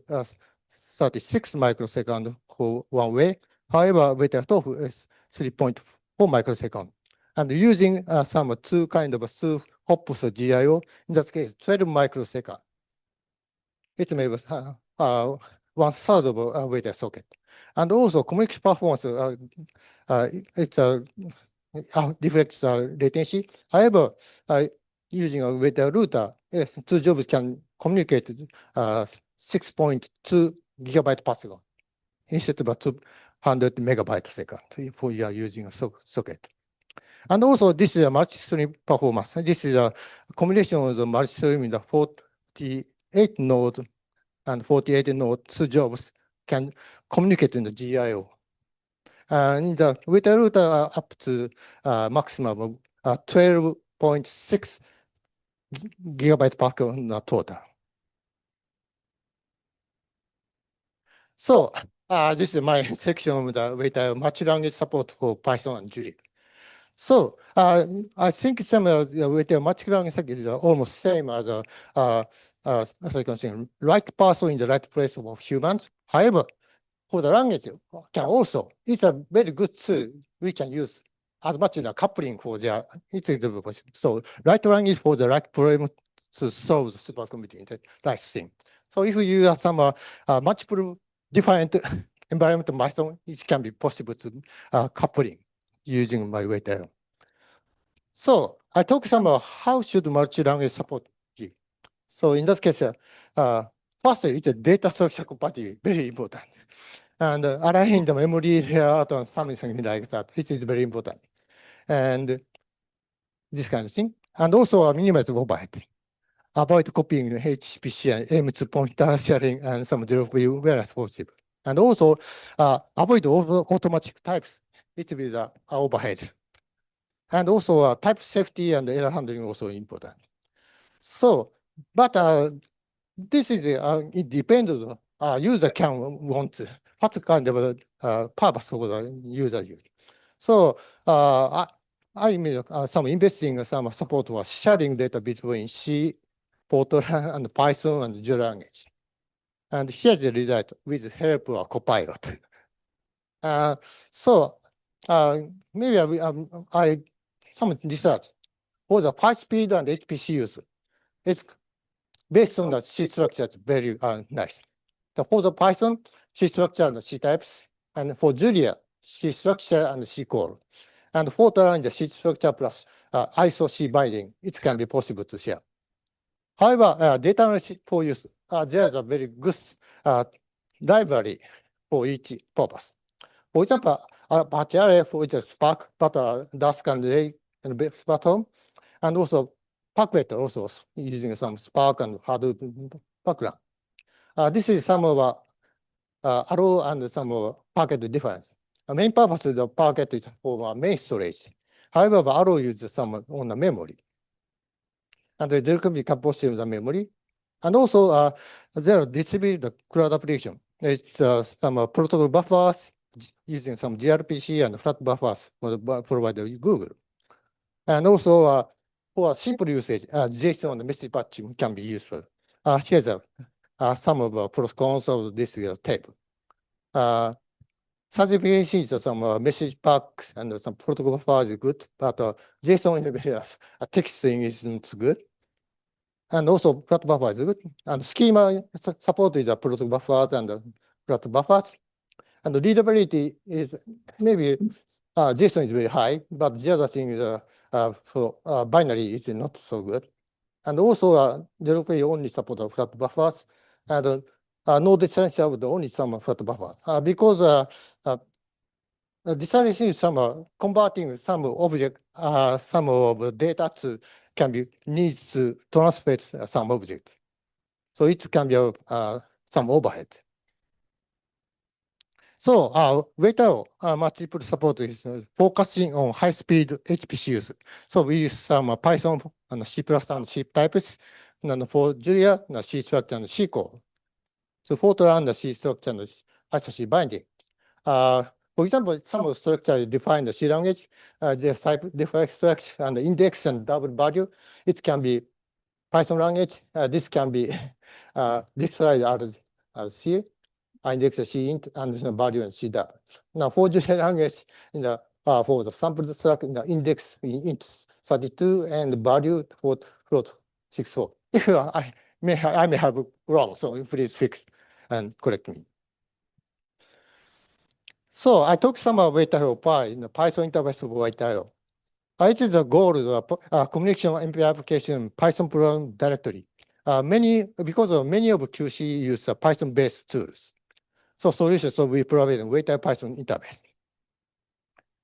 36 microsecond for one way. However, with a TOF is 3.4 microsecond. And using some two kind of two hops of GIO, in that case, 12 microsecond. It may be 1/3 of with a socket. And also communication performance, it's reflects latency. However, using with a router, two jobs can communicate 6.2 gigabytes per second instead of 200 megabytes per second if you are using a socket. And also, this is a multi-stream performance. This is a combination of the multi-stream in the 48 node and 48 node, two jobs can communicate in the GIO. And with a router up to maximum of 12.6 gigabytes per second total. So this is my section with machine language support for Python and Julia. So I think some with the machine language is almost same as as I can say, right person in the right place of humans. However, for the language can also, it's a very good tool we can use as much as a coupling for their, so right language for the right problem to solve the supercomputing, the right thing. So if you use some multiple different environment of Python, it can be possible to coupling using my WaitIO. So I talk some about how should multi-language support be. So in this case, first it's a data structure compatibility, very important. And aligning the memory layout and something like that, it is very important. And this kind of thing. And also minimize overhead. Avoid copying HPC and M2 pointer sharing and some zero view where as possible. And also avoid automatic types. It will be overhead. And also type safety and error handling also important. So, but this is it depends on user can want what kind of purpose for the user use. So I made some investing some support was sharing data between C, Fortran, and Python and Julia language. And here's the result with help of Copilot. So maybe I some research for the high speed and HPC use. It's based on the C structure, it's very nice. For the Python, C structure and C types, and for Julia, C structure and C call. And for the C structure plus ISO C binding, it can be possible to share. However, data analysis for use, there's a very good library for each purpose. For example, patch array for the Spark, but Dask and Ray and Spark, and also Packlet also using some Spark and Hadoop background. This is some of arrow and some packet difference. The main purpose of the packet is for main storage. However, arrow uses some on the memory. And there could be composition of the memory. And also, there are distributed cloud application. It's some protocol buffers using some gRPC and flat buffers provided by Google. And also, for simple usage, JSON message patching can be useful. Here's some of the pros and cons of this table. Certification is some message packs and some protocol buffers is good, but JSON text thing isn't good. And also flat buffer is good. And schema support is a protocol buffers and flat buffers. And the readability is maybe JSON is very high, but the other thing is binary is not so good. And also JLP only support flat buffers, and no essential would only some flat buffers because deciding some converting some object, some of data to can be needs to transfer some object. So it can be some overhead. So WaitIO multiple support is focusing on high-speed HPCs. So we use some Python and C++ and C types, and for Julia, C structure and C code. So Fortran and C structure and ISO binding. For example, some structure define the C language, the type different structure and the index and double value. It can be Python language. This can be this slide as C, index C int, and the value and C double. Now for the language, in the for the sample structure, in the index int 32 and the value for float 64. If I may have wrong, so please fix and correct me. So I took some of WaitIO Pi in the Python interface of WaitIO. It is a goal of communication MP application Python program directory. Because of many of QC use Python-based tools. So solution, so we provide a WaitIO Python interface.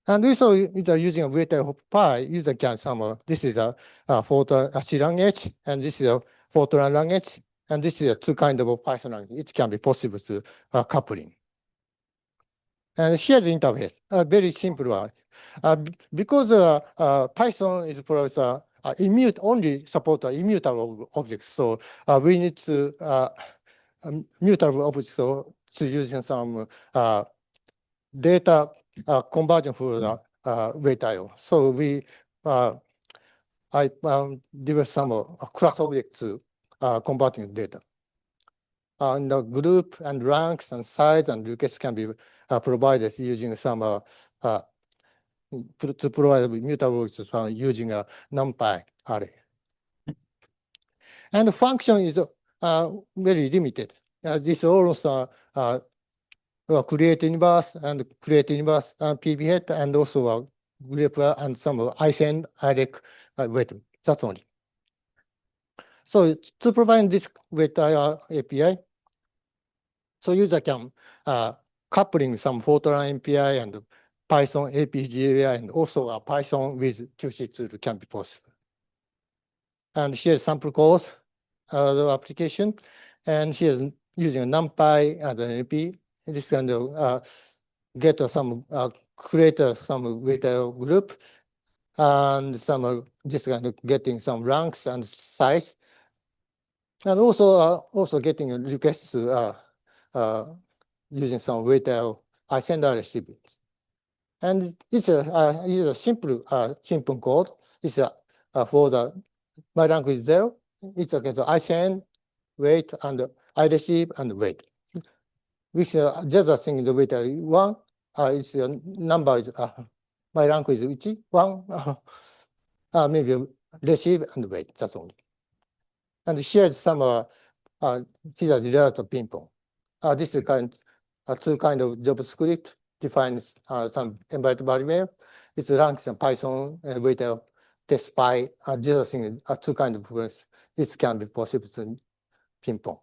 And also using a WaitIO Pi, user can this is a Fortran C language, and this is a Fortran language, and this is a two kind of Python language. It can be possible to coupling. And here's the interface, very simple one. Because Python is only support immutable objects, so we need to mutable objects to using some data conversion for the WaitIO. So I developed some class objects to converting data. And the group and ranks and size and requests can be provided using some to provide mutable using a NumPy array. And the function is very limited. This also create universe and PV head and also a group and some ISN IREC weight. That's only. So to provide this with API, so user can coupling some Fortran API and Python API and also Python with QC tool can be possible. And here's sample code the application, and here's using a NumPy and an NP. This kind of get some create some WaitIO group, and some just kind of getting some ranks and size, and also getting requests using some WaitIO I send and receive it. And it's a simple code. It's for the my rank is 0. It's against I send, wait, and I receive and wait. Which the other thing is the wait 1. It's the number is my rank is 1. Maybe receive and wait. That's only. And here's some here's the result of ping pong. This is two kind of JavaScript defines some embedded variable. It's ranks in Python and WaitIO test by the other thing is two kind of programs. It can be possible to ping pong.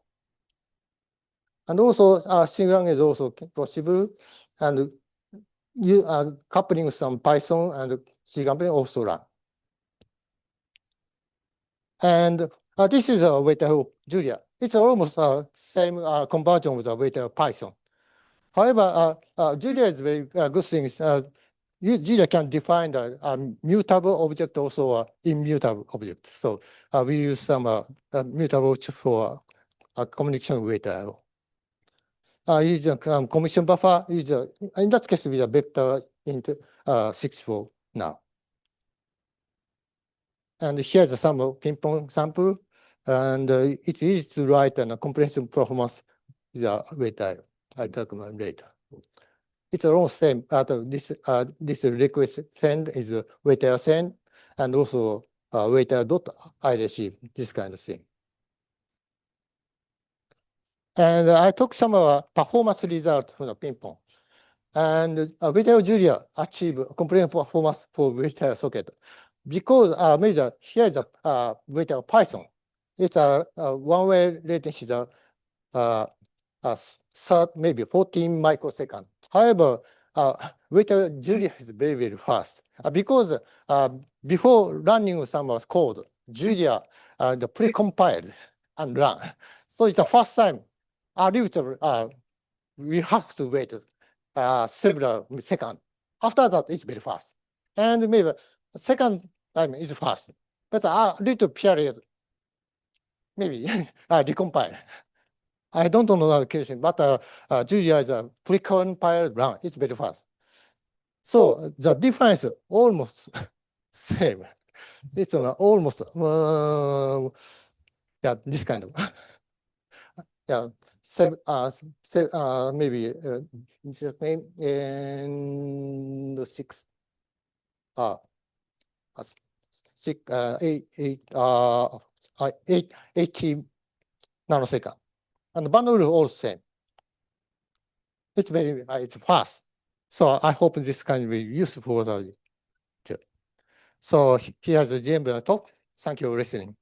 And also single language is also possible, and you coupling with some Python and C computing also run. And this is a WaitIO Julia. It's almost same conversion with the WaitIO Python. However, Julia is very good thing. Julia can define a mutable object, also an immutable object. So we use some mutable for communication with WaitIO. Use a commission buffer. In that case, we are vector into 64 now. And here's some ping-pong sample. And it's easy to write a comprehensive performance with WaitIO. I'll talk about later. It's all same. This request send is WaitIO send, and also WaitIO.I receive, this kind of thing. And I took some performance results from the ping-pong. And WaitIO Julia achieve comprehensive performance for WaitIO socket. Because maybe here is a WaitIO Python. It's a one-way latency is maybe 14 microseconds. However, WaitIO Julia is very, very fast. Because before running some code, Julia the pre-compiled and run. So it's the first time we have to wait several seconds. After that, it's very fast. And maybe second time is fast. But a little period, maybe decompile. I don't know the case, but Julia is a pre-compiled run. It's very fast. So the difference is almost same. It's almost this kind of maybe and 80 nanosecond. And the bundle is all same. It's very it's fast. So I hope this can be useful for the. So here's the GM talk. Thank you for listening.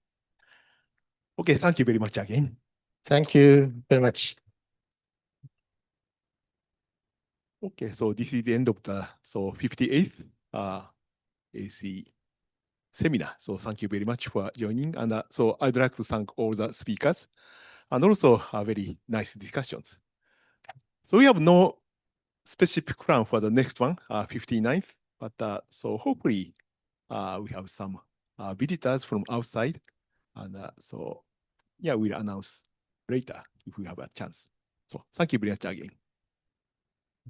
Okay, thank you very much again. Thank you very much. Okay, so this is the end of the 58th ASE seminar. So thank you very much for joining. And so I'd like to thank all the speakers and also very nice discussions. So we have no specific plan for the next one, 59th, but so hopefully we have some visitors from outside. And so yeah, we'll announce later if we have a chance. So thank you very much again.